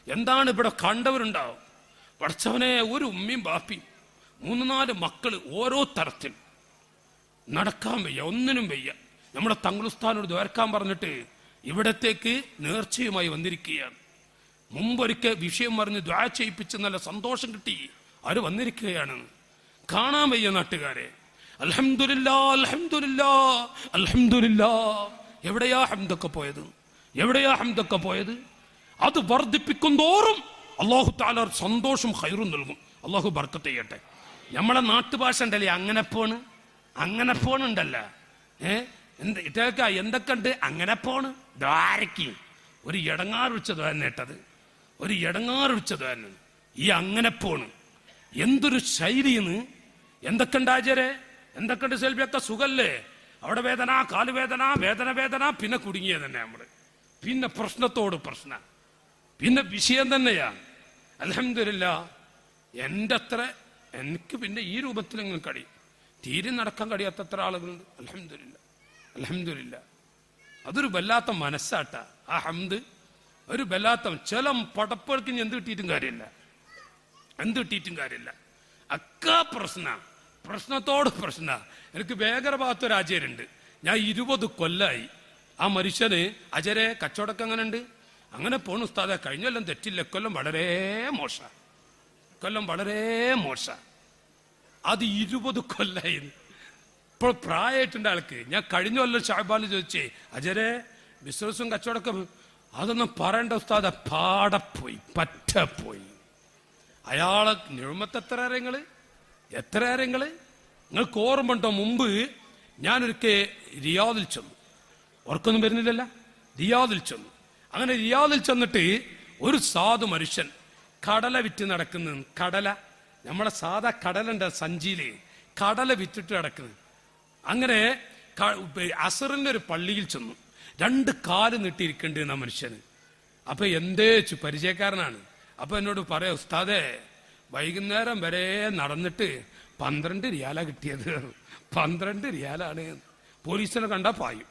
എന്താണ് ഇവിടെ കണ്ടവരുണ്ടാവും? പഠിച്ചവനെ, ഒരു ഉമ്മയും ബാപ്പിയും 3-4 മക്കള് ഓരോ തരത്തിൽ. നടക്കാൻ വയ്യ, ഒന്നിനും വയ്യ. നമ്മുടെ തങ്ങളുസ്ഥാനോട് ദ്വാരക്കാൻ പറഞ്ഞിട്ട് ഇവിടത്തേക്ക് നേർച്ചയുമായി വന്നിരിക്കുകയാണ്. മുമ്പൊരിക്കൽ വിഷയം പറഞ്ഞ് ദ്വാ ചെയ്യിപ്പിച്ച് നല്ല സന്തോഷം കിട്ടി അവർ വന്നിരിക്കുകയാണ്. കാണാൻ വയ്യ നാട്ടുകാരെ. അൽഹംദുലില്ലാ, അൽഹംദുലില്ലാ, അൽഹംദുലില്ലാ. എവിടെയാ ഹംദൊക്കെ പോയത്? എവിടെയാ ഹംദൊക്കെ പോയത്? അത് വർദ്ധിപ്പിക്കും തോറും അല്ലാഹു തആല സന്തോഷം ഖൈറും നൽകും. അല്ലാഹു ബർക്കത്ത് ചെയ്യട്ടെ. നമ്മളെ നാട്ടുഭാഷ ഉണ്ടല്ലേ, അങ്ങനെ പോണ്, അങ്ങനെ പോണുണ്ടല്ല. ഇട്ടേക്ക എന്തൊക്കെ ഉണ്ട്, അങ്ങനെ പോണ്. ദ്വാരക്ക് ഒരു ഇടങ്ങാറുച്ചത് തന്നെ ഇട്ടത്, ഒരു ഇടങ്ങാറുച്ചത് തന്നെ ഈ അങ്ങനെ പോണ്. എന്തൊരു ശൈലിന്ന്! എന്തൊക്കെ ഉണ്ട് ആചാരെ, എന്തൊക്കെ ഉണ്ട് സെൽബിയൊക്കെ? സുഖല്ലേ? അവിടെ വേദന, കാലുവേദന, വേദന വേദന, പിന്നെ കുടുങ്ങിയ തന്നെ നമ്മള്, പിന്നെ പ്രശ്നത്തോട് പ്രശ്നം, പിന്നെ വിഷയം തന്നെയാണ്. അൽഹംദുലില്ലാ, എൻ്റെ അത്ര എനിക്ക് പിന്നെ ഈ രൂപത്തിലെങ്കിലും കഴിയും. തീരെ നടക്കാൻ കഴിയാത്തത്ര ആളുകളുണ്ട്. അൽഹംദുലില്ലാ, അൽഹംദുലില്ലാ. അതൊരു വല്ലാത്ത മനസ്സാട്ട ആ ഹംദ്, ഒരു വല്ലാത്ത. ചില പടപ്പുകൾക്ക് എന്ത് കിട്ടിയിട്ടും കാര്യമില്ല, എന്ത് കിട്ടിയിട്ടും കാര്യമില്ല. അക്കാ പ്രശ്ന, പ്രശ്നത്തോട് പ്രശ്ന. എനിക്ക് വേഗര ഭാഗത്തൊരു ആചാര്യണ്ട്, ഞാൻ 20 കൊല്ലായി. ആ മനുഷ്യന് അജരെ കച്ചവടക്കം അങ്ങനെ ഉണ്ട്, അങ്ങനെ പോണു ഉസ്താദെ. കഴിഞ്ഞൊല്ലം തെറ്റില്ല, കൊല്ലം വളരെ മോശ, കൊല്ലം വളരെ മോശ. അത് 20 കൊല്ലായി. ഇപ്പോൾ പ്രായമായിട്ടുണ്ട് ആൾക്ക്. ഞാൻ കഴിഞ്ഞ കൊല്ലം ഷാബാന് ചോദിച്ചേ, അജരെ ബിസിനസ്സും കച്ചവടക്കം അതൊന്നും പറയേണ്ട ഉസ്താദെ, പാടപ്പോയി, പറ്റപ്പോയി. അയാളെ നിഴമത്ത് എത്ര കാര്യങ്ങള്, എത്ര കാര്യങ്ങള് നിങ്ങൾക്ക് ഓർമ്മണ്ടോ? മുമ്പ് ഞാനൊരിക്കൽ റിയാദിൽ ചെന്നു, ഓർക്കൊന്നും വരുന്നില്ലല്ല, റിയാദിൽ ചെന്നു. അങ്ങനെ റിയാദിൽ ചെന്നിട്ട് ഒരു സാധു മനുഷ്യൻ കടല വിറ്റ് നടക്കുന്നു. കടല, നമ്മളെ സാധാ കടലുണ്ട് സഞ്ചിയില്, കടല വിറ്റിട്ട് നടക്കുന്നു. അങ്ങനെ അസറിന്റെ ഒരു പള്ളിയിൽ ചെന്നു. 2 കാല് നീട്ടിയിരിക്കേണ്ടിരുന്ന മനുഷ്യന്. അപ്പൊ എന്തേ പരിചയക്കാരനാണ്. അപ്പൊ എന്നോട് പറയാ, ഉസ്താദേ വൈകുന്നേരം വരെ നടന്നിട്ട് 12 റിയാലാ കിട്ടിയത്. 12 റിയാലാണ്. പോലീസിനെ കണ്ടാ പായും.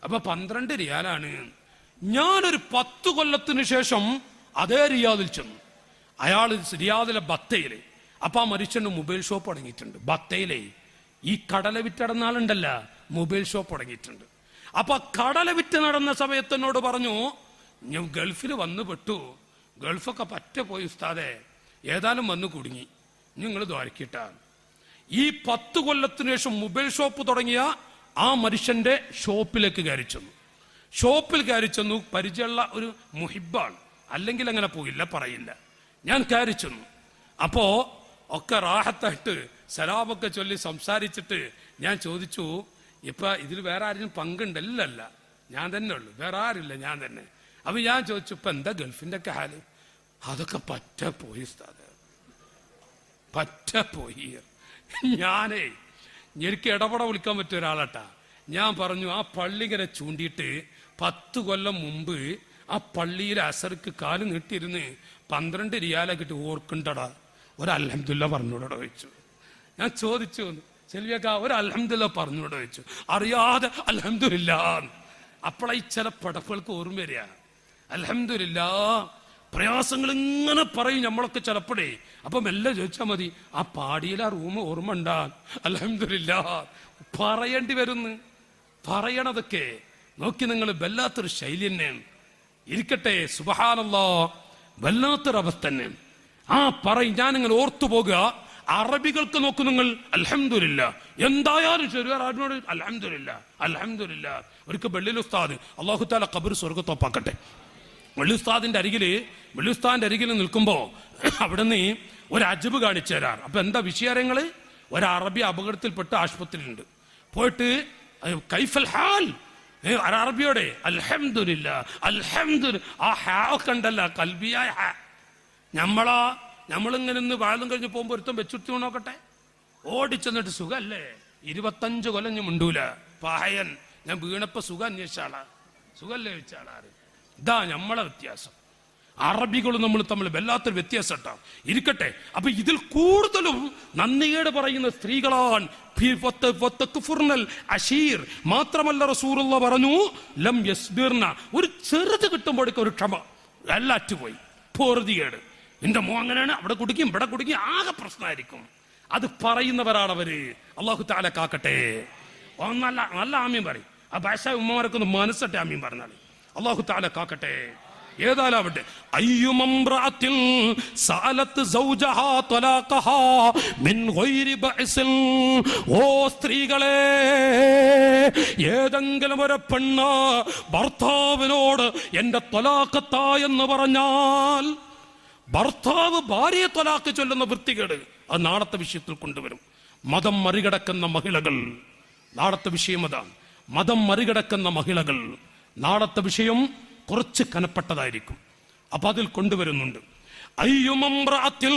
അപ്പൊ 12 റിയാലാണ്. ഞാനൊരു 10 കൊല്ലത്തിന് ശേഷം അതേ റിയാദിൽ ചെന്നു. അയാൾ റിയാദിലെ ബത്തയില്. അപ്പൊ ആ മനുഷ്യന് മൊബൈൽ ഷോപ്പ് തുടങ്ങിയിട്ടുണ്ട്. ബത്തയിലെ ഈ കടല വിറ്റ് നടന്ന ആളുണ്ടല്ല, മൊബൈൽ ഷോപ്പ് തുടങ്ങിയിട്ടുണ്ട്. അപ്പൊ കടല വിറ്റ് നടന്ന സമയത്ത് എന്നോട് പറഞ്ഞു, ഞാൻ ഗൾഫിൽ വന്നു പെട്ടു, ഗൾഫൊക്കെ പറ്റ പോയി ഉസ്താദെ, ഏതായാലും വന്നു കുടുങ്ങി, നിങ്ങൾ ദ്വാരക്കിട്ടാണ്. ഈ 10 കൊല്ലത്തിന് ശേഷം മൊബൈൽ ഷോപ്പ് തുടങ്ങിയ ആ മനുഷ്യന്റെ ഷോപ്പിലേക്ക് കയറി ചെന്നു. ഷോപ്പിൽ കയറി ചെന്നു. പരിചയമുള്ള ഒരു മുഹിബാണ്, അല്ലെങ്കിൽ അങ്ങനെ പോയില്ല, പറയില്ല. ഞാൻ കയറി ചെന്നു. അപ്പോ ഒക്കെ റാഹത്തായിട്ട് സലാമൊക്കെ ചൊല്ലി സംസാരിച്ചിട്ട് ഞാൻ ചോദിച്ചു, ഇപ്പൊ ഇതിൽ വേറെ ആരും പങ്കുണ്ടല്ല? ഞാൻ തന്നെ ഉള്ളു, വേറെ ആരില്ല, ഞാൻ തന്നെ. അപ്പൊ ഞാൻ ചോദിച്ചു, ഇപ്പൊ എന്താ ഗൾഫിന്റെ ഒക്കെ ഹാല്? അതൊക്കെ പറ്റ പോയി ഉസ്താദേ, പറ്റ പോയി. ഞാനേ എനിക്ക് ഇടപെട വിളിക്കാൻ പറ്റിയ ഒരാളാട്ടാ. ഞാൻ പറഞ്ഞു ആ പള്ളി ഇങ്ങനെ ചൂണ്ടിയിട്ട് 10 കൊല്ലം മുമ്പ് ആ പള്ളിയിലെ അസർക്ക് കാല് നീട്ടിയിരുന്ന് 12 റിയാലാക്കിട്ട് ഓർക്കണ്ടടാ, ഒരു അൽഹംദുലില്ലാ പറഞ്ഞൂടെ ചോദിച്ചു. ഞാൻ ചോദിച്ചു, ചെൽവിയൊക്കെ ഒരു അൽഹംദുലില്ലാ പറഞ്ഞൂടെ ചോദിച്ചു. അറിയാതെ അൽഹംദുലില്ലാ. അപ്പോഴായി ചില പടപ്പുകൾക്ക് ഓർമ്മ വരിക. അൽഹംദുലില്ലാ പ്രയാസങ്ങൾ ഇങ്ങനെ പറയും നമ്മളൊക്കെ ചിലപ്പോഴേ. അപ്പം എല്ലാം ചോദിച്ചാൽ മതി, ആ പാടിയിൽ ആ റൂം ഓർമ്മ ഉണ്ടാ? അൽഹംദുലില്ലാ പറയേണ്ടി വരുന്നു. പറയണതൊക്കെ നോക്കി നിങ്ങൾ, വല്ലാത്തൊരു ശൈലി തന്നെയാണ്. ഇരിക്കട്ടെ, സുബ്ഹാനല്ലാഹ്, വല്ലാത്തൊരവസ്ഥ തന്നെ. ആ പറയും, ഞാനിങ്ങനെ ഓർത്തു പോകുക. അറബികൾക്ക് നോക്കൂ നിങ്ങൾ, അൽഹംദുലില്ലാ എന്തായാലും ശരി, അറബിനോട് അൽഹംദുലില്ലാ അൽഹംദുലില്ലാ. ഒരിക്കൽ വെള്ളിൽ ഉസ്താദ്, അല്ലാഹു തആല ഖബർ സ്വർഗ്ഗത്തോപ്പാക്കട്ടെ, വെള്ളി ഉസ്താദിന്റെ അരികിൽ നിൽക്കുമ്പോ അവിടുന്ന് ഒരു അജബ് കാണിച്ചു തരാറ്. അപ്പൊ എന്താ വിഷയങ്ങള്? ഒരു അറബി അപകടത്തിൽപ്പെട്ട് ആശുപത്രിയിലുണ്ട്. പോയിട്ട് കൈഫൽ ഹാൽ, അറബിയോടെ അൽഹംദുലില്ലാ അൽഹംദുലില്ലാ. ആ ഹാ കണ്ടല്ല, കൽബിയായ ഹാ. നമ്മളിങ്ങനെ ഇന്ന് വാഴം കഴിഞ്ഞ് പോകുമ്പോ ഒരുത്തം വെച്ചുത്തി നോക്കട്ടെ, ഓടിച്ചെന്നിട്ട് സുഖല്ലേ, 25 കൊല്ലം ഞാൻ മിണ്ടൂല, പായൻ, ഞാൻ വീണപ്പോ സുഖം അന്വേഷിച്ച ആളാ, സുഖല്ലേ വെച്ച ആളാറ്. ഇതാ നമ്മളെ വ്യത്യാസം. അറബികളും നമ്മൾ തമ്മിൽ വല്ലാത്തൊരു വ്യത്യാസം കേട്ടോ. ഇരിക്കട്ടെ, അപ്പൊ ഇതിൽ കൂടുതലും നന്ദിയേട് പറയുന്ന സ്ത്രീകളാണ്. മാത്രമല്ല റസൂലുള്ളാഹി പറഞ്ഞു, ലം യസ്ബിർന, ഒരു ചെറുത് കിട്ടുമ്പോഴേക്കും ഒരു ക്ഷമ, എല്ലാറ്റുപോയി പൊറുതികേട്. എന്റെ മോ അങ്ങനെയാണ്, അവിടെ കുടിക്കും ഇവിടെ കുടിക്കും, ആകെ പ്രശ്നമായിരിക്കും. അത് പറയുന്നവരാണ് അവര്. അല്ലാഹു തആല കാക്കട്ടെ. നല്ല നല്ല ആമീൻ പറയും. ആ ഭാഷ ഉമ്മമാരൊക്കെ മനസ്സട്ടെ ആമീൻ പറഞ്ഞാൽ. അല്ലാഹു തആല കാക്കട്ടെ. ഏതാലാവട്ടെ, അയ്യുമംറഅത്തിൻ സഅലത് സൗജഹാ തലാഖഹാ മിൻ ഗൈരി ബഅസിൻ. ഓ സ്ത്രീകളെ, ഏതെങ്കിലും ഒരു പെണ്ണ് ഭർത്താവിനോട് എന്റെ ത്വലാഖ് താ എന്ന് പറഞ്ഞാൽ, ഭർത്താവ് ഭാര്യയെ ത്വലാഖ് ചൊല്ലുന്ന വൃത്തികേട്, അത് നാളത്തെ വിഷയത്തിൽ കൊണ്ടുവരും. മതം മറികടക്കുന്ന മഹിളകൾ, നാളത്തെ വിഷയം അതാണ്. മതം മറികടക്കുന്ന മഹിളകൾ, നാളത്തെ വിഷയം കുറച്ച് കനപ്പെട്ടതായിരിക്കും. അപ്പൊ അതിൽ കൊണ്ടുവരുന്നുണ്ട്, അയ്യുമംറഅത്തിൽ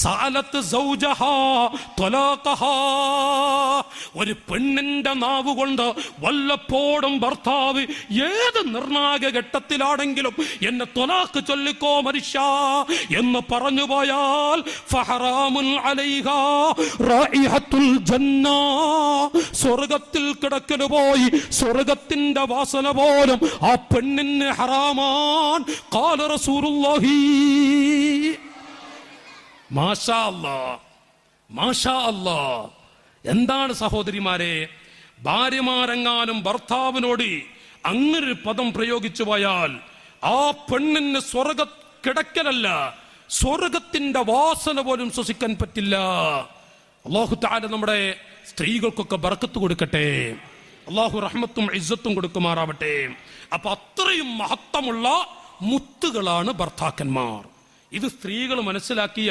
സഅലത് സൗജഹാ ത്വലാഖഹാ. ഒരു പെണ്ണിന്റെ നാവ് കൊണ്ട് വല്ലപ്പോഴും ഭർത്താവ് ഏത് നിർണായക ഘട്ടത്തിലാണെങ്കിലും എന്നെ ത്വലാഖ് ചൊല്ലിക്കോ മനുഷ്യ എന്ന് പറഞ്ഞു പോയാൽ, ഫഹറാമുൻ അലൈഹാ റായിഹത്തുൽ ജന്ന, സ്വർഗത്തിൽ കിടക്കല് പോയി സ്വർഗത്തിന്റെ വാസന പോലും ആ പെണ്ണിന് ഹറാമാൻ. ഖാല റസൂലുള്ളാഹി. മാഷാ അല്ലാഹ്, മാഷാ അല്ലാഹ്. എന്താണ് സഹോദരിമാരെ, ഭാര്യമാരെങ്ങാനും ഭർത്താവിനോട് അങ്ങനൊരു പദം പ്രയോഗിച്ചു പോയാൽ ആ പെണ്ണിന് സ്വർഗ കിടക്കലല്ല, സ്വർഗത്തിന്റെ വാസന പോലും ശ്വസിക്കാൻ പറ്റില്ല. അല്ലാഹു തആല നമ്മുടെ സ്ത്രീകൾക്കൊക്കെ ബർക്കത്ത് കൊടുക്കട്ടെ. അല്ലാഹു റഹ്മത്തും ഇസ്സത്തും കൊടുക്കുമാറാവട്ടെ. അപ്പൊ അത്രയും മഹത്വമുള്ള മുത്തുകളാണ് ഭർത്താക്കന്മാർ. ഇത് സ്ത്രീകൾ മനസ്സിലാക്കിയ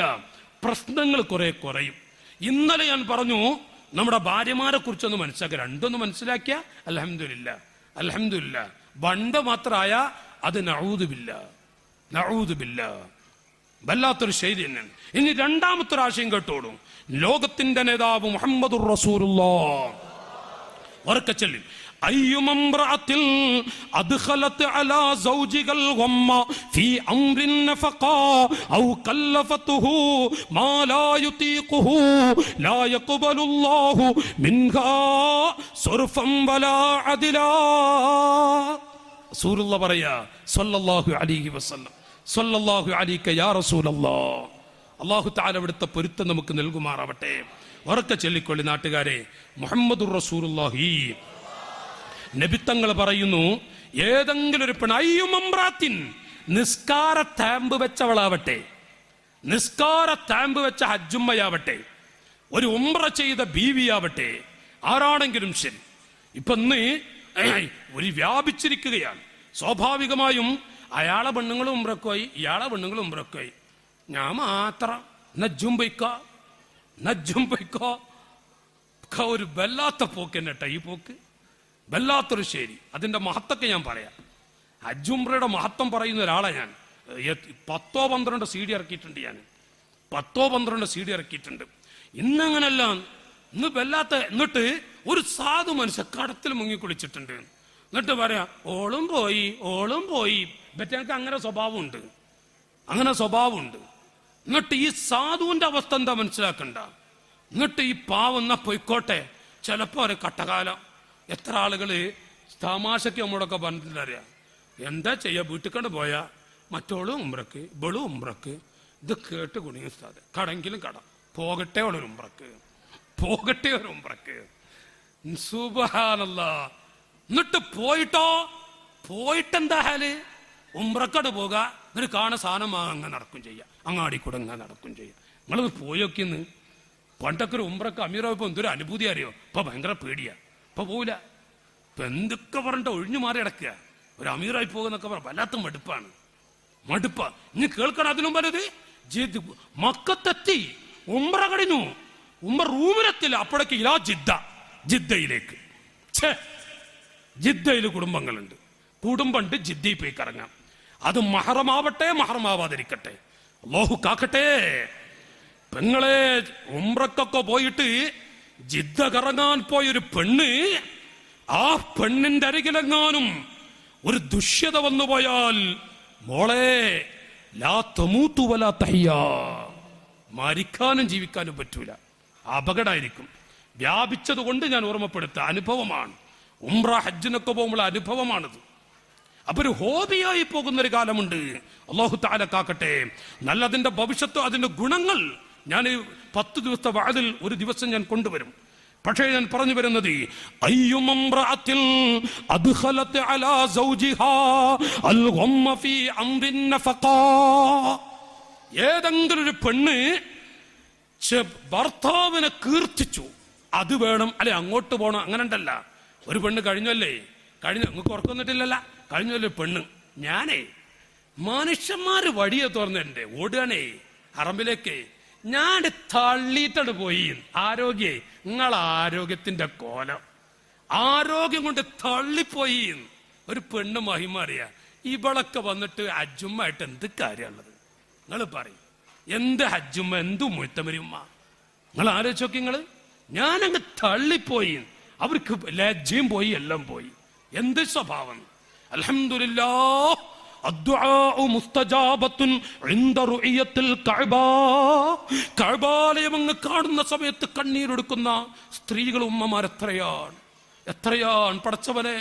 പ്രശ്നങ്ങൾ കുറെ കുറയും. ഇന്നലെ ഞാൻ പറഞ്ഞു, നമ്മുടെ ഭാര്യമാരെ കുറിച്ചൊന്ന് മനസ്സിലാക്കുക, രണ്ടൊന്ന് മനസ്സിലാക്കിയ അൽഹംദുലില്ലാ അൽഹംദുലില്ലാ. വണ്ട മാത്രമായ അത് നഊദുബില്ലാ നഊദുബില്ലാ, വല്ലാത്തൊരു ശൈലി തന്നെയാണ്. ഇനി രണ്ടാമത്തെ ആശയം കേട്ടോളൂ. ലോകത്തിന്റെ നേതാവ് മുഹമ്മദുർ റസൂലുള്ളാഹ് ഉറക്കെ ചൊല്ലി, അയ്യുമംറഅത്തിൽ അദ്ഖലത് അലാ സൗജികൽ ഗമ്മ ഫീ അംറിൻ നഫഖ ഔ കല്ലഫതുഹു മാ ലാ യുതീഖുഹു ലാ യഖ്ബലുല്ലാഹു മിൻഹാ സർഫൻ വലാ അദ്ലാ. റസൂലുള്ളാഹി പറയാ, സ്വല്ലല്ലാഹു അലൈഹി വസല്ലം, സ്വല്ലല്ലാഹു അലൈക യാ റസൂലല്ലാഹ്. അല്ലാഹു തആല അവിടുത്തെ പൊരുത്തം നമുക്ക് നൽകുമാറാവട്ടെ. ഉറക്കെ ചൊല്ലിക്കൊള്ളി നാട്ടുകാരെ, മുഹമ്മദുർ റസൂലുള്ളാഹി. നബിത്തങ്ങൾ പറയുന്നു, ഏതെങ്കിലും ഒരു പെണ്ണ്, അയ്യുമംറാത്തിൻ, നിസ്കാര താമ്പ് വെച്ചവളാവട്ടെ, നിസ്കാര താമ്പ് വെച്ച ഹജ്ജുമ്മയാവട്ടെ, ഒരു ഉംറ ചെയ്ത ബീവിയാവട്ടെ, ആരാണെങ്കിലും ശരി. ഇപ്പൊ ഇന്ന് ഒരു വ്യാപിച്ചിരിക്കുകയാണ്. സ്വാഭാവികമായും അയാളെ പെണ്ണുങ്ങളും ഉംറക്കുമായി, ഇയാളെ പെണ്ണുങ്ങളും ഉംറക്കുമായി, ഞാൻ മാത്രം നജ്ജും പൊയ്ക്കോ. ഒരു വല്ലാത്ത പോക്ക് തന്നെ കേട്ടോ ഈ പോക്ക്, വല്ലാത്തൊരു ശരി. അതിന്റെ മഹത്വമൊക്കെ ഞാൻ പറയാം. ഹജ്ജുംറയുടെ മഹത്വം പറയുന്ന ഒരാളെ ഞാൻ 10-12 CD ഇറക്കിയിട്ടുണ്ട്. ഞാൻ 10-12 CD ഇറക്കിയിട്ടുണ്ട്. ഇന്നങ്ങനല്ല, ഇന്ന് വല്ലാത്ത. എന്നിട്ട് ഒരു സാധു മനുഷ്യൻ കടത്തിൽ മുങ്ങി കുളിച്ചിട്ടുണ്ട്. എന്നിട്ട് പറയാ ഓളും പോയി. ബറ്റങ്ങൾക്ക് അങ്ങനെ സ്വഭാവമുണ്ട്. എന്നിട്ട് ഈ സാധുവിന്റെ അവസ്ഥ എന്താ മനസ്സിലാക്കണ്ട. എന്നിട്ട് ഈ പാവുന്ന പൊയ്ക്കോട്ടെ, ചിലപ്പോ ഒരു കട്ടകാലം. എത്ര ആളുകള് തമാശയ്ക്ക് നമ്മളൊക്കെ പറഞ്ഞിട്ടറിയാം. എന്താ ചെയ്യാ, വീട്ടിൽ കണ്ട് പോയാ മറ്റോളും ഉംറക്ക് ഇവളും ഉംറക്ക്. ഇത് കേട്ട് കുണിയും സാധ കടെങ്കിലും കട പോകട്ടെ ഒരു ഉംറക്ക്. സുബ്ഹാനല്ലാഹ്. എന്നിട്ട് പോയിട്ടെന്താ ഹാല്, ഉംറക്കട് പോക, എന്നിട്ട് കാണുന്ന സാധനം അങ്ങനെ നടക്കും ചെയ്യാം, അങ്ങാടി കൂടെ അങ്ങനെ നടക്കും ചെയ്യാം. നിങ്ങളത് പോയൊക്കെന്ന്. പണ്ടൊക്കെ ഒരു ഉംറക്ക് അമീറായപ്പോ എന്തൊരു അനുഭൂതി അറിയോ. ഇപ്പൊ ഭയങ്കര പേടിയാ, ഇപ്പൊ പോവില്ല. ഇപ്പൊ എന്തൊക്കെ പറഞ്ഞിട്ട് ഒഴിഞ്ഞു മാറി കിടക്കുക. ഒരു അമീറായി പോകുന്നൊക്കെ പറഞ്ഞ വല്ലാത്ത മടുപ്പാ. ഇനി കേൾക്കണം. അതിനും വലുത് മക്കത്തെത്തി, ഉംറ കഴിഞ്ഞു, ഉംറ റൂമിലെത്തില്ല, അപ്പോഴേക്ക് ഇലാ ജിദ്ദയിലേക്ക്. ജിദ്ദയിൽ കുടുംബങ്ങളുണ്ട്, ജിദ്ദയിൽ പോയി കറങ്ങാം. അത് മഹറമാവട്ടെ മഹറമാവാതിരിക്കട്ടെ, അല്ലാഹു കാക്കട്ടെ. പെങ്ങളെ, ഉംറക്കൊക്കെ പോയിട്ട് ജിദ്ദ കറങ്ങാൻ പോയൊരു പെണ്ണ്, ആ പെണ്ണിന്റെ അരികിലെങ്ങാനും ഒരു ദുഷ്യത വന്നു പോയാൽ, മോളെ ലാ തമൂതു വലാ തഹ്യാ, മരിക്കാനും ജീവിക്കാനും പറ്റൂല, അപകടമായിരിക്കും. വ്യാപിച്ചത് കൊണ്ട് ഞാൻ ഓർമ്മപ്പെടുത്ത അനുഭവമാണ്. ഉംറ ഹജ്ജിനൊക്കെ പോകുമ്പോൾ അനുഭവമാണിത്. അപ്പൊ ഒരു ഹോബിയായി പോകുന്ന ഒരു കാലമുണ്ട്. അല്ലാഹു തആല കാക്കട്ടെ. നല്ലതിന്റെ ഭവിഷ്യത്ത്, അതിന്റെ ഗുണങ്ങൾ ഞാൻ 10 ദിവസത്തെ വഅദിൽ ഒരു ദിവസം ഞാൻ കൊണ്ടുവരും. പക്ഷേ ഞാൻ പറഞ്ഞു വരുന്നത്, അയ്യുമംറഅത്തിൽ അദ്ഖലത് അലാ സൗജിഹാ അൽ ഗമ്മ ഫീ അംറിൻ നഫഖാ, ഏതെങ്കിലും ഒരു പെണ്ണ് ഭർത്താവിനെ കീർത്തിച്ചു, അത് വേണം അല്ലെ അങ്ങോട്ട് പോകണം, അങ്ങനെ ഉണ്ടല്ല. ഒരു പെണ്ണ് കഴിഞ്ഞു നിങ്ങൾക്ക് ഉറക്കൊന്നിട്ടില്ലല്ല, കഴിഞ്ഞല്ലേ പെണ്ണ്. ഞാനേ മനുഷ്യന്മാര് വഴിയെ തുറന്നിട്ടുണ്ട്, ഓടുകയാണേ ഹറമിലേക്ക്. ഞാൻ തള്ളിയിട്ടത് പോയി. നിങ്ങളെ ആരോഗ്യത്തിന്റെ കോലം, ആരോഗ്യം കൊണ്ട് തള്ളിപ്പോയി. ഒരു പെണ്ണ് മഹിമ അറിയാ. ഇവളൊക്കെ വന്നിട്ട് ഹജ്ജുമ്മായിട്ട് എന്ത് കാര്യമുള്ളത്? നിങ്ങൾ പറയും, എന്ത് ഹജ്ജുമ്മ, എന്തു മുഴുത്തമരിയുമ്മ? നിങ്ങൾ ആലോചിച്ചോക്കി. ഞാനങ്ങ് തള്ളിപ്പോയി. അവർക്ക് ലജ്ജയും പോയി, എല്ലാം പോയി. എന്ത് സ്വഭാവം! അൽഹംദുലില്ലാഹ്, അദ്ദുആഉ മുസ്തജാബത്തുൻ ഇൻദ റുഇയത്തിൽ കഅബ. കഅബാലയം അങ്ങ് കാണുന്ന സമയത്ത് കണ്ണീരൊടുക്കുന്ന സ്ത്രീകൾ, ഉമ്മമാർ എത്രയാണ്. പടച്ചവനെ,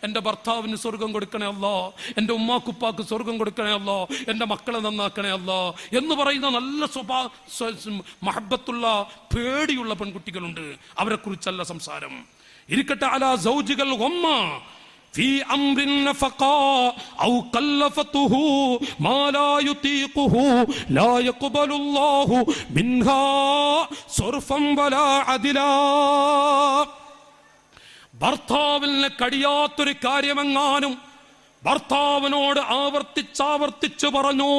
എന്റെ ഭർത്താവിന് സ്വർഗം കൊടുക്കണേ അല്ലാ, എന്റെ ഉമ്മാക്കുപ്പാക്ക് സ്വർഗം കൊടുക്കണേ അല്ലാ, എന്റെ മക്കളെ നന്നാക്കണേ അല്ലാ എന്ന് പറയുന്ന നല്ല മഹബത്തുള്ള പേടിയുള്ള പെൺകുട്ടികളുണ്ട്. അവരെ കുറിച്ചല്ല സംസാരം. ഇരിക്കട്ടെ. അലാ സൗജികൾ ഉമ്മ في أمر النفقا أو كلفته ما لا يطيقه لا يقبل الله منها صرفا ولا عدلا. ഭർത്താവിന് കഴിയാത്തൊരു കാര്യമെങ്ങാനും ഭർത്താവിനോട് ആവർത്തിച്ചാവർത്തിച്ചു പറഞ്ഞു,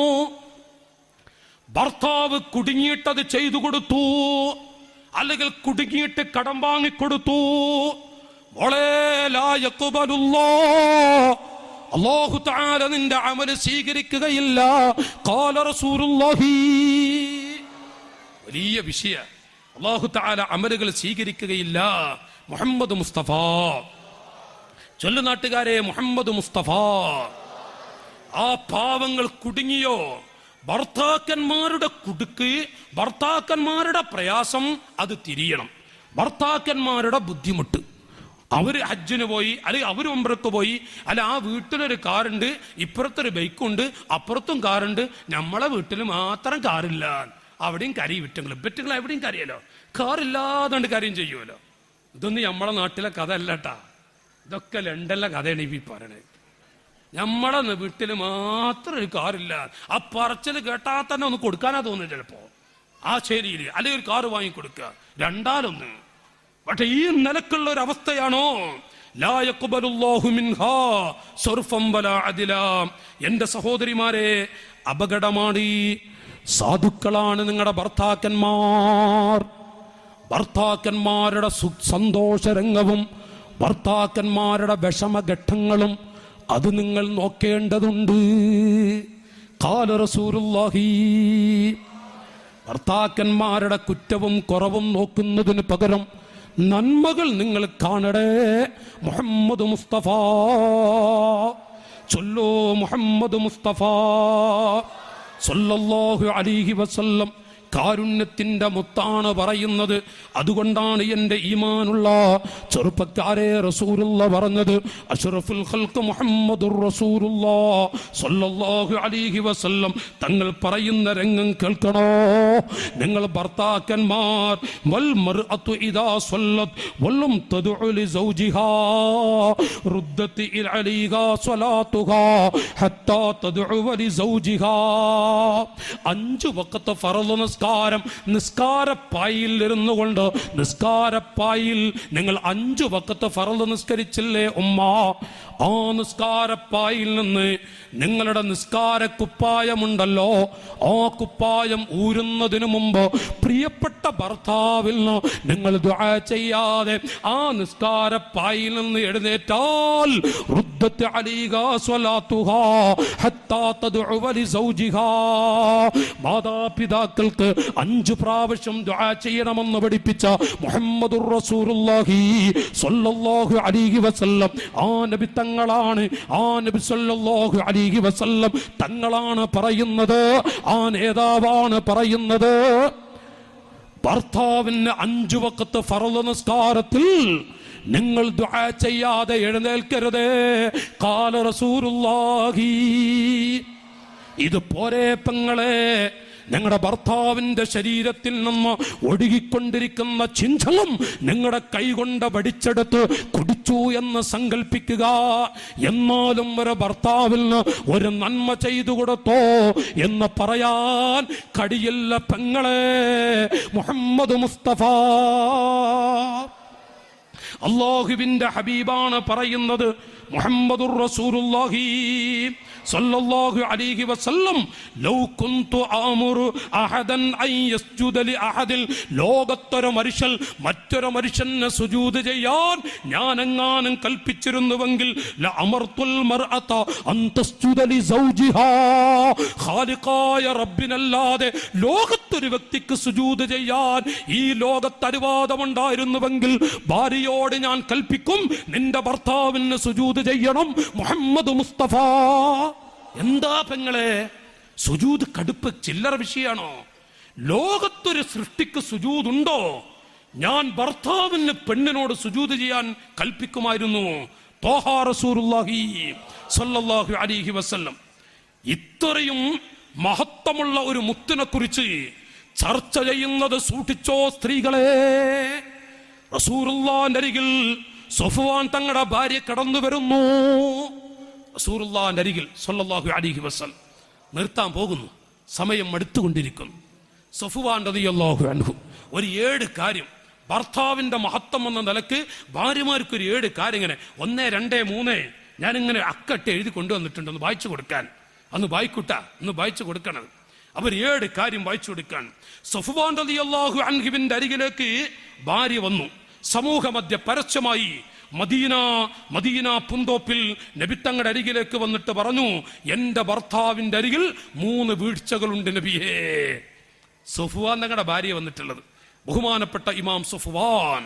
ഭർത്താവ് കുടുങ്ങിയിട്ടത് ചെയ്തു കൊടുത്തു, അല്ലെങ്കിൽ കുടുങ്ങിയിട്ട് കടം വാങ്ങിക്കൊടുത്തു, അല്ലാഹു തആല നിന്റെ അമല് സ്വീകരിക്കുകയില്ല. ഖാല റസൂലുള്ളാഹി, വലിയ വിഷയ. അല്ലാഹു തആല അമലുകൾ സ്വീകരിക്കുകയില്ല. മുഹമ്മദ് മുസ്തഫ ചൊല്ലു നാട്ടുകാരെ, മുഹമ്മദ് മുസ്തഫ. ആ പാവങ്ങൾ കുടുങ്ങിയോ? ഭർത്താക്കന്മാരുടെ കുടുക്ക്, ഭർത്താക്കന്മാരുടെ പ്രയാസം, അത് തിരിയണം. ഭർത്താക്കന്മാരുടെ ബുദ്ധിമുട്ട്, അവര് ഹജ്ജിന് പോയി, അല്ലെങ്കിൽ അവർ ഉംറക്ക് പോയി, അല്ല ആ വീട്ടിലൊരു കാറുണ്ട്, ഇപ്പുറത്തൊരു ബൈക്കുണ്ട്, അപ്പുറത്തും കാറുണ്ട്, നമ്മളെ വീട്ടിൽ മാത്രം കാറില്ല. അവിടെയും കരി വിറ്റങ്ങൾ എവിടെയും കരയല്ലോ. കാറില്ലാതുകൊണ്ട് കാര്യം ചെയ്യുമല്ലോ. ഇതൊന്നും നമ്മളെ നാട്ടിലെ കഥ അല്ലട്ടാ, ഇതൊക്കെ ലണ്ടനിലെ കഥയാണ് ഈ പറയണത്. നമ്മളെ വീട്ടിൽ മാത്രം ഒരു കാറില്ല. ആ പറച്ചിൽ കേട്ടാൽ തന്നെ ഒന്ന് കൊടുക്കാനാ തോന്നുന്നു ചിലപ്പോ. ആ ശരിയിൽ അല്ലെങ്കിൽ ഒരു കാറ് വാങ്ങിക്കൊടുക്കുക, രണ്ടാലൊന്ന്. പക്ഷെ ഈ നിലക്കുള്ള ഒരു അവസ്ഥയാണോ? ലാ യഖ്ബലുല്ലാഹു മിൻഹാ സർഫൻ വലാ അദില. എന്റെ സഹോദരിമാരെ, അപകടമാണ്. സാധുക്കളാണ് നിങ്ങളുടെ ഭർത്താക്കന്മാർ. ഭർത്താക്കന്മാരുടെ സന്തോഷരംഗവും ഭർത്താക്കന്മാരുടെ വിഷമഘട്ടങ്ങളും അത് നിങ്ങൾ നോക്കേണ്ടതുണ്ട്. ഖാല റസൂലുള്ളാഹി, ഭർത്താക്കന്മാരുടെ കുറ്റവും കുറവും നോക്കുന്നതിന് പകരം നന്മകൾ നിങ്ങൾ കാണടേ. മുഹമ്മദ് മുസ്തഫ ചൊല്ലോ, മുഹമ്മദ് മുസ്തഫ സല്ലല്ലാഹു അലൈഹി വസല്ലം കാരുണ്യത്തിന്റെ മുത്താണ് പറയുന്നത്. അതുകൊണ്ടാണ് എൻ്റെ ഈമാനുള്ള ചെറുപ്പക്കാരെ റസൂലുള്ള പറഞ്ഞത്, അഷ്റഫുൽ ഖൽഖ് മുഹമ്മദുർ റസൂലുള്ളാഹ് സ്വല്ലല്ലാഹു അലൈഹി വസല്ലം തങ്ങൾ പറയുന്ന രംഗം കേൾക്കണോ? നിങ്ങൾ ഭർത്താക്കന്മാർ വൽ മർഅതു ഇദാ സ്വല്ലത് വലം തദ്ഉ ലി സൗജിഹാ റുദ്ദത് ഇലൈഹാ സ്വലാത്തുഹാ ഹത്താ തദ്ഉ ലി സൗജിഹാ. 5 വഖത്ത് ഫർള് നിസ്കാരപ്പായിൽ ഇരുന്നു കൊണ്ട് നിസ്കാരപ്പായിൽ നിങ്ങൾ 5 വഖത്ത് ഫർള് നിസ്കരിച്ചില്ലേ ഉമ്മ? ആ നിസ്കാരപ്പായിൽ നിന്ന് നിങ്ങളുടെ നിസ്കാര കുപ്പായമുണ്ടല്ലോ, ആ കുപ്പായം ഊരുന്നതിനു മുമ്പ് പ്രിയപ്പെട്ട ഭർത്താവിൽ നിന്ന് നിങ്ങൾ ദുആ ചെയ്യാതെ ആ നിസ്കാരപ്പായിൽ നിന്ന് എഴുന്നേറ്റാൽ റുദ്ദത് അലൈഹാ സ്വലാത്തുഹാ ഹത്താ തദ്ഉ ലി സൗജിഹാ. മാതാപിതാക്കൾക്ക് 5 പ്രാവശ്യം ദുആ ചെയ്യണമെന്ന് പഠിപ്പിച്ച മുഹമ്മദുർ റസൂലുള്ളാഹി സ്വല്ലല്ലാഹു അലൈഹി വസല്ലം ആ നബി തങ്ങളാണ്. ആ നബി സ്വല്ലല്ലാഹു അലൈഹി വസല്ലം തങ്ങളാണ് പറയുന്നത്, ആ നേതാവാണ് പറയുന്നത്, ഭർത്താവിന് 5 വഖത്ത് ഫർള് നിസ്കാരത്തിൽ നിങ്ങൾ ദുആ ചെയ്യാതെ എഴുന്നേൽക്കരുതേ. ഖാല റസൂലുള്ളാഹി. ഇത് പോരെ പെങ്ങളെ? നിങ്ങളുടെ ഭർത്താവിന്റെ ശരീരത്തിൽ നിന്ന് ഒഴുകിക്കൊണ്ടിരിക്കുന്ന ചിന്തളം നിങ്ങളുടെ കൈകൊണ്ട് വടിച്ചെടുത്ത് കുടിച്ചു എന്ന് സങ്കല്പിക്കുക. എന്നാലും ഒരു ഭർത്താവിന് ഒരു നന്മ ചെയ്തു കൊടുത്തോ എന്ന് പറയാൻ കഴിയില്ല പെങ്ങളെ. മുഹമ്മദ് മുസ്തഫ അല്ലാഹുവിന്റെ ഹബീബാണ് പറയുന്നത്, മുഹമ്മദുർ റസൂലുള്ളാഹി സല്ലല്ലാഹു അലൈഹി വസല്ലം ലൗ കുന്തു ആമുറു അഹദൻ അൻ യസ്ജുദ ലി അഹദിൽ. ലോകത്തൊരു മനുഷ്യൻ മറ്റൊരു മനുഷ്യന് സുജൂദ് ചെയ്യാൻ ഞാൻ എങ്ങാനും കൽപ്പിച്ചിരുന്നുവെങ്കിൽ ലഅമർതുൽ മർഅത അൻ തസ്ജുദ ലി സൗജിഹാ. ഖാലിഖായ റബ്ബിനല്ലാതെ ലോകത്തൊരു വ്യക്തിക്ക് സുജൂദ് ചെയ്യാൻ ഈ ലോകത്ത് അനുവാദമുണ്ടായിരുന്നുവെങ്കിൽ ഭാര്യയോട് ഞാൻ കൽപ്പിക്കും, നിന്റെ ഭർത്താവിന് സുജൂദ് ചെയ്യണം. മുഹമ്മദ് മുസ്തഫ. എന്താ പെങ്ങളെ സുജൂദ്? കടുപ്പ് ചില്ലറ വിഷയാണോ? ലോകത്തൊരു സൃഷ്ടിക്ക് സുജൂദ് ഉണ്ടോ? ഞാൻ ഭർത്താവിന് പെണ്ണിനോട് സുജൂദ് ചെയ്യാൻ കൽപ്പിക്കുമായിരുന്നു. ത്വാഹ റസൂലുള്ളാഹി സ്വല്ലല്ലാഹു അലൈഹി വസല്ലം. ഇത്രയും മഹത്വമുള്ള ഒരു മുത്തിനെ കുറിച്ച് ചർച്ച ചെയ്യുന്നത് സൂക്ഷിച്ചോ സ്ത്രീകളെ. റസൂലുള്ളാഹിന്റെ അരികിൽ സഫ്വാൻ തങ്ങളുടെ ഭാര്യ കടന്നു വരുന്നു. റസൂലുള്ളാഹിന്റെ അരികിൽ സ്വല്ലല്ലാഹു അലൈഹി വസല്ലം നിർത്താൻ പോകുന്നു. സമയം അടുത്തുകൊണ്ടിരിക്കുന്നു. സഫ്വാൻ റളിയല്ലാഹു അൻഹു ഒരു 7 കാര്യം, ഭർത്താവിന്റെ മഹത്വം എന്ന നിലക്ക് ഭാര്യമാർക്ക് ഒരു 7 കാര്യം, ഇങ്ങനെ 1, 2, 3 ഞാനിങ്ങനെ അക്കട്ട് എഴുതി കൊണ്ടുവന്നിട്ടുണ്ട്, ഒന്ന് വായിച്ചു കൊടുക്കാൻ. അന്ന് വായിച്ചു കൊടുക്കണത്. അവർ 7 കാര്യം വായിച്ചു കൊടുക്കാൻ. സഫ്വാൻ റളിയല്ലാഹു അൻഹുവിന്റെ അരികിലേക്ക് ഭാര്യ വന്നു. സമൂഹ മധ്യ പരസ്യമായി മദീന പുന്തോപ്പിൽ നബിത്തങ്ങളുടെ അരികിലേക്ക് വന്നിട്ട് പറഞ്ഞു, എന്റെ ഭർത്താവിന്റെ അരികിൽ 3 വീഴ്ചകളുണ്ട് നബിയേ. സഫ്വാൻ തങ്ങളുടെ ഭാര്യ വന്നിട്ടുള്ളത്. ബഹുമാനപ്പെട്ട ഇമാം സഫ്വാൻ,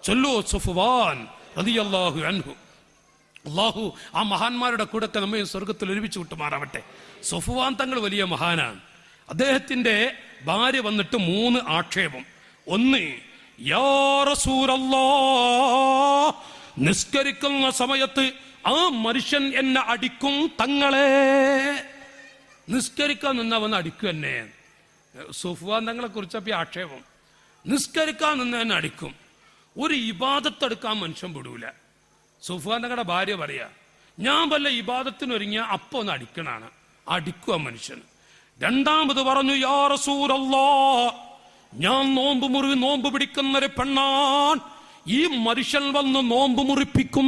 ചൊല്ലു സഫ്വാൻ റളിയല്ലാഹു അൻഹു. അല്ലാഹു ആ മഹാന്മാരുടെ കൂടെ നമ്മെ സ്വർഗത്തിൽ ഒരുമിച്ച് വിട്ടുമാറാവട്ടെ. സഫ്വാൻ തങ്ങൾ വലിയ മഹാനാണ്. അദ്ദേഹത്തിന്റെ ഭാര്യ വന്നിട്ട് 3 ആക്ഷേപം. 1, യാ റസൂലല്ലാഹ്, നിസ്കരിക്കുന്ന സമയത്ത് ആ മനുഷ്യൻ എന്നെ അടിക്കും തങ്ങളെ. നിസ്കരിക്കാൻ നിന്നവന്ന് അടിക്കും എന്നെ. സഫ്വാൻ തങ്ങളെ കുറിച്ചപ്പോ ആക്ഷേപം. നിസ്കരിക്കാൻ നിന്ന് എന്നെ അടിക്കും. ഒരു ഇബാദത്തെടുക്കാൻ മനുഷ്യൻ വിടൂല. സഫ്വാൻ തങ്ങളുടെ ഭാര്യ പറയാ, ഞാൻ വല്ല ഇബാദത്തിനൊരുങ്ങിയ അപ്പൊ ഒന്ന് അടിക്കണാണ്. അടിക്കുക മനുഷ്യൻ. 2ാമത് പറഞ്ഞു, യാ റസൂലല്ലാഹ്, ഞാൻ നോമ്പ് പിടിക്കുന്നൊരു പെണ്ണാൻ, ഈ മനുഷ്യൻ വന്ന് നോമ്പ് മുറിപ്പിക്കും.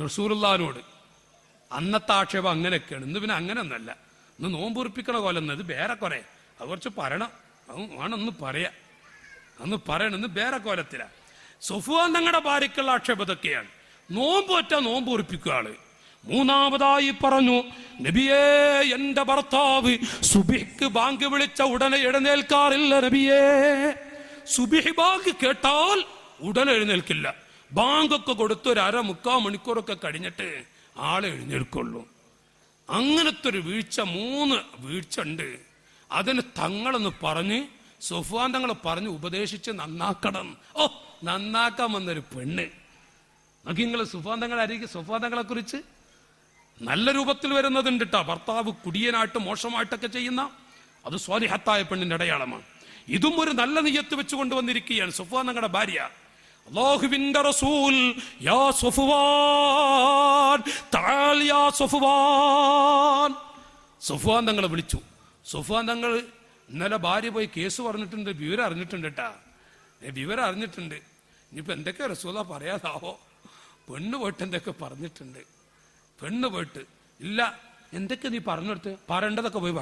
റസൂലുള്ളാഹിനോട് അന്നത്തെ ആക്ഷേപം അങ്ങനെയൊക്കെയാണ്. ഇന്ന് പിന്നെ അങ്ങനെയൊന്നല്ല. ഇന്ന് നോമ്പ് മുറിപ്പിക്കണ കൊല്ലുന്നത് വേറെ കുറെ. അത് കുറച്ച് പറയണം, ആണെന്ന് പറയണം. ഇന്ന് വേറെ കോലത്തില. സഫ്വാൻ തങ്ങളുടെ ഭാര്യക്കുള്ള ആക്ഷേപതൊക്കെയാണ്. നോമ്പ് പറ്റാ നോമ്പ് മുറിപ്പിക്കുക ആള്. 3ാമതായി പറഞ്ഞു, നബിയേ, എന്റെ ഭർത്താവ് സുബ്ഹിക്ക് ബാങ്ക് വിളിച്ച ഉടനെ എഴുന്നേൽക്കാറില്ല നബിയേ. സുബിഹി ബാങ്ക് കേട്ടാൽ ഉടനെ എഴുന്നേൽക്കില്ല. ബാങ്കൊക്കെ കൊടുത്ത് ഒരു 1/4 മണിക്കൂറൊക്കെ കഴിഞ്ഞിട്ട് ആളെ എഴുന്നേൽക്കുള്ളൂ. അങ്ങനത്തെ ഒരു വീഴ്ച, 3 വീഴ്ച ഉണ്ട്. അതിന് തങ്ങളെന്ന് പറഞ്ഞ് സഫ്വാൻ തങ്ങൾ പറഞ്ഞ് ഉപദേശിച്ച് നന്നാക്കണം. നന്നാക്കാൻ വന്നൊരു പെണ്ണ് നോക്കി. നിങ്ങൾ സഫ്വാൻ തങ്ങളെ കുറിച്ച് നല്ല രൂപത്തിൽ വരുന്നതുണ്ട് കേട്ടോ. ഭർത്താവ് കുടിയനായിട്ട് മോശമായിട്ടൊക്കെ ചെയ്യുന്ന അത് സ്വാലിഹത്തായ പെണ്ണിന്റെ അടയാളമാണ്. ഇതും ഒരു നല്ല നിയ്യത്ത് വെച്ച് കൊണ്ടുവന്നിരിക്കുകയാണ് സഫ്വാൻ തങ്ങളുടെ ഭാര്യ. അല്ലാഹുവിന്റെ റസൂൽ യാ സഫ്വാൻ തആൽ യാ സഫ്വാൻ. സഫ്വാൻ തങ്ങളെ വിളിച്ചു. സഫ്വാൻ തങ്ങൾ ഇന്നലെ ഭാര്യ പോയി കേസ് പറഞ്ഞിട്ടുണ്ട്, വിവരം അറിഞ്ഞിട്ടുണ്ട് കേട്ടാ. വിവരം അറിഞ്ഞിട്ടുണ്ട്. ഇനിയിപ്പോ എന്തൊക്കെ റസൂല പറയാതാവോ. പെണ്ണ് പോയിട്ട് എന്തൊക്കെ പറഞ്ഞിട്ടുണ്ട്. പെണ്ണ് പോയിട്ട് ഇല്ല എന്തൊക്കെ നീ പറഞ്ഞെടുത്ത് പറയേണ്ടതൊക്കെ പോയി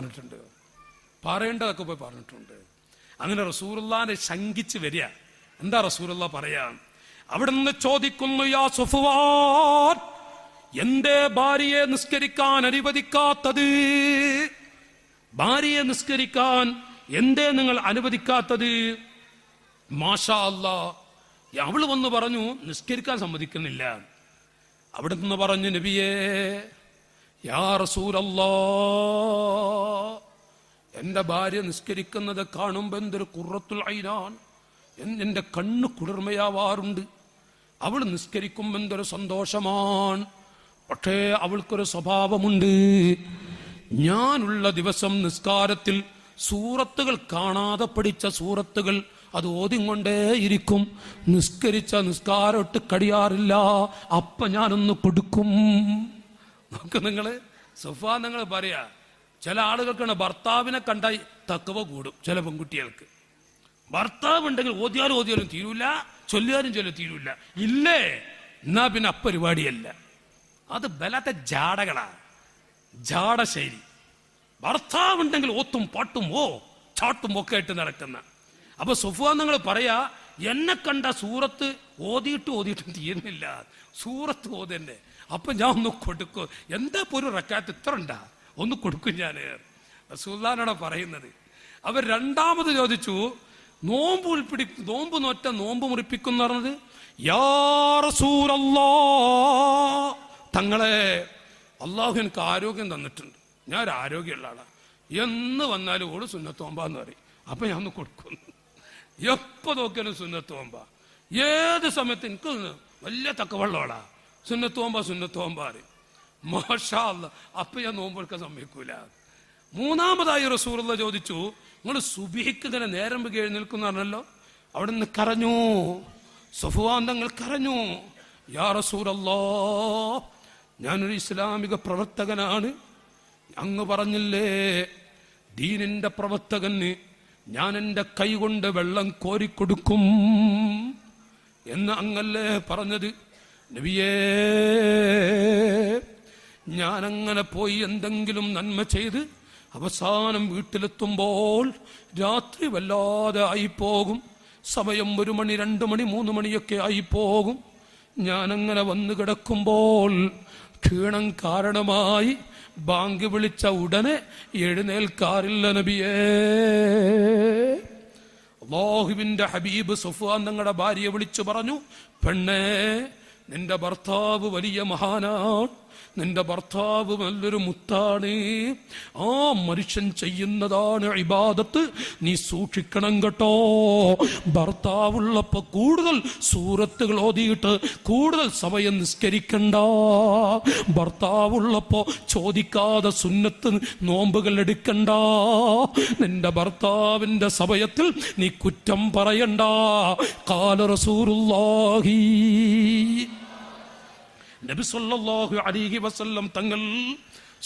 പറഞ്ഞിട്ടുണ്ട്. അങ്ങനെ റസൂലുള്ളാഹിനെ ശങ്കിച്ച് വരിക. എന്താ റസൂലുള്ള പറയാ? അവിടെ നിന്ന് ചോദിക്കുന്നു, യാ സഫ്വാൻ, എന്തേ ഭാര്യയെ നിസ്കരിക്കാൻ അനുവദിക്കാത്തത്? ഭാര്യയെ നിസ്കരിക്കാൻ എന്തേ നിങ്ങൾ അനുവദിക്കാത്തത്? മാഷാ അല്ലാ, അവള് വന്ന് പറഞ്ഞു നിസ്കരിക്കാൻ സമ്മതിക്കുന്നില്ല. അവിടെ നിന്ന് പറഞ്ഞു, നബിയേ യാ റസൂലല്ലാഹ്, എന്റെ ഭാര്യ നിസ്കരിക്കുന്നത് കാണുമ്പോ എന്തൊരു ഖുറത്തുൽ ഐനാൻ, എന്റെ കണ്ണ് കുളിർമയാവാറുണ്ട്. അവൾ നിസ്കരിക്കുമ്പോ എന്തൊരു സന്തോഷമാണ്. പക്ഷേ അവൾക്കൊരു സ്വഭാവമുണ്ട്. ഞാനുള്ള ദിവസം നിസ്കാരത്തിൽ സൂറത്തുകൾ കാണാതെ പഠിച്ച സൂറത്തുകൾ അത് ഓതിക്കൊണ്ടേയിരിക്കും. നിസ്കരിച്ച നിസ്കാരമൊട്ട് കഴിയാറില്ല. അപ്പ ഞാനൊന്ന് കൊടുക്കും. നോക്ക് നിങ്ങള് സഫ്വാൻ നിങ്ങൾ പറയാ, ചില ആളുകൾക്കാണ് ഭർത്താവിനെ കണ്ടായി തക്കവ കൂടും. ചില പെൺകുട്ടികൾക്ക് ഭർത്താവ് ഉണ്ടെങ്കിൽ ഓതിയാലും തീരൂല, ചൊല്ലിയാലും തീരൂല. ഇല്ലേ എന്നാ പിന്നെ അപ്പരിപാടിയല്ല. അത് ബലത്തെ ജാടകളാ, ജാടശൈലി. ഭർത്താവ് ഉണ്ടെങ്കിൽ ഓത്തും പാട്ടും ചാട്ടും ഒക്കെ ആയിട്ട് നടക്കുന്ന. അപ്പൊ സഫ്വാൻ നിങ്ങൾ പറയാ, എന്നെ കണ്ട സൂറത്ത് ഓതിയിട്ടും തീരുന്നില്ല. സൂറത്ത് ഓതന്നെ. അപ്പൊ ഞാൻ ഒന്ന് കൊടുക്കും. എന്താ ഒരു റക്കാത്ത് ഇത്ര ഉണ്ടാ, ഒന്ന് കൊടുക്കും ഞാൻ. റസൂലുള്ളാഹിനോടാ പറയുന്നത്. അവർ രണ്ടാമത് ചോദിച്ചു, നോമ്പ് നോറ്റ നോമ്പ് മുറിപ്പിക്കും എന്ന് പറഞ്ഞത്. യാ റസൂലല്ലാഹ്, തങ്ങളെ അള്ളാഹു എനിക്ക് ആരോഗ്യം തന്നിട്ടുണ്ട്, ഞാൻ ഒരു ആരോഗ്യമുള്ള ആളാ. എന്ന് വന്നാലും ഓള് സുന്നത്ത് നോമ്പാന്ന് പറയും. അപ്പൊ ഞാൻ ഒന്ന് കൊടുക്കുന്നു. എപ്പോ നോക്കിയാലും സുന്നത്ത് നോമ്പ. ഏത് സമയത്ത് എനിക്ക് വലിയ തക്കവെള്ളോളാ. സുന്നത്ത് നോമ്പാ പറയും. മാഷാ അല്ലാഹ്. അപ്പൊ ഞാൻ നോമ്പെടുക്കാൻ സമ്മതിക്കൂല. മൂന്നാമതായി റസൂലുള്ളാഹി ചോദിച്ചു, നിങ്ങൾ സുബഹിക്ക് ഇങ്ങനെ നേരം വൈകി എഴുന്നേൽക്കുന്ന പറഞ്ഞല്ലോ. അവിടെ നിന്ന് കരഞ്ഞു. സഫ്വാൻ തങ്ങൾ കരഞ്ഞു, യാ റസൂലല്ലാഹ്, ഞാനൊരു ഇസ്ലാമിക പ്രവർത്തകനാണ്. അങ്ങ് പറഞ്ഞില്ലേ ദീനിന്റെ പ്രവർത്തകന് ഞാൻ എൻ്റെ കൈ കൊണ്ട് വെള്ളം കോരിക്കൊടുക്കും എന്ന് അങ്ങല്ലേ പറഞ്ഞത്? നബിയേ, ഞാനങ്ങനെ പോയി എന്തെങ്കിലും നന്മ ചെയ്ത് അവസാനം വീട്ടിലെത്തുമ്പോൾ രാത്രി വല്ലാതെ ആയിപ്പോകും. സമയം 1 മണി 2 മണി 3 മണിയൊക്കെ ആയിപ്പോകും. ഞാനങ്ങനെ വന്നു കിടക്കുമ്പോൾ ക്ഷീണം കാരണമായി ബാങ്ക് വിളിച്ച ഉടനെ എഴുന്നേൽക്കാറില്ല നബിയേ. അല്ലാഹുവിന്റെ ഹബീബ് സഫ്വാൻ തങ്ങളുടെ ഭാര്യയെ വിളിച്ചു പറഞ്ഞു, പെണ്ണേ, നിന്റെ ഭർത്താവ് വലിയ മഹാനാണ്, നിന്റെ ഭർത്താവ് നല്ലൊരു മുത്താണ്. ആ മനുഷ്യൻ ചെയ്യുന്നതാണ് ഇബാദത്ത്, നീ സൂക്ഷിക്കണം കേട്ടോ. ഭർത്താവുള്ളപ്പോ കൂടുതൽ സൂറത്തുകൾ ഓതിയിട്ട് കൂടുതൽ സമയം നിസ്കരിക്കണ്ട. ഭർത്താവുള്ളപ്പോ ചോദിക്കാതെ സുന്നത്ത് നോമ്പുകൾ എടുക്കണ്ട. നിന്റെ ഭർത്താവിന്റെ സമയത്തിൽ നീ കുറ്റം പറയണ്ട. ഖാല റസൂലുള്ളാഹി, നബി സല്ലല്ലാഹു അലൈഹി വസല്ലം തങ്ങൾ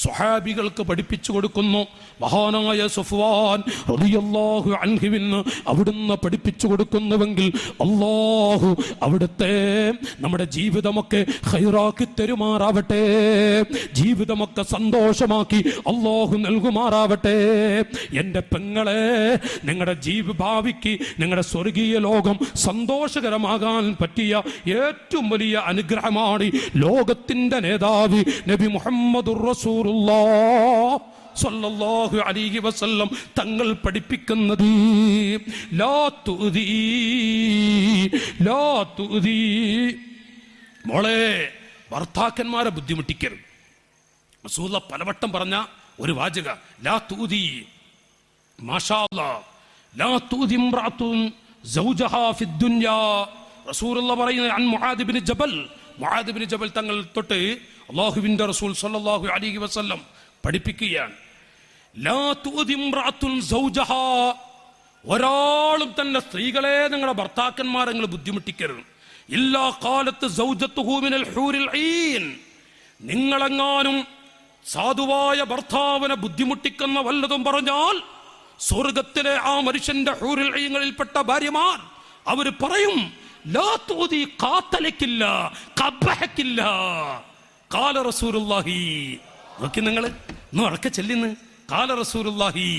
സ്വഹാബികൾക്ക് പഠിപ്പിച്ചു കൊടുക്കുന്നു. മഹാനായ സഫ്വാൻ റളിയല്ലാഹു അൻഹുവിന് അവിടുന്ന് പഠിപ്പിച്ചു കൊടുക്കുന്നുവെങ്കിൽ അല്ലാഹു അവിടുത്തെ നമ്മുടെ ജീവിതമൊക്കെ ഖൈറാക്കി തരുമാറാവട്ടെ. ജീവിതമൊക്കെ സന്തോഷമാക്കി അല്ലാഹു നൽകുമാറാവട്ടെ. എൻ്റെ പെങ്ങളെ, നിങ്ങളുടെ ഭാവിക്ക് നിങ്ങളുടെ സ്വർഗീയ ലോകം സന്തോഷകരമാകാൻ പറ്റിയ ഏറ്റവും വലിയ അനുഗ്രഹമാണ് ലോകത്തിന്റെ നേതാവ് നബി മുഹമ്മദുർ റസൂലുള്ളാഹ് സ്വല്ലല്ലാഹു അലൈഹി വസല്ലം തങ്ങൾ പഠിപ്പിക്കുന്നത് ലാ തുദീ മോളെ ഭർത്താക്കന്മാരെ ബുദ്ധിമുട്ടിക്കരുത്. റസൂലുള്ളാഹി പലവട്ടം പറഞ്ഞ ഒരു വാചക ലാ തുദീ. മാഷാ അല്ലാഹ്, ലാ തുദീ ഇംറഅത്തുൻ സൗജഹാ ഫിദ്ദുനിയാ. റസൂലുള്ളാഹി പറയുന്നത് അൻ മുആദ് ഇബ്നു ജബൽ തങ്ങൾ തൊട്ട് അല്ലാഹുവിന്റെ റസൂൽ സ്വല്ലല്ലാഹു അലൈഹി വസല്ലം പഠിപ്പിക്കുകയാണ്, ലാ തുദീ ഇംറഅത്തുൻ സൗജഹാ. ഒരാളും തന്റെ സ്ത്രീകളെ നിങ്ങളുടെ ഭർത്താക്കന്മാരെ നിങ്ങൾ ബുദ്ധിമുട്ടിക്കരുത്. ഇല്ലാ ഖാലത്ത് സൗജത്തുഹു മിനൽ ഹൂറിൽ ഐൻ. നിങ്ങളെങ്ങാനും സാധുവായ ഭർത്താവിനെ ബുദ്ധിമുട്ടിക്കുന്ന വല്ലതും പറഞ്ഞാൽ സ്വർഗത്തിലെ ആ മനുഷ്യന്റെ ഹൂറിൽ ഐങ്ങളിൽപ്പെട്ട ഭാര്യമാർ അവര് പറയും ലാ തുദീ, കാത്തലക്കില്ല, ഖബ്ബഹക്കില്ല. ഖാല റസൂലുള്ളാഹി. നോക്കി നിങ്ങൾ ഉറക്കെ ചെല്ലുന്നു, ഖാല റസൂലുള്ളാഹി.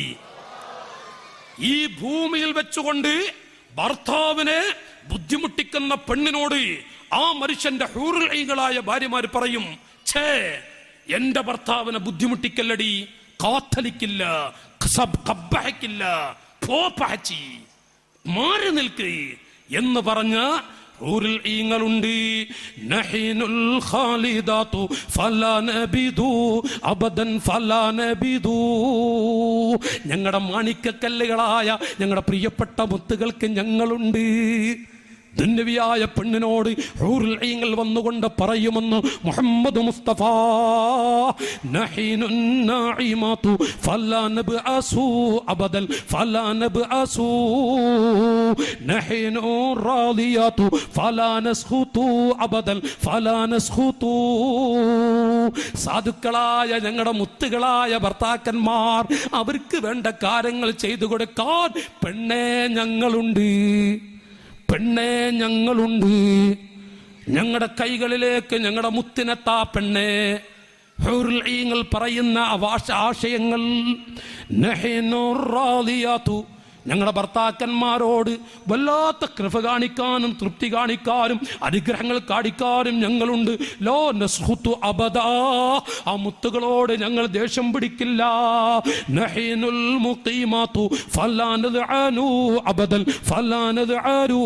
ഈ ഭൂമിയിൽ വെച്ചുകൊണ്ട് ഭർത്താവിനെ ബുദ്ധിമുട്ടിക്കുന്ന പെണ്ണിനോട് ആ മനുഷ്യന്റെ ഹൂറുൽ ഐകളായ ഭാര്യമാര് പറയും, ഛേ എന്റെ ഭർത്താവിനെ ബുദ്ധിമുട്ടിക്കല്ലടി, കാത്തലിക്കില്ല, ഖബ്ബഹക്കില്ല, പോപ്പഹച്ചി, മാറി നിൽക്ക് എന്ന് പറഞ്ഞ ഹൂറുൽ ഐകളുണ്ട്. നഹീനുൽ ഖാലിദാതു ഫലാ നബിദു അബദൻ ഫലാ നബിദു. ഞങ്ങളുടെ മാണിക്കക്കല്ലുകളായ ഞങ്ങളുടെ പ്രിയപ്പെട്ട മുത്തുകൾക്ക് ഞങ്ങളുണ്ട്. ദുന്യവിയായ പെണ്ണിനോട് ഹൂറുൽ ഐങ്ങൾ വന്നുകൊണ്ട് പറയുമെന്ന് മുഹമ്മദ് മുസ്തഫ. നഹീനുൻ നാഇമാതു ഫലാ നബ്അസു അബദൻ ഫലാ നബ്അസു. നഹീനു റാദിയാതു ഫലാ നസ്ഖുതു അബദൻ ഫലാ നസ്ഖുതു. സാധുക്കളായ ഞങ്ങളുടെ മുത്തുകളായ ഭർത്താക്കന്മാർ, അവർക്ക് വേണ്ട കാര്യങ്ങൾ ചെയ്തു കൊടുക്കാൻ പെണ്ണേ ഞങ്ങളുണ്ട്, പെണ്ണേ ഞങ്ങളുണ്ട്. ഞങ്ങളുടെ കൈകളിലേക്ക് ഞങ്ങളുടെ മുത്തിനെത്താ പെണ്ണേ. ഹൂറുൽ ഐങ്ങൾ പറയുന്ന ആശയങ്ങൾ നഹീനു റാദിയാതു, ഞങ്ങളുടെ ഭർത്താക്കന്മാരോട് വല്ലാത്ത കൃപ കാണിക്കാനും തൃപ്തി കാണിക്കാനും അനുഗ്രഹങ്ങൾ കാണിക്കാനും ഞങ്ങളുണ്ട്. ലോ നസ്ഖുതു അബദാ, ആ മുത്തുകളോട് ഞങ്ങൾ ദേഷ്യം പിടിക്കില്ല. നഹീനുൽ മുഖീമാതു ഫലാ നദ്അനു അബദൻ ഫലാ നദ്അരു.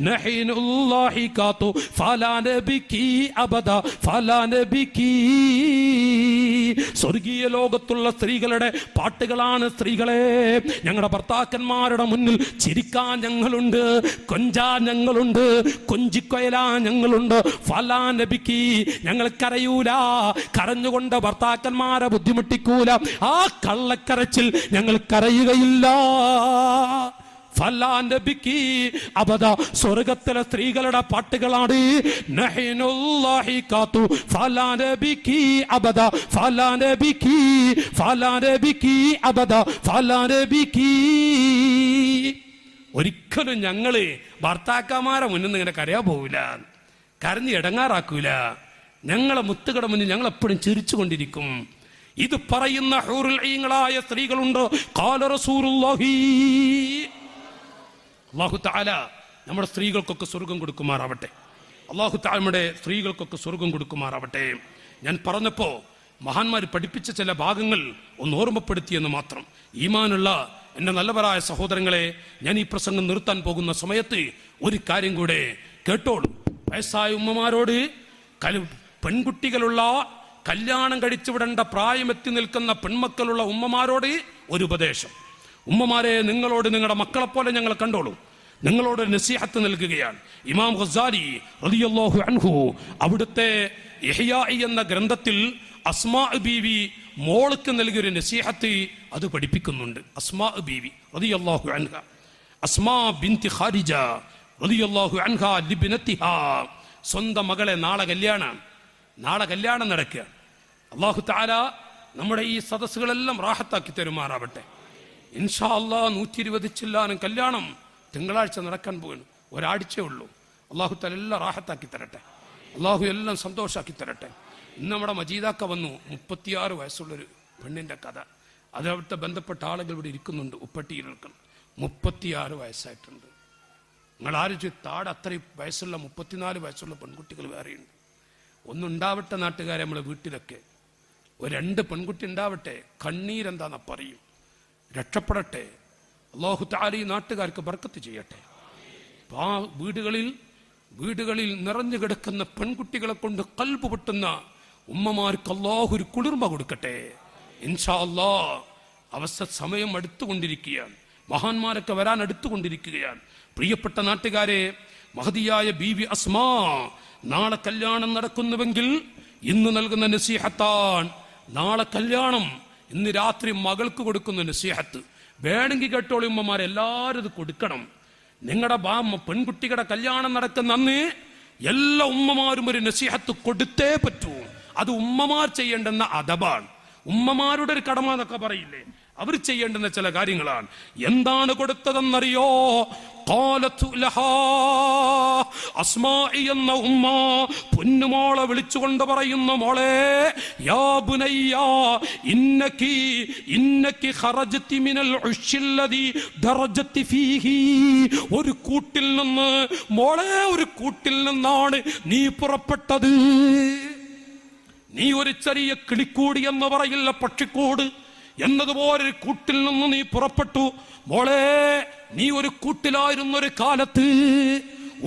നഹീനുൽ ലാഹികാതു ഫലാ നബികി അബദാ ഫലാ നബികി. സ്വർഗീയ ലോകത്തുള്ള സ്ത്രീകളുടെ പാട്ടുകളാണ് സ്ത്രീകളെ. ഞങ്ങളുടെ ഭർത്താക്കന്മാരുടെ മുന്നിൽ ചിരിക്കാൻ ഞങ്ങളുണ്ട്, കൊഞ്ചാൻ ഞങ്ങളുണ്ട്, കൊഞ്ചിക്കൊയലാൻ ഞങ്ങളുണ്ട്. ഫലാ നബിക്ക്, ഞങ്ങൾ കരയൂല, കരഞ്ഞുകൊണ്ട് ഭർത്താക്കന്മാരെ ബുദ്ധിമുട്ടിക്കൂല. ആ കള്ളക്കരച്ചിൽ ഞങ്ങൾ കരയുകയില്ല. ഫലാ നബിക്ക് അബദ, സ്വർഗത്തിലെ സ്ത്രീകളുടെ പാട്ടുകളാണ്. നഹീനുല്ലാഹി കാത്തു ഫലാ നബിക്ക് അബദ ഫലാ നബിക്ക് ഫലാ നബിക്ക് അബദ ഫലാ നബിക്ക്. ഒരിക്കലും ഞങ്ങള് ഭർത്താക്കന്മാരെ മുന്നിൽ നിന്ന് ഇങ്ങനെ കരയാൻ പോവില്ല, കരഞ്ഞ് ഇടങ്ങാറാക്കൂല. ഞങ്ങളെ മുത്തുകളുടെ മുന്നിൽ ഞങ്ങൾ എപ്പോഴും ചിരിച്ചുകൊണ്ടിരിക്കും. ഇത് പറയുന്ന ഹൂറുൽ ഐങ്ങളായ സ്ത്രീകളുണ്ട്. ഖാല റസൂലുള്ളാഹി. അല്ലാഹു തആല നമ്മുടെ സ്ത്രീകൾക്കൊക്കെ സ്വർഗം കൊടുക്കുമാറാവട്ടെ. അല്ലാഹു തആല നമ്മുടെ സ്ത്രീകൾക്കൊക്കെ സ്വർഗം കൊടുക്കുമാറാവട്ടെ. ഞാൻ പറഞ്ഞപ്പോൾ മഹാന്മാർ പഠിപ്പിച്ച ചില ഭാഗങ്ങൾ ഒന്ന് ഓർമ്മപ്പെടുത്തിയെന്ന് മാത്രം. ഈമാനുള്ള എൻ്റെ നല്ലവരായ സഹോദരങ്ങളെ, ഞാൻ ഈ പ്രസംഗം നിർത്താൻ പോകുന്ന സമയത്ത് ഒരു കാര്യം കൂടെ കേട്ടോളൂ. വയസ്സായ ഉമ്മമാരോട്, പെൺകുട്ടികളുള്ള കല്യാണം കഴിച്ചുവിടേണ്ട പ്രായമെത്തി നിൽക്കുന്ന പെൺമക്കളുള്ള ഉമ്മമാരോട് ഒരു ഉപദേശം. ഉമ്മമാരെ, നിങ്ങളോട് നിങ്ങളുടെ മക്കളെപ്പോലെ ഞങ്ങൾ കണ്ടോളൂ. നിങ്ങളോട് നസീഹത്ത് നൽകുകയാണ്. ഇമാം ഗസാലി റളിയല്ലാഹു അൻഹു അവിടുത്തെ ഇഹ്യാഇ എന്ന ഗ്രന്ഥത്തിൽ അസ്മാ ബീവി മോൾക്ക് നൽകിയൊരു നസീഹത്ത് അത് പഠിപ്പിക്കുന്നുണ്ട്. അസ്മാ ബീവി റളിയല്ലാഹു അൻഹ, അസ്മാ ബിൻതി ഖാരിജ റളിയല്ലാഹു അൻഹ ലിബ്നതിഹാ, സ്വന്തം മകളെ നാളെ കല്യാണം നടക്കുക. അല്ലാഹു തആല നമ്മുടെ ഈ സദസ്സുകളെല്ലാം റാഹത്താക്കി തരുമാറാവട്ടെ. ഇൻഷാ അല്ലാഹ് 120 ചില്ലാനും കല്യാണം തിങ്കളാഴ്ച നടക്കാൻ പോകുന്നു. ഒരാഴ്ചയേ ഉള്ളൂ. അല്ലാഹു തആല എല്ലാം റാഹത്താക്കി തരട്ടെ. അല്ലാഹു എല്ലാം സന്തോഷാക്കി തരട്ടെ. ഇന്ന് നമ്മുടെ മജീദാക്ക വന്നു. 36 വയസ്സുള്ളൊരു പെണ്ണിന്റെ കഥ. അത് അവിടുത്തെ ബന്ധപ്പെട്ട ആളുകൾ ഇവിടെ ഇരിക്കുന്നുണ്ട്. ഉപ്പട്ടിയിൽ നിൽക്കണം. 36 വയസ്സായിട്ടുണ്ട്. നിങ്ങൾ ആരും താടെ അത്രയും വയസ്സുള്ള 34 വയസ്സുള്ള പെൺകുട്ടികൾ വേറെയുണ്ട്. ഒന്നുണ്ടാവട്ടെ നാട്ടുകാരെ നമ്മളെ വീട്ടിലൊക്കെ. ഒരു 2 പെൺകുട്ടി ഉണ്ടാവട്ടെ, കണ്ണീരെന്താന്ന് പറയും, രക്ഷപ്പെടട്ടെ. അല്ലാഹു തആല ഈ നാട്ടുകാർക്ക് ബർക്കത്ത് ചെയ്യട്ടെ. ആ വീടുകളിൽ നിറഞ്ഞു കിടക്കുന്ന പെൺകുട്ടികളെ കൊണ്ട് ഖൽബ് പൊട്ടുന്ന ഉമ്മമാർക്ക് അല്ലാഹു ഒരു കുളിർമ കൊടുക്കട്ടെ. ഇൻഷാ അല്ലാഹ്. സമയം അടുത്തുകൊണ്ടിരിക്കുകയാണ്, മഹാന്മാരൊക്കെ വരാൻ അടുത്തുകൊണ്ടിരിക്കുകയാണ്. പ്രിയപ്പെട്ട നാട്ടുകാരെ, മഹദിയായ ബീവി അസ്മാ നാളെ കല്യാണം നടക്കുന്നുവെങ്കിൽ ഇന്ന് നൽകുന്ന നസീഹത്താണ്. നാളെ കല്യാണം, ഇന്ന് രാത്രി മകൾക്ക് കൊടുക്കുന്ന നസീഹത്ത് വേണമെങ്കിൽ കേട്ടോളി ഉമ്മമാരെ, എല്ലാവരും ഇത് കൊടുക്കണം. നിങ്ങളുടെ പെൺകുട്ടികളുടെ കല്യാണം നടക്കുന്ന അന്ന് എല്ലാ ഉമ്മമാരും ഒരു നസീഹത്ത് കൊടുത്തേ പറ്റൂ. അത് ഉമ്മമാർ ചെയ്യേണ്ടുന്ന അദബാണ്, ഉമ്മമാരുടെ ഒരു കടമ എന്നൊക്കെ പറയില്ലേ, അവർ ചെയ്യേണ്ടുന്ന ചില കാര്യങ്ങളാണ്. എന്താണ് കൊടുത്തതെന്നറിയോ? അസ്മാഇ എന്ന ഉമ്മ പൊന്നുമോളെ വിളിച്ചുകൊണ്ട് പറയുന്നു, മോളെ, യാ ബുനയ്യ ഇന്നകി ഖറജതി മിനൽ ഉശ്ശില്ലദി ദറജതി ഫീഹി. ഒരു കൂട്ടിൽ നിന്ന് മോളെ, ഒരു കൂട്ടിൽ നിന്നാണ് നീ പുറപ്പെട്ടത്. നീ ഒരു ചെറിയ കിളിക്കൂടി എന്ന് പറയില്ല, പക്ഷിക്കൂട് എന്നതുപോലെ ഒരു കൂട്ടിൽ നിന്ന് നീ പുറപ്പെട്ടു. മോളെ, നീ ഒരു കൂട്ടിലായിരുന്നൊരു കാലത്ത്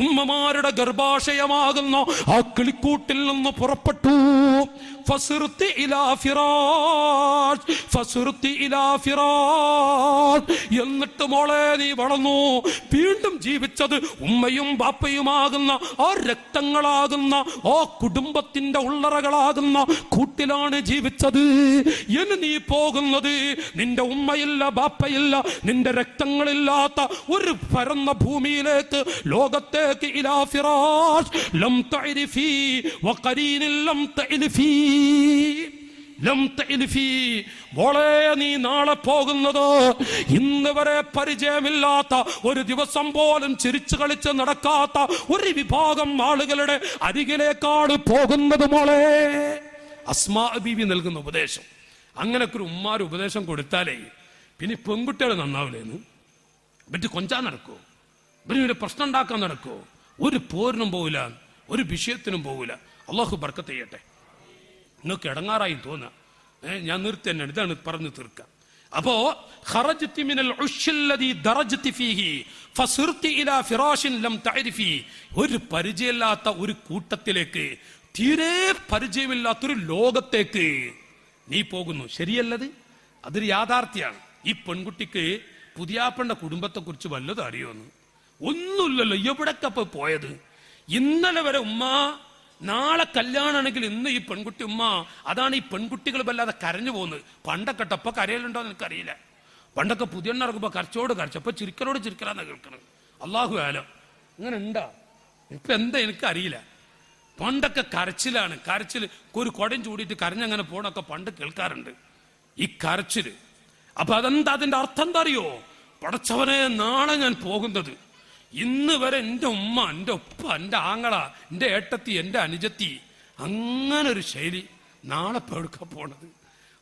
ഉമ്മമാരുടെ ഗർഭാശയമാകുന്ന ആ കിളിക്കൂട്ടിൽ നിന്ന് പുറപ്പെട്ടു. ഫസ്റുതി ഇലാ ഫിറാഷ്. എന്നിട്ട് മോളെ നീ വളർന്നു, വീണ്ടും ജീവിച്ചത് ഉമ്മയും ബാപ്പയുമാകുന്ന ആ രക്തങ്ങളാകുന്ന ആ കുടുംബത്തിന്റെ ഉള്ളറകളാകുന്ന കൂട്ടിലാണ് ജീവിച്ചത്. എന്ന് നീ പോകുന്നത് നിന്റെ ഉമ്മയില്ല, ബാപ്പയില്ല, നിന്റെ രക്തങ്ങളില്ലാത്ത ഒരു പരന്ന ഭൂമിയിലേക്ക്, ലോകത്തേക്ക്. ഇലാ ഫിറാഷ് ലം തഅരിഫി വഖരീനിൻ ലം തഅരിഫി. മോളെ, നീ നാളെ പോകുന്നത് ഇന്ന് വരെ പരിചയമില്ലാത്ത, ഒരു ദിവസം പോലും ചിരിച്ചു കളിച്ച് നടക്കാത്ത ഒരു വിഭാഗം ആളുകളുടെ അരികിലേക്കാണ് പോകുന്നത്. മോളെ, അസ്മാ ബീവി നൽകുന്ന ഉപദേശം. അങ്ങനൊക്കെ ഒരു ഉമ്മാര് ഉപദേശം കൊടുത്താലേ പിന്നെ പെൺകുട്ടികൾ നന്നാവില്ലേന്ന് പറ്റി കൊഞ്ചാൻ നടക്കോ, പിന്നെ പ്രശ്നം ഉണ്ടാക്കാൻ നടക്കോ? ഒരു പോരിനും പോവില്ല, ഒരു വിഷയത്തിനും പോവില്ല. അള്ളാഹു ബർക്കത്ത് ചെയ്യട്ടെ. നിങ്ങൾക്ക് ഇടങ്ങാറായി തോന്നുക, ഞാൻ നിർത്തി തന്നെ ഇതാണ് പറഞ്ഞു തീർക്കാം. അപ്പോ ഖറജതി മിനൽ ഉശ്ശില്ലദി ദറജതി ഫീഹി ഫസ്റുതി ഇലാ ഫിറാഷിൻ ലം തഅരിഫി. ഒരു പരിചയമില്ലാത്ത ഒരു കൂട്ടത്തിലേക്ക്, തീരെ പരിചയമില്ലാത്തൊരു ലോകത്തേക്ക് നീ പോകുന്നു. ശരിയല്ലത്? അതൊരു യാഥാർത്ഥ്യമാണ്. ഈ പെൺകുട്ടിക്ക് പുതിയാപ്പന്റെ കുടുംബത്തെ കുറിച്ച് വല്ലതും അറിയോന്ന്? ഒന്നുമില്ലല്ലോ. എവിടൊക്കെ പോയത്? ഇന്നലെ വരെ ഉമ്മ, നാളെ കല്യാണമാണെങ്കിൽ ഇന്ന് ഈ പെൺകുട്ടി ഉമ്മ. അതാണ് ഈ പെൺകുട്ടികൾ വല്ലാതെ കരഞ്ഞു പോകുന്നത്. പണ്ടൊക്കെ ടപ്പൊ കരയിലുണ്ടോ എന്ന് എനിക്കറിയില്ല. പണ്ടൊക്കെ പുതിയ എണ്ണ ഇറങ്ങുമ്പോ കരച്ചോട് കരച്ചപ്പോ ചിരിക്കലോട് ചിരിക്കലാന്നാ കേൾക്കണത്. അള്ളാഹു ആലം, അങ്ങനെ ഉണ്ടാ? ഇപ്പൊ എന്താ എനിക്കറിയില്ല. പണ്ടൊക്കെ കരച്ചിലാണ്. കരച്ചിൽ ഒരു കുടയും ചൂടിയിട്ട് കരഞ്ഞങ്ങനെ പോണൊക്കെ പണ്ട് കേൾക്കാറുണ്ട്, ഈ കരച്ചില്. അപ്പൊ അതെന്താ? അതിന്റെ അർത്ഥം എന്താ അറിയോ? പടച്ചവനെ, നാളെ ഞാൻ പോകുന്നത്, ഇന്ന് വരെ എൻ്റെ ഉമ്മ, എൻ്റെ ഉപ്പ, എൻ്റെ ആങ്ങള, എൻ്റെ ഏട്ടത്തി, എൻ്റെ അനുജത്തി, അങ്ങനെ ഒരു ശൈലി. നാളെ പേടുക്ക പോണത്?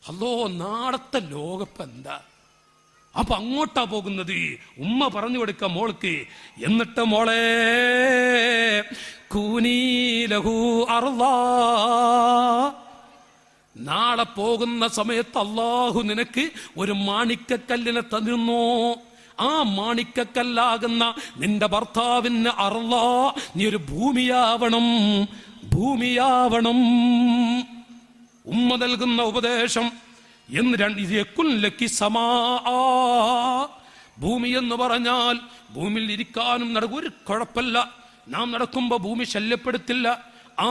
അല്ലോ, നാളത്തെ ലോകപ്പ് എന്താ? അപ്പൊ അങ്ങോട്ടാ പോകുന്നത്. ഉമ്മ പറഞ്ഞു കൊടുക്ക മോൾക്ക്. എന്നിട്ട് മോളെ, കൂനീ ലഹു അർളാ. നാളെ പോകുന്ന സമയത്ത് അല്ലാഹു നിനക്ക് ഒരു മാണിക്കക്കല്ലിനെ തന്നിരുന്നു. ആ മാണിക്കക്കല്ലാകുന്ന നിന്റെ ഭർത്താവിന് അർളാ, നീ ഒരു ഭൂമിയാവണം. ഉമ്മ നൽകുന്ന ഉപദേശം ഭൂമി എന്ന് പറഞ്ഞാൽ ഭൂമിയിൽ ഇരിക്കാനും ഒരു കുഴപ്പമില്ല. നാം നടക്കുമ്പോ ഭൂമി ശല്യപ്പെടുത്തില്ല. ആ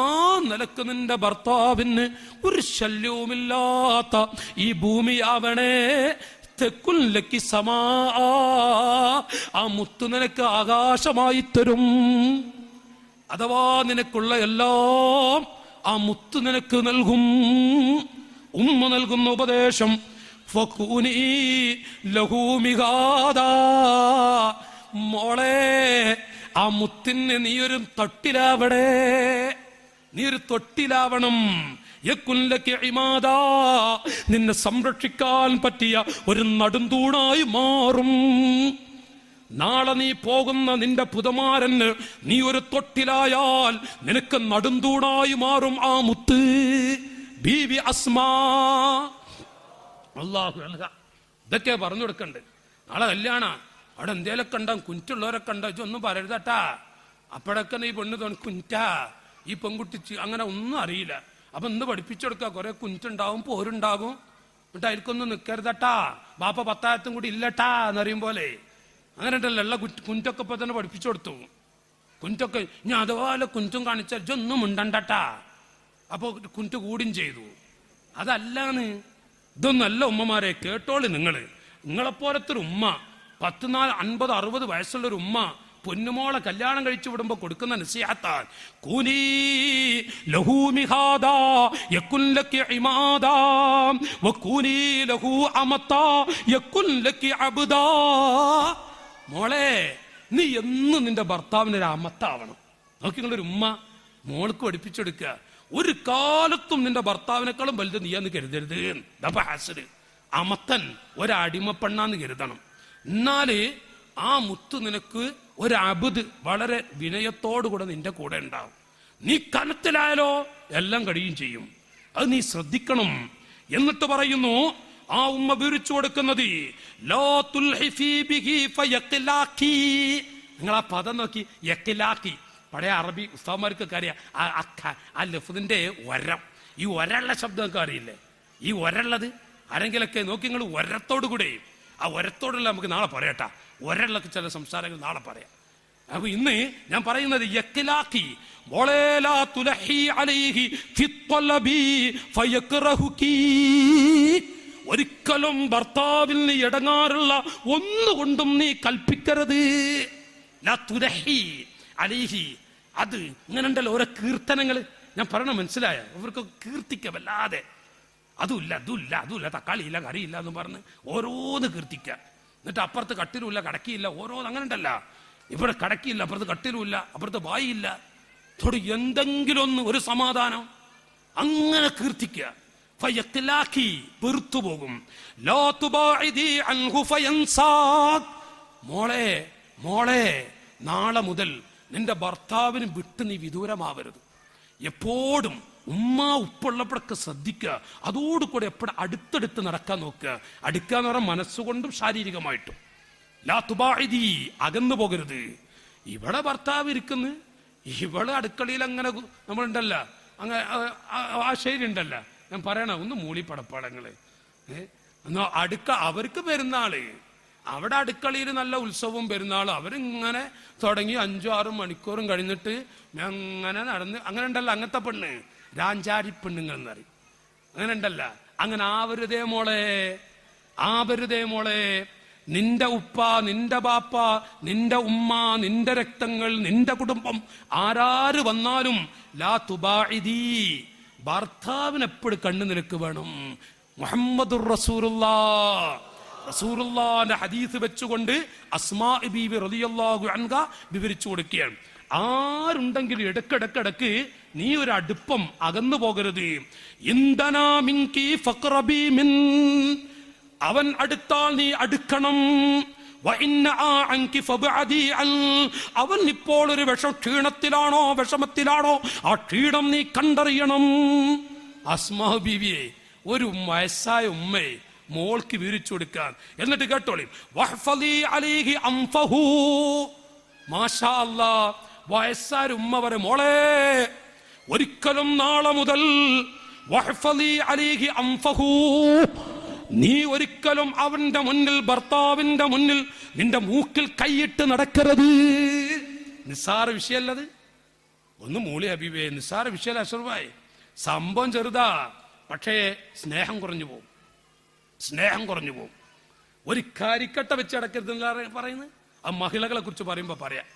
നിലക്ക് നിന്റെ ഭർത്താവിന് ഒരു ശല്യവുമില്ലാത്ത ഈ ഭൂമിയാവണേ. തെക്കുല്ലക്കി സമാ, ആ മുത്ത് നിനക്ക് ആകാശമായി തരും. അഥവാ നിനക്കുള്ള എല്ലാം ആ മുത്ത് നിനക്ക് നൽകും. ഉമ്മ നൽകുന്ന ഉപദേശം, ഫകൂനി ലഹു മിഗാദാ. മോളെ, ആ മുത്തിന് നീയൊരു തൊട്ടിലാവണേ, നീയൊരു തൊട്ടിലാവണം. നിന്നെ സംരക്ഷിക്കാൻ പറ്റിയ ഒരു നടുന്തൂണായി മാറും. നാളെ നീ പോകുന്ന നിന്റെ പുതമാരന് നീ ഒരു തൊട്ടിലായാൽ നിനക്ക് നടുന്തൂണായി മാറും ആ മുത്ത്. ബീവി അസ്മാ അല്ലാഹു അൻഹ. ഇതൊക്കെ പറഞ്ഞു കൊടുക്കണ്ട്. നാളെ കല്യാണ അവിടെ എന്തേലൊക്കെ ഉണ്ടാവും, കുറ്റുള്ളവരൊക്കെ ഉണ്ടാവും, ഇതൊന്നും പറയരുതട്ടാ. അപ്പോഴൊക്കെ ഈ പെണ്ണ് തോന്നി കുറ്റാ, ഈ പെൺകുട്ടി അങ്ങനെ ഒന്നും അറിയില്ല. അപ്പൊ ഇന്ന് പഠിപ്പിച്ചു കൊടുക്കുക, കുറെ കുറ്റുണ്ടാവും, പോരുണ്ടാകും, എന്നിട്ട് അതിൽക്കൊന്നും നിൽക്കരുതട്ടാ, ബാപ്പ 10,000 കൂടി ഇല്ലട്ടാ എന്നറിയും പോലെ. അങ്ങനെ ഉണ്ടല്ലോ ഉള്ള കുറ്റൊക്കെ ഇപ്പൊ തന്നെ പഠിപ്പിച്ചു കൊടുത്തു. കുറ്റൊക്കെ ഞാൻ അതുപോലെ കുറ്റും കാണിച്ചാൽ ഇതൊന്നും ഉണ്ടണ്ടാ, അപ്പൊ കുറ്റു കൂടും ചെയ്തു. അതല്ലാന്ന്, ഇതൊന്നല്ല ഉമ്മമാരെ, കേട്ടോളി. നിങ്ങളെപ്പോലത്തെ ഒരു ഉമ്മ, 10, 50, 60 വയസ്സുള്ളൊരു ഉമ്മ പൊന്നുമോളെ കല്യാണം കഴിച്ചു വിടുമ്പോ കൊടുക്കുന്ന നസിഹത്താൻ കൂനീ ലഹു മിഹാദാ യകുൻ ലകി ഇമാദാ വകൂനീ ലഹു അമതാ യകുൻ ലകി അബ്ദാ. മോളെ, നീ എന്നും നിന്റെ ഭർത്താവിന് ഒരു അമത്താവണം. നോക്കി, നിങ്ങളൊരു ഉമ്മ മോൾക്ക് പഠിപ്പിച്ചെടുക്കുക, ഒരു കാലത്തും നിന്റെ ഭർത്താവിനേക്കാളും വലുത് നീയാന്ന് കരുതരുത്. ദബഹാസര് അമത്തൻ ഒരടിമപ്പെണ്ണാന്ന് കരുതണം. എന്നാല് ആ മുത്ത് നിനക്ക് ഒരു അബുദ് വളരെ വിനയത്തോടുകൂടെ നിന്റെ കൂടെ ഉണ്ടാവും. നീ കനത്തിലായാലോ എല്ലാം കഴിയും ചെയ്യും. അത് നീ ശ്രദ്ധിക്കണം. എന്നിട്ട് പറയുന്നു ആ ഉമ്മ വിവരിച്ചു കൊടുക്കുന്നത്, നിങ്ങൾ ആ പദം നോക്കി, യക്കിലാക്കി. പഴയ അറബി ഉസ്താദ്മാർക്കൊക്കെ അറിയാം ആ ലഫ്ദിന്റെ ഒരം, ഈ ഒരള്ള ശബ്ദമൊക്കെ അറിയില്ലേ? ഈ ഒരള്ളത് ആരെങ്കിലൊക്കെ നോക്കി, നിങ്ങൾ ഒരത്തോടു കൂടെ, ആ ഒരത്തോടുള്ള നമുക്ക് നാളെ പറയട്ടാ, ഒരള്ളൊക്കെ ചില സംസാരങ്ങൾ നാളെ പറയാം. അപ്പൊ ഇന്ന് ഞാൻ പറയുന്നത് യക്കിലാക്കി, ഒരിക്കലും ഭർത്താവിൽ നീ ഇടങ്ങാറുള്ള ഒന്നുകൊണ്ടും നീ കൽപ്പിക്കരുത്. അലൈഹി, അത് ഇങ്ങനെ ഉണ്ടല്ലോ ഓരോ കീർത്തനങ്ങൾ, ഞാൻ പറയണ മനസ്സിലായ? അവർക്ക് കീർത്തിക്ക വല്ലാതെ, അതുമില്ല തക്കാളിയില്ല കറിയില്ല എന്ന് പറഞ്ഞ് ഓരോന്ന് കീർത്തിക്ക. എന്നിട്ട് അപ്പുറത്ത് കട്ടിലുമില്ല കടക്കിയില്ല, ഓരോന്ന് അങ്ങനെ ഉണ്ടല്ല. ഇവിടെ കടക്കിയില്ല, അപ്പുറത്ത് കട്ടിലുമില്ല, അപ്പുറത്ത് വായില്ല, തൊടി എന്തെങ്കിലും ഒന്ന് ഒരു സമാധാനം അങ്ങനെ കീർത്തിക്കുക. പെറുത്തുപോകും. മോളെ, നാളെ മുതൽ നിന്റെ ഭർത്താവിന് വിട്ട് നീ വിദൂരമാവരുത്. എപ്പോഴും ഉമ്മ ഉപ്പുള്ളപ്പോഴൊക്കെ ശ്രദ്ധിക്കുക. അതോടുകൂടെ എപ്പോഴും അടുത്തടുത്ത് നടക്കാൻ നോക്കുക. അടുക്കാന്ന് പറഞ്ഞാൽ മനസ്സുകൊണ്ടും ശാരീരികമായിട്ടും. ലാ തുബാഇദി, അകന്നു പോകരുത്. ഇവിടെ ഭർത്താവ് ഇരിക്കുന്നു, ഇവിടെ അടുക്കളയിൽ അങ്ങനെ നമ്മളുണ്ടല്ല, അങ്ങനെ ആ ശൈലി ഉണ്ടല്ല. ഞാൻ പറയണ ഒന്ന് മൂളിപ്പടപ്പാടങ്ങള് എന്നാ അവർക്ക് പെരുന്നാള്, അവിടെ അടുക്കളയിൽ നല്ല ഉത്സവവും പെരുന്നാളും. അവരിങ്ങനെ തുടങ്ങി 5-6 മണിക്കൂറും കഴിഞ്ഞിട്ട് അങ്ങനെ നടന്ന്, അങ്ങനെ ഉണ്ടല്ല അങ്ങനത്തെ പെണ്ണ്, രാഞ്ചാരി പെണ്ണുങ്ങൾ എന്നറിയും. അങ്ങനെ ഉണ്ടല്ല. അങ്ങനെ ആവരുതേ മോളെ. നിന്റെ ഉപ്പ, നിന്റെ ബാപ്പ, നിന്റെ ഉമ്മ, നിന്റെ രക്തങ്ങൾ, നിന്റെ കുടുംബം, ആരാര് വന്നാലും ലാ തുബാഇദി, ഭർത്താവിന് എപ്പോഴും കണ്ണു നിനക്ക് വേണം. മുഹമ്മദുർ റസൂലുള്ളാഹിന്റെ ഹദീസ് വെച്ചുകൊണ്ട് അസ്മാ ബീവി റളിയല്ലാഹു അൻഹ വിവരിച്ചു കൊടുക്കുകയാണ്. ആരുണ്ടെങ്കിലും ഇടക്കിടക്കിടക്ക് നീ ഒരു അടുപ്പം അകന്നു പോകരുത്. അവൻ അടുത്താൽ നീ അടുക്കണം. അവൻ ഇപ്പോൾ ഒരു ക്ഷീണത്തിലാണോ വിഷമത്തിലാണോ, ആ ക്ഷീണം നീ കണ്ടറിയണം. അസ്മാ ബീവിയെ, ഒരു വയസ്സായ ഉമ്മയെ മോൾക്ക് വിവരിച്ചു കൊടുക്കാൻ. എന്നിട്ട് കേട്ടോളി, മാഷാ അല്ലാഹ്, വയസ്സായ ഉമ്മ വരെ, മോളെ ഒരിക്കലും നാളെ മുതൽ നീ ഒരിക്കലും അവന്റെ മുന്നിൽ, ഭർത്താവിന്റെ മുന്നിൽ നിന്റെ മൂക്കിൽ കൈയിട്ട് നടക്കരുത്. നിസ്സാര വിഷയല്ലത്. ഒന്ന് മൂളി ഹബീബേ, നിസ്സാര വിഷയമല്ല അഷറഫായി. സംഭവം ചെറുതാ, പക്ഷേ സ്നേഹം കുറഞ്ഞു പോകും. ഒരു കരിക്കട്ട വെച്ച് അടക്കരുത് പറയുന്നത്. ആ മഹിളകളെ കുറിച്ച് പറയുമ്പോ പറയാം.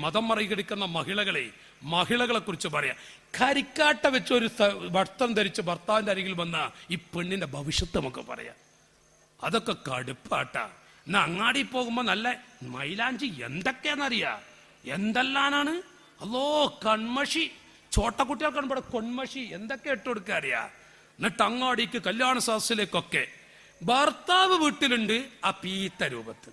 മതം മറികടിക്കുന്ന മഹിളകളെ കുറിച്ച് പറയാം. കരിക്കാട്ട വെച്ച് ഒരു വസ്ത്രം ധരിച്ച് ഭർത്താവിന്റെ അരികിൽ വന്ന ഈ പെണ്ണിന്റെ ഭവിഷ്യത്ത് നമുക്ക് പറയാം. അതൊക്കെ കടുപ്പാട്ടാ. എന്നാ അങ്ങാടി പോകുമ്പോ നല്ല മൈലാഞ്ചി എന്തൊക്കെയാണെന്നറിയാ, എന്തെല്ലാനാണ്. അല്ലോ കൺമഷി, ചോട്ടക്കുട്ടികൾ കാണുമ്പോൾ കൊൺമഷി എന്തൊക്കെ ഇട്ട് കൊടുക്കുക അറിയാ. എന്നിട്ട് അങ്ങാടിക്ക് കല്യാണ സദസ്സിലേക്കൊക്കെ ഭർത്താവ് വീട്ടിലുണ്ട് ആ പീത്ത രൂപത്തിൽ.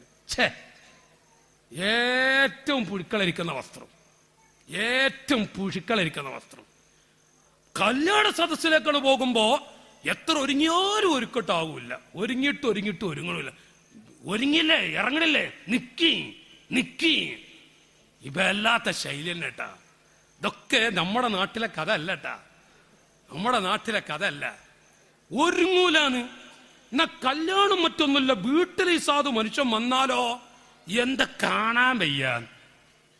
ഏറ്റവും പുഴുക്കളരിക്കുന്ന വസ്ത്രം, കല്യാണ സദസ്സിലേക്കാണ് പോകുമ്പോ എത്ര ഒരുങ്ങിയാലും ഒരുക്കട്ടാവൂല. ഒരുങ്ങിയിട്ട് ഒരുങ്ങണില്ല. ഒരുങ്ങില്ലേ, ഇറങ്ങണില്ലേ, നിക്കി ഇവല്ലാത്ത ശൈലി തന്നെ കേട്ടാ. ഇതൊക്കെ നമ്മുടെ നാട്ടിലെ കഥ അല്ല കേട്ടാ, നമ്മുടെ നാട്ടിലെ കഥ അല്ല. ഒരുങ്ങൂലാന്ന് എന്നാ കല്യാണം മറ്റൊന്നുമില്ല. വീട്ടിൽ ഈ സാധു മനുഷ്യൻ വന്നാലോ എന്താ കാണാൻ വയ്യ,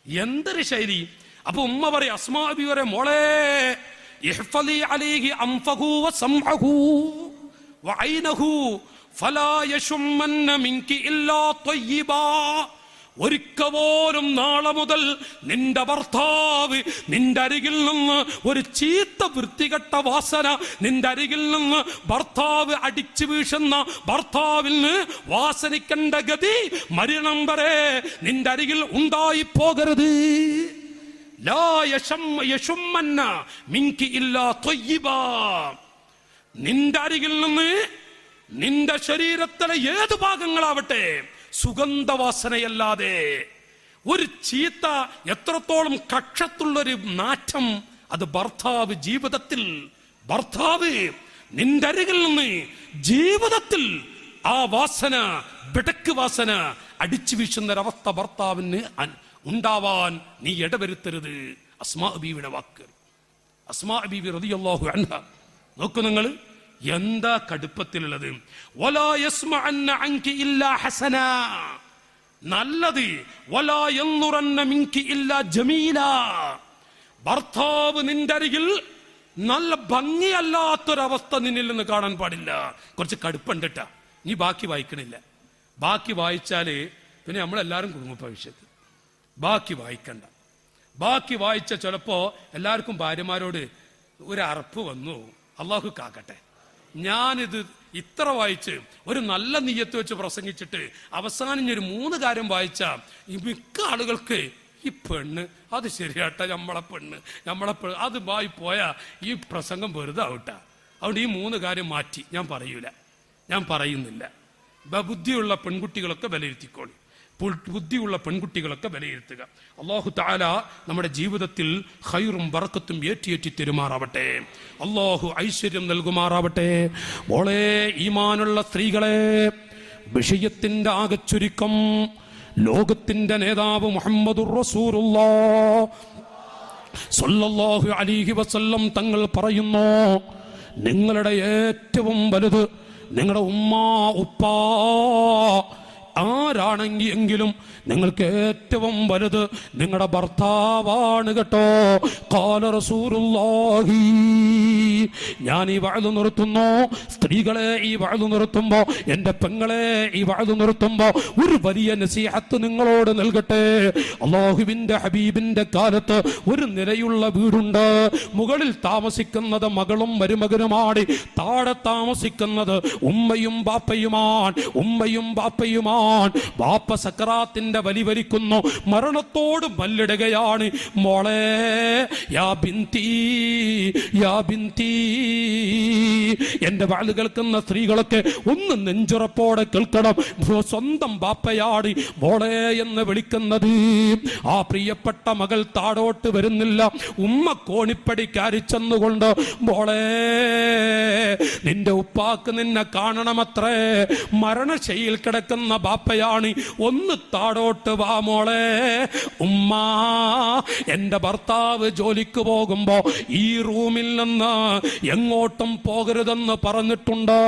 എന്തൊരു ശൈലി. അപ്പൊ ഉമ്മ പറയും, അസ്മാ ബീവി പറയും, മോളെ ഇഹ്ഫളി അലൈഹി അൻഫഹു വസംഅഹു വഅയ്നഹു ഫലാ യശുമ്മന്ന മിൻകി ഇല്ലാ ത്വയ്യിബാ. ഒരിക്കപോലും നാളെ മുതൽ നിന്റെ ഭർത്താവ് നിന്റെ അരികിൽ നിന്ന് ഒരു ചീത്ത വൃത്തികെട്ട വാസന, നിന്റെ അരികിൽ നിന്ന് ഭർത്താവ് അടിച്ചു വീശുന്ന ഭർത്താവിന് വാസനിക്കേണ്ട ഗതി മരണം വരെ നിന്റെ അരികിൽ ഉണ്ടായി പോകരുത്. ലാ യശുമ്മന്ന മിൻകി ഇല്ലാ ത്വയ്യിബാ. നിന്റെ അരികിൽ നിന്ന് നിന്റെ ശരീരത്തിലെ ഏത് ഭാഗങ്ങളാവട്ടെ സുഗന്ധവാസനയല്ലാതെ ഒരു ചീത്ത, എത്രത്തോളം കക്ഷത്തുള്ളൊരു നാറ്റം അത് ഭർത്താവ് ജീവിതത്തിൽ, ഭർത്താവ് നിന്റെ അരികിൽ നിന്ന് ജീവിതത്തിൽ ആ വാസന, ബിടക്ക് വാസന അടിച്ചു വീശുന്നൊരവസ്ഥ ഭർത്താവിന് ഉണ്ടാവാൻ നീ ഇടവരുത്തരുത്. അസ്മാ ബീവിയുടെ വാക്ക്. അസ്മാ ബീവി റളിയല്ലാഹു അൻഹ നോക്കൂ നിങ്ങൾ, എന്താ കടുപ്പത്തിലുള്ളത്. വലാ യസ്മഅന്ന അൻകി ഇല്ലാ ഹസന, നല്ലത്. വലാ യൻദുറന്ന മിൻകി ഇല്ലാ ജമീല. ഭർത്താവ് നിന്റെ അരികിൽ നല്ല ഭംഗിയല്ലാത്തൊരവസ്ഥ നിന്നിൽ നിന്ന് കാണാൻ പാടില്ല. കുറച്ച് കടുപ്പുണ്ടിട്ടാ. നീ ബാക്കി വായിക്കണില്ല. ബാക്കി വായിച്ചാല് പിന്നെ നമ്മളെല്ലാരും കുടുംബ ഭവിഷ്യത്ത്. ബാക്കി വായിക്കണ്ട. ബാക്കി വായിച്ച ചിലപ്പോ എല്ലാവർക്കും ഭാര്യമാരോട് ഒരു അറപ്പ് വന്നു. അള്ളാഹു കാക്കട്ടെ. ഞാനിത് ഇത്ര വായിച്ച് ഒരു നല്ല നിയ്യത്ത് വെച്ച് പ്രസംഗിച്ചിട്ട് അവസാനം ഒരു 3 കാര്യം വായിച്ച ഈ മിക്ക ആളുകൾക്ക് ഈ പെണ്ണ് അത് ശരിയാട്ട, നമ്മളെ പെണ്ണ് അത് വായി പോയാ ഈ പ്രസംഗം വെറുതെ ആവട്ട. അതുകൊണ്ട് ഈ 3 കാര്യം മാറ്റി ഞാൻ പറയുന്നില്ല. ബുദ്ധിയുള്ള പെൺകുട്ടികളൊക്കെ വിലയിരുത്തിക്കോളി. ബുദ്ധിയുള്ള പെൺകുട്ടികളൊക്കെ വിലയിരുത്തുക. അല്ലാഹു തആല നമ്മുടെ ജീവിതത്തിൽ ഖൈറും ബറക്കത്തും ഏറ്റി തെരുമാറാവട്ടെ. അല്ലാഹു ഐശ്വര്യം നൽകുമാറാവട്ടെ. മോളെ, ഈമാനുള്ള സ്ത്രീകളെ, വിഷയത്തിന്റെ ആകെ ചുരുക്കം ലോകത്തിന്റെ നേതാവ് മുഹമ്മദുർ റസൂലുള്ളാഹി സ്വല്ലല്ലാഹു അലൈഹി വസല്ലം തങ്ങൾ പറയുന്നു, നിങ്ങളുടെ ഏറ്റവും വലുത് നിങ്ങളുടെ ഉമ്മാ ഉപ്പാ ആരാണെങ്കിലും നിങ്ങൾക്ക് ഏറ്റവും വലുത് നിങ്ങളുടെ ഭർത്താവാണ് കേട്ടോ. ഖാല റസൂലുള്ളാഹി. ഞാൻ ഈ വഅദ് നിർത്തുന്നു. സ്ത്രീകളെ, ഈ വഅദ് നിർത്തുമ്പോ, എന്റെ പെങ്ങളെ ഈ വഅദ് നിർത്തുമ്പോ ഒരു വലിയ നസീഹത്ത് നിങ്ങളോട് നൽകട്ടെ. അല്ലാഹുവിന്റെ ഹബീബിന്റെ കാലത്ത് ഒരു നിലയുള്ള വീടുണ്ട്. മുകളിൽ താമസിക്കുന്നത് മകളും മരുമകനുമാണ്. താഴെ താമസിക്കുന്നത് ഉമ്മയും ബാപ്പയുമാണ്. ബാപ്പ സക്കറാത്തിന്റെ വലി വലിക്കുന്നു, മരണത്തോട് മല്ലിടുകയാണ്. മോളെ, യാ ബിന്തി എന്റെ വാല് കേൾക്കുന്ന സ്ത്രീകളൊക്കെ ഒന്ന് നെഞ്ചുറപ്പോടെ കേൾക്കണം. സ്വന്തം ബാപ്പയാണ് മോളെ എന്ന് വിളിക്കുന്നത്. ആ പ്രിയപ്പെട്ട മകൾ താഴോട്ട് വരുന്നില്ല. ഉമ്മ കോണിപ്പടിക്കാരി ചെന്നുകൊണ്ട്, മോളെ നിന്റെ ഉപ്പാക്ക് നിന്നെ കാണണമത്രേ, മരണശൈലിയിൽ കിടക്കുന്ന ബാപ്പയാണ്, ഒന്ന് താഴോട്ട് വാ മോളെ. ഉമ്മ, എന്റെ ഭർത്താവ് ജോലിക്ക് പോകുമ്പോ ഈ റൂമിൽ നിന്ന് എങ്ങോട്ടും പോകരുതെന്ന് പറഞ്ഞിട്ടുണ്ട്.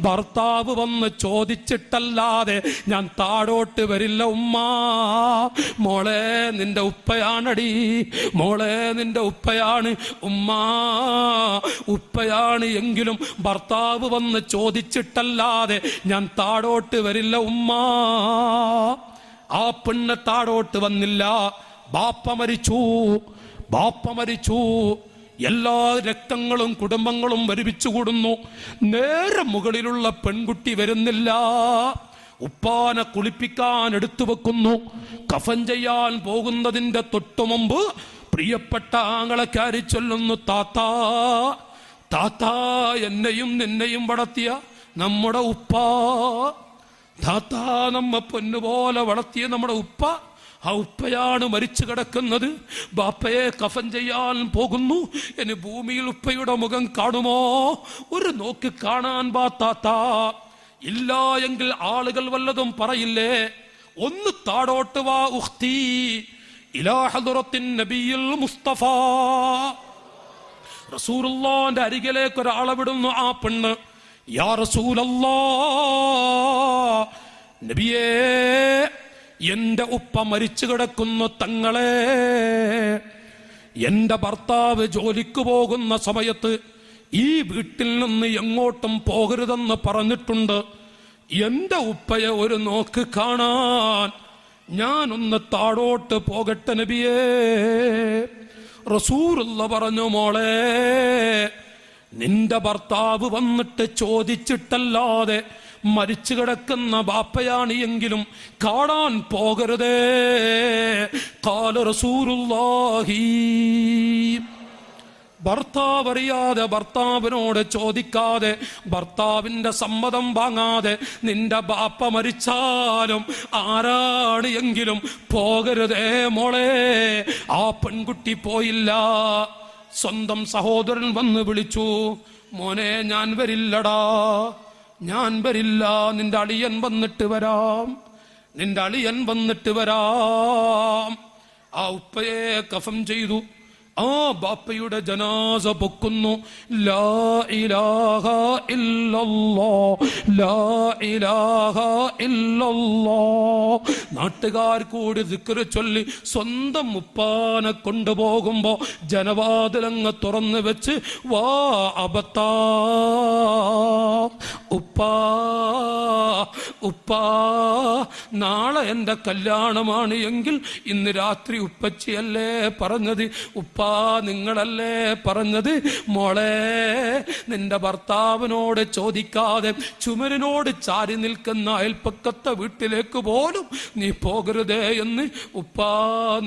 ഭർത്താവ് വന്ന് ചോദിച്ചിട്ടല്ലാതെ ഞാൻ താഴോട്ട് വരില്ല ഉമ്മ. മോളെ, നിന്റെ ഉപ്പയാണടി, മോളെ നിന്റെ ഉപ്പയാണ് ഉമ്മ. ഉപ്പയാണ് എങ്കിലും ഭർത്താവ് വന്ന് ചോദിച്ചിട്ടല്ലാതെ ഞാൻ താഴോട്ട് വരില്ല ഉമ്മ. ആ പെണ്ണ് താഴോട്ട് വന്നില്ല. ബാപ്പ മരിച്ചു. എല്ലാ രക്തങ്ങളും കുടുംബങ്ങളും ഒരുമിച്ച് കൂടുന്നു. നേരെ മുകളിലുള്ള പെൺകുട്ടി വരുന്നില്ല. ഉപ്പാനെ കുളിപ്പിക്കാൻ എടുത്തു വെക്കുന്നു. കഫൻ ചെയ്യാൻ പോകുന്നതിന്റെ തൊട്ടു മുമ്പ് പ്രിയപ്പെട്ട ആങ്ങളെ കയറി ചൊല്ലുന്നു, താത്താ എന്നെയും നിന്നെയും വളർത്തിയ നമ്മുടെ ഉപ്പ, താത്താ നമ്മ പൊന്നുപോലെ വളർത്തിയ നമ്മുടെ ഉപ്പ, ആ ഉപ്പയാണ് മരിച്ചു കിടക്കുന്നത്. ബാപ്പയെ കഫൻ ചെയ്യാൻ പോകുന്നു. ഇനി ഭൂമിയിൽ ഉപ്പയുടെ മുഖം കാണുമോ? ഒരു നോക്ക് കാണാൻ പാത്താത്ത. ഇല്ല എങ്കിൽ ആളുകൾ വല്ലതും പറയില്ലേ? ഒന്ന് താടോട്ട് വാ ഉഖ്തി ഇലാ ഹദ്റത്തിൻ നബിയിൽ മുസ്തഫ. റസൂലുള്ളാഹിന്റെ അരികിലേക്ക് ഒരാളെ വിടുന്നു. ആ പെണ്ണ് യാ റസൂലല്ലാഹ്, നബിയേ, എന്റെ ഉപ്പ മരിച്ചു കിടക്കുന്നു തങ്ങളെ. എന്റെ ഭർത്താവ് ജോലിക്ക് പോകുന്ന സമയത്ത് ഈ വീട്ടിൽ നിന്ന് എങ്ങോട്ടും പോകരുതെന്ന് പറഞ്ഞിട്ടുണ്ട്. എന്റെ ഉപ്പയെ ഒരു നോക്ക് കാണാൻ ഞാനൊന്ന് താഴോട്ട് പോകട്ടെ നബിയേ. റസൂലുള്ള പറഞ്ഞു, മോളെ, നിന്റെ ഭർത്താവ് വന്നിട്ട് ചോദിച്ചിട്ടല്ലാതെ മരിച്ചു കിടക്കുന്ന ബാപ്പയാണ് എങ്കിലും കാണാൻ പോകരുതേ. ഖാല റസൂലുള്ളാഹി. ഭർത്താവ് അറിയാതെ, ഭർത്താവിനോട് ചോദിക്കാതെ, ഭർത്താവിന്റെ സമ്മതം വാങ്ങാതെ നിന്റെ ബാപ്പ മരിച്ചാലും ആരാണ് എങ്കിലും പോകരുതേ മോളെ. ആ പെൺകുട്ടി പോയില്ല. സ്വന്തം സഹോദരൻ വന്ന് വിളിച്ചു, മോനെ ഞാൻ വരില്ലടാ, ഞാൻ വരില്ല, നിന്റെ അളിയൻ വന്നിട്ട് വരാം, നിന്റെ അളിയൻ വന്നിട്ട് വരാം. ആ ഉപ്പയെ കഫം ചെയ്തു. ആ ബാപ്പയുടെ ജനാസ പൊക്കുന്നു. ലാ ഇലാഹ ഇല്ലല്ലാഹ്, ലാ ഇലാഹ ഇല്ലല്ലാഹ്. നാട്ടുകാർ കൂടി ദിക്ർ ചൊല്ലി സ്വന്തം ഉപ്പാനെ കൊണ്ടുപോകുമ്പോ ജനവാതിലങ്ങ് തുറന്നു വെച്ച്, വാ അബത്താ, ഉപ്പാ, ഉപ്പാ, നാളെ എന്റെ കല്യാണമാണ് എങ്കിൽ ഇന്ന് രാത്രി ഉപ്പച്ചിയല്ലേ പറഞ്ഞത്, ഉപ്പ നിങ്ങളല്ലേ പറഞ്ഞത്. മോളെ, നിന്റെ ഭർത്താവിനോട് ചോദിക്കാതെ ചുമരിനോട് ചാരി നിൽക്കുന്ന അയൽപ്പക്കത്തെ വീട്ടിലേക്ക് പോലും നീ പോകരുതേ എന്ന് ഉപ്പാ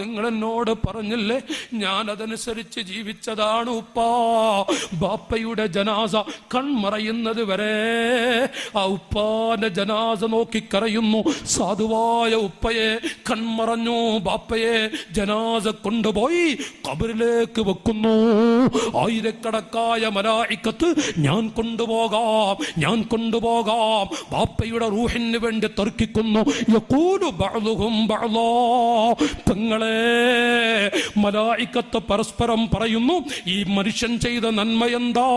നിങ്ങളെന്നോട് പറഞ്ഞില്ലേ? ഞാൻ അതനുസരിച്ച് ജീവിച്ചതാണ് ഉപ്പാ. ബാപ്പയുടെ ജനാസ കൺമറയുന്നത് വരെ ആ ഉപ്പാന്റെ ജനാസ നോക്കി കരയുന്നു. സാധുവായ ഉപ്പയെ കൺമറഞ്ഞു. ബാപ്പയെ ജനാസ കൊണ്ടുപോയി ഖബറിലേക്ക് വെക്കുന്നു. ആയിരക്കണക്കായ മലായിക്കത്ത് ഞാൻ കൊണ്ടുപോകാം, ഞാൻ കൊണ്ടുപോകാം. ബാപ്പയുടെ റൂഹിന് വേണ്ടി തർക്കിക്കുന്നു. യഖൂലു ബഅ്ദുഹും ബഅ്ദാ. തങ്ങളെ, മലായിക്കത്ത് പരസ്പരം പറയുന്നു, ഈ മനുഷ്യൻ ചെയ്ത നന്മ എന്താ?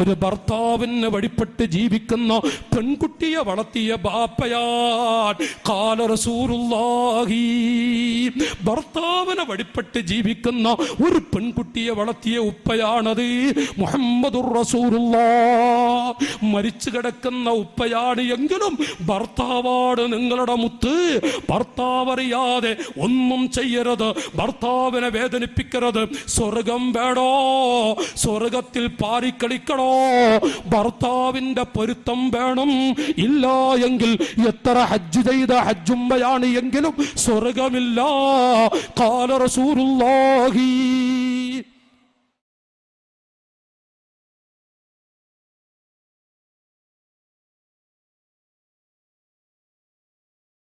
ഒരു ഭർത്താവിന് വഴിപ്പെട്ട് ജീവിക്കുന്ന പെൺകുട്ടിയെ വളർത്തിയ ബാപ്പയാൻ. ഖാല റസൂലുള്ളാഹി. ഭർത്താവിനെ വഴിപ്പെട്ട് ജീവിക്കുന്ന ഒരു പെൺകുട്ടിയെ വളർത്തിയ ഉപ്പയാണത്. മുഹമ്മദുർ റസൂലുള്ളാഹ്. മരിച്ചു കിടക്കുന്ന ഉപ്പയാണ് എങ്കിലും ഭർത്താവാണ് നിങ്ങളുടെ മുത്ത്. ഭർത്താവ് അറിയാതെ ഒന്നും ചെയ്യരുത്, ഭർത്താവിനെ വേദനിപ്പിക്കരുത്. സ്വർഗം വേണോ? സ്വർഗത്തിൽ പാറിക്കളിക്കണോ? ഭർത്താവിന്റെ പൊരുത്തം വേണം. ഇല്ല എങ്കിൽ എത്ര ഹജ്ജ് ചെയ്ത ഹജ്ജുമ്മയാണ് എങ്കിലും സ്വർഗമില്ല. ഖാല റസൂലുള്ളാഹി.